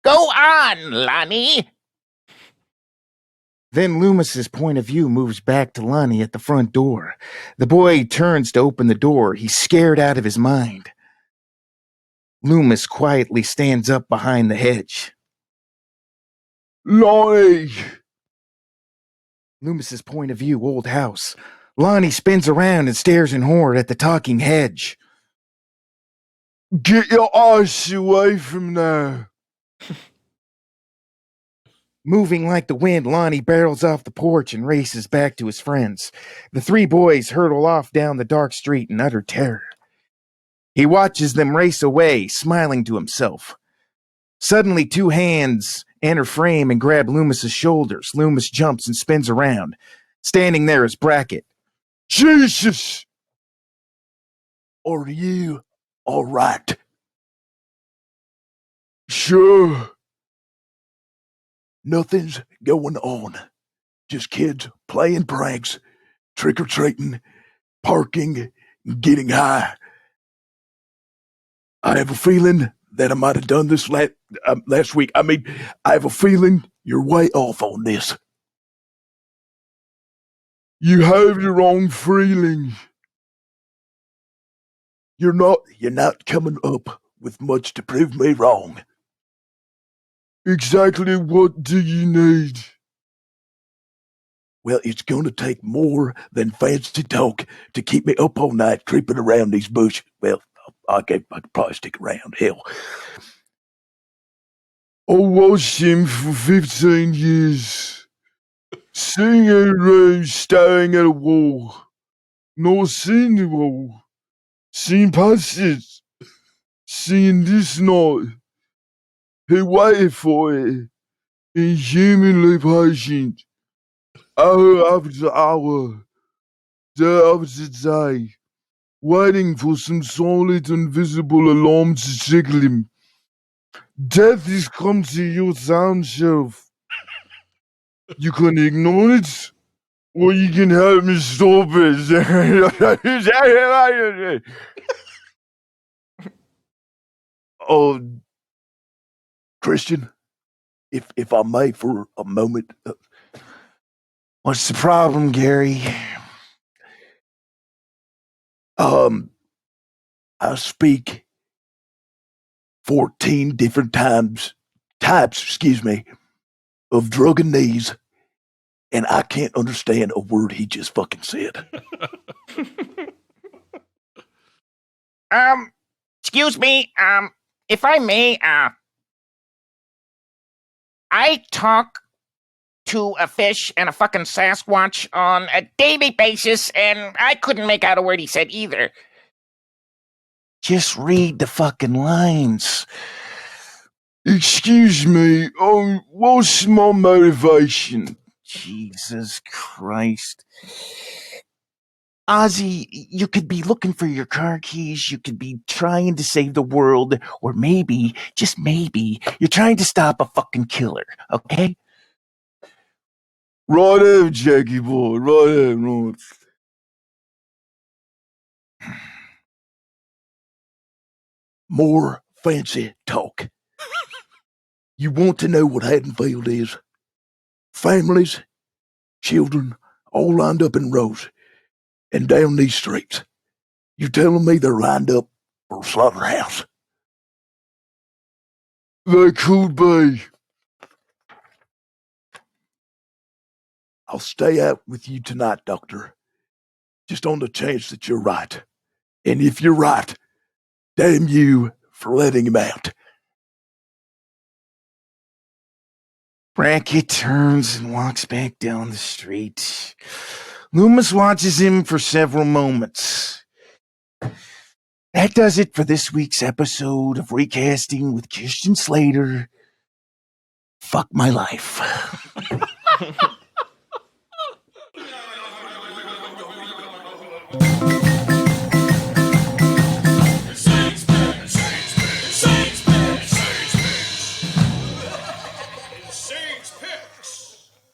R: Go on, Lonnie. Then Loomis's point of view moves back to Lonnie at the front door. The boy turns to open the door. He's scared out of his mind. Loomis quietly stands up behind the hedge.
S: Lonnie!
R: Loomis's point of view, old house. Lonnie spins around and stares in horror at the talking hedge.
S: Get your ass away from there.
R: Moving like the wind, Lonnie barrels off the porch and races back to his friends. The three boys hurtle off down the dark street in utter terror. He watches them race away, smiling to himself. Suddenly, two hands enter frame and grab Loomis's shoulders. Loomis jumps and spins around. Standing there is Brackett.
S: Jesus! Are you all right? Sure. Nothing's going on. Just kids playing pranks, trick-or-treating, parking, and getting high. I have a feeling that I might have done this last week. I have a feeling you're way off on this. You have the wrong feeling. You're not coming up with much to prove me wrong. Exactly what do you need? Well, it's going to take more than fancy talk to keep me up all night creeping around these bushes. Well, I could probably stick around, hell. I watched him for 15 years. Sitting in a room staring at a wall. Not seeing the wall. Seeing past it. Seeing this night. He waited for it. Inhumanly patient. Hour after hour. Day after day. Waiting for some solid invisible alarm to tickle him. Death has come to your sound shelf. You can ignore it, or you can help me stop it. Oh, Christian, if I may for a moment.
R: What's the problem, Gary?
S: I speak 14 different types, of drugging and I can't understand a word he just fucking said.
R: Excuse me, if I may, I talk to a fish and a fucking Sasquatch on a daily basis, and I couldn't make out a word he said either. Just read the fucking lines.
S: Excuse me, what's my motivation?
R: Jesus Christ. Ozzy, you could be looking for your car keys, you could be trying to save the world, or maybe, just maybe, you're trying to stop a fucking killer, okay?
S: Righto, Jackie boy, righto. More fancy talk. You want to know what Haddonfield is? Families, children, all lined up in rows and down these streets. You telling me they're lined up for a slaughterhouse? They could be. I'll stay out with you tonight, Doctor. Just on the chance that you're right. And if you're right, damn you for letting him out.
R: Brackett turns and walks back down the street. Loomis watches him for several moments. That does it for this week's episode of Recasting with Christian Slater. Fuck my life.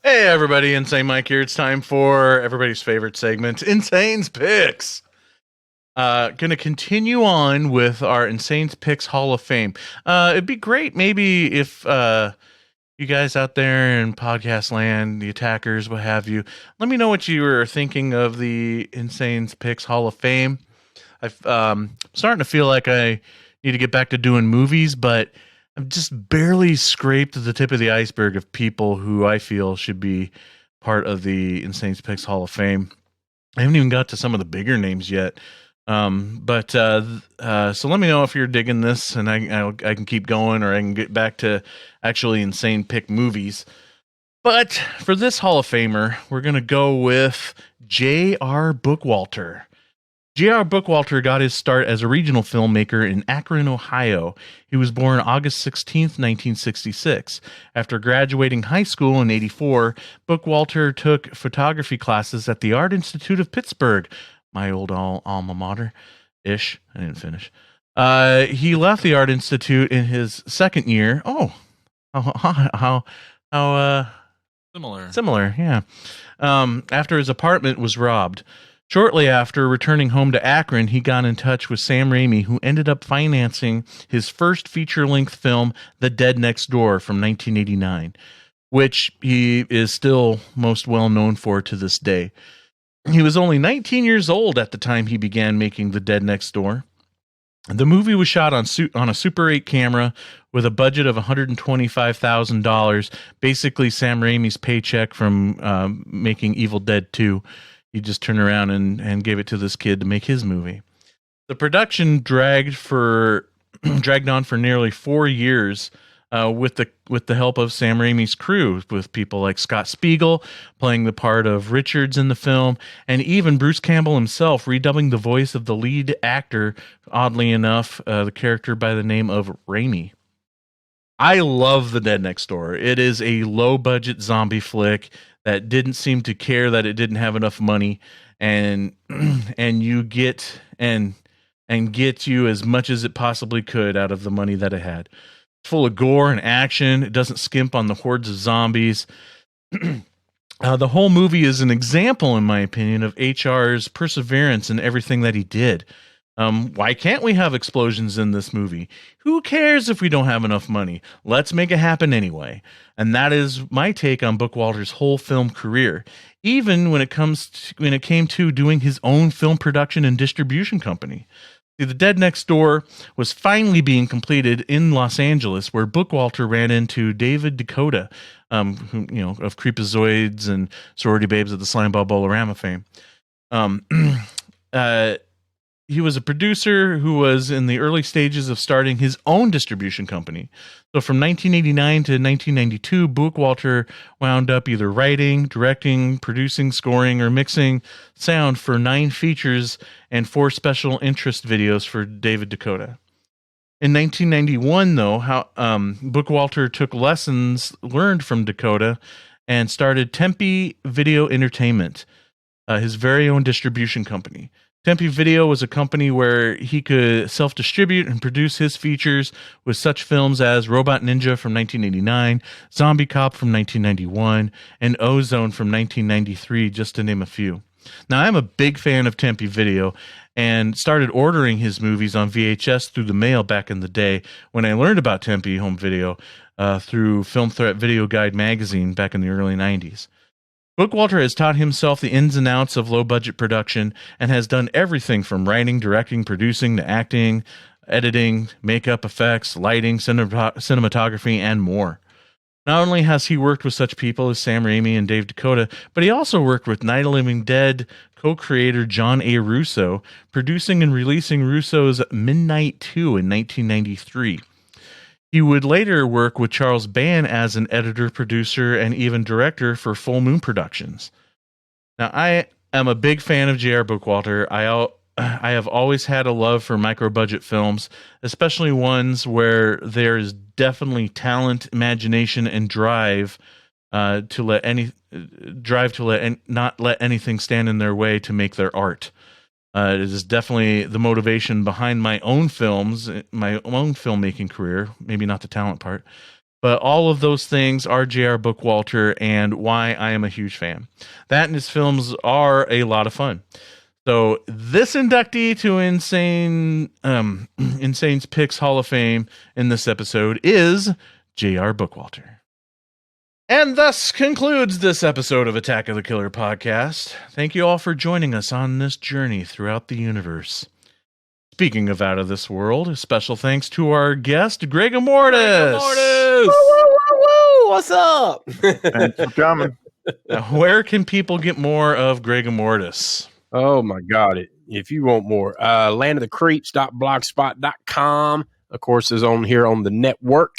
A: Hey everybody, Insane Mike here. It's time for everybody's favorite segment, Insane's Picks. Gonna continue on with our Insane's Picks Hall of Fame. It'd be great maybe if you guys out there in podcast land, the attackers, what have you, let me know what you were thinking of the Insane's Picks Hall of Fame. I'm starting to feel like I need to get back to doing movies, but I've just barely scraped the tip of the iceberg of people who I feel should be part of the Insane's Picks Hall of Fame. I haven't even got to some of the bigger names yet. So let me know if you're digging this, and I can keep going, or I can get back to actually insane pick movies. But for this Hall of Famer, we're going to go with J.R. Bookwalter. J.R. Bookwalter got his start as a regional filmmaker in Akron, Ohio. He was born August 16th, 1966. After graduating high school in 1984, Bookwalter took photography classes at the Art Institute of Pittsburgh, my old alma mater-ish. I didn't finish. He left the Art Institute in his second year. How Similar, yeah. After his apartment was robbed. Shortly after returning home to Akron, he got in touch with Sam Raimi, who ended up financing his first feature-length film, The Dead Next Door, from 1989, which he is still most well known for to this day. He was only 19 years old at the time he began making The Dead Next Door. The movie was shot on a Super 8 camera with a budget of $125,000, basically Sam Raimi's paycheck from making Evil Dead 2. He just turned around and gave it to this kid to make his movie. The production dragged on for nearly 4 years with the help of Sam Raimi's crew, with people like Scott Spiegel playing the part of Richards in the film, and even Bruce Campbell himself redubbing the voice of the lead actor, oddly enough, the character by the name of Raimi. I love The Dead Next Door. It is a low-budget zombie flick that didn't seem to care that it didn't have enough money, and you get you as much as it possibly could out of the money that it had. It's full of gore and action. It doesn't skimp on the hordes of zombies. The whole movie is an example, in my opinion, of HR's perseverance in everything that he did. Why can't we have explosions in this movie? Who cares if we don't have enough money? Let's make it happen anyway. And that is my take on Bookwalter's whole film career. Even when it came to doing his own film production and distribution company. See, The Dead Next Door was finally being completed in Los Angeles, where Bookwalter ran into David Dakota, who, of Creepazoids and Sorority Babes at the Slimeball Bolorama fame. He was a producer who was in the early stages of starting his own distribution company. So from 1989 to 1992, Bookwalter wound up either writing, directing, producing, scoring, or mixing sound for 9 features and 4 special interest videos for David Dakota. In 1991, though, Bookwalter took lessons learned from Dakota and started Tempe Video Entertainment. his very own distribution company. Tempe Video was a company where he could self-distribute and produce his features with such films as Robot Ninja from 1989, Zombie Cop from 1991, and Ozone from 1993, just to name a few. Now, I'm a big fan of Tempe Video and started ordering his movies on VHS through the mail back in the day when I learned about Tempe Home Video through Film Threat Video Guide magazine back in the early 90s. Bookwalter has taught himself the ins and outs of low-budget production and has done everything from writing, directing, producing to acting, editing, makeup effects, lighting, cinematography, and more. Not only has he worked with such people as Sam Raimi and Dave Dakota, but he also worked with Night of the Living Dead co-creator John A. Russo, producing and releasing Russo's Midnight 2 in 1993. He would later work with Charles Band as an editor, producer, and even director for Full Moon Productions. Now, I am a big fan of J.R. Bookwalter. I have always had a love for micro-budget films, especially ones where there is definitely talent, imagination, and drive not let anything stand in their way to make their art. It is definitely the motivation behind my own films, my own filmmaking career, maybe not the talent part, but all of those things are J.R. Bookwalter and why I am a huge fan. That and his films are a lot of fun. So this inductee to Insane's Picks Hall of Fame in this episode is J.R. Bookwalter. And thus concludes this episode of Attack of the Killer podcast. Thank you all for joining us on this journey throughout the universe. Speaking of out of this world, a special thanks to our guest, GregaMortis.
F: Woo, woo, woo, woo. What's up?
E: Thanks for coming.
A: Now, where can people get more of GregaMortis?
F: Oh my God. If you want more, landofthecreeps.blogspot.com, of course, is on here on the network.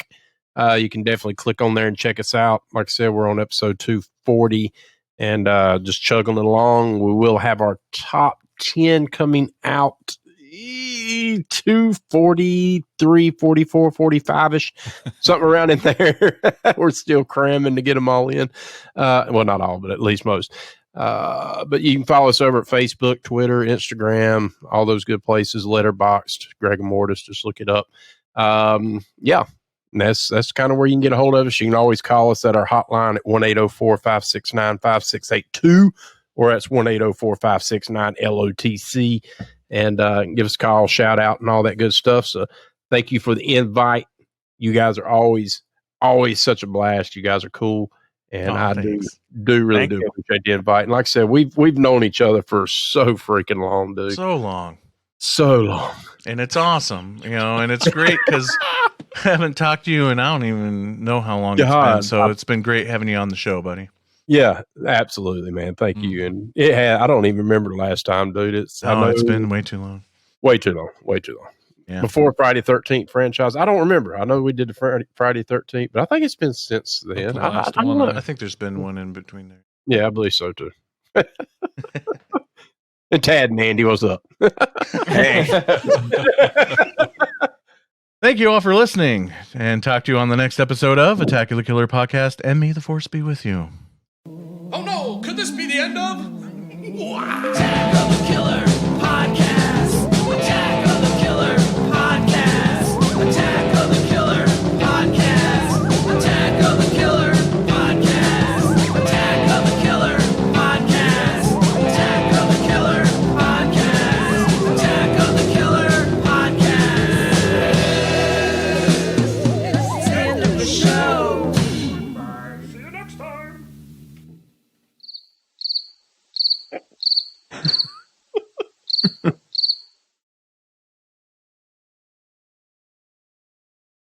F: You can definitely click on there and check us out. Like I said, we're on episode 240 and just chugging it along. We will have our top 10 coming out 243, 44, 45-ish, something around in there. We're still cramming to get them all in. Well, not all, but at least most. But you can follow us over at Facebook, Twitter, Instagram, all those good places, Letterboxd, GregaMortis, just look it up. Yeah. And that's kind of where you can get a hold of us. You can always call us at our hotline at 1-804-569-5682, or that's 1-804-569-LOTC, and give us a call, shout out, and all that good stuff. So thank you for the invite. You guys are always such a blast. You guys are cool, and I do really appreciate the invite. And like I said, we've known each other for so freaking long, dude.
A: So long.
F: And
A: it's awesome, and it's great because I haven't talked to you and I don't even know how long it's been. So it's been great having you on the show, buddy.
F: Yeah, absolutely, man. Thank you. And I don't even remember the last time, dude. It's
A: been way too long.
F: Way too long. Yeah. Before Friday 13th franchise. I don't remember. I know we did the Friday 13th, but I think it's been since then.
A: I think there's been one in between there.
F: Yeah, I believe so too. And Tad and Andy, what's up?
A: Hey. Thank you all for listening, and talk to you on the next episode of Attack of the Killer podcast, and may the force be with you.
B: Oh no, could this be the end of? Attack of the Killer podcast. Attack of the Killer podcast. Attack of the Killer podcast. Attack of the Killer podcast. Attack of the Killer podcast. Attack of the Killer podcast. Attack of the Killer podcast. It's the end of the show. See you next time.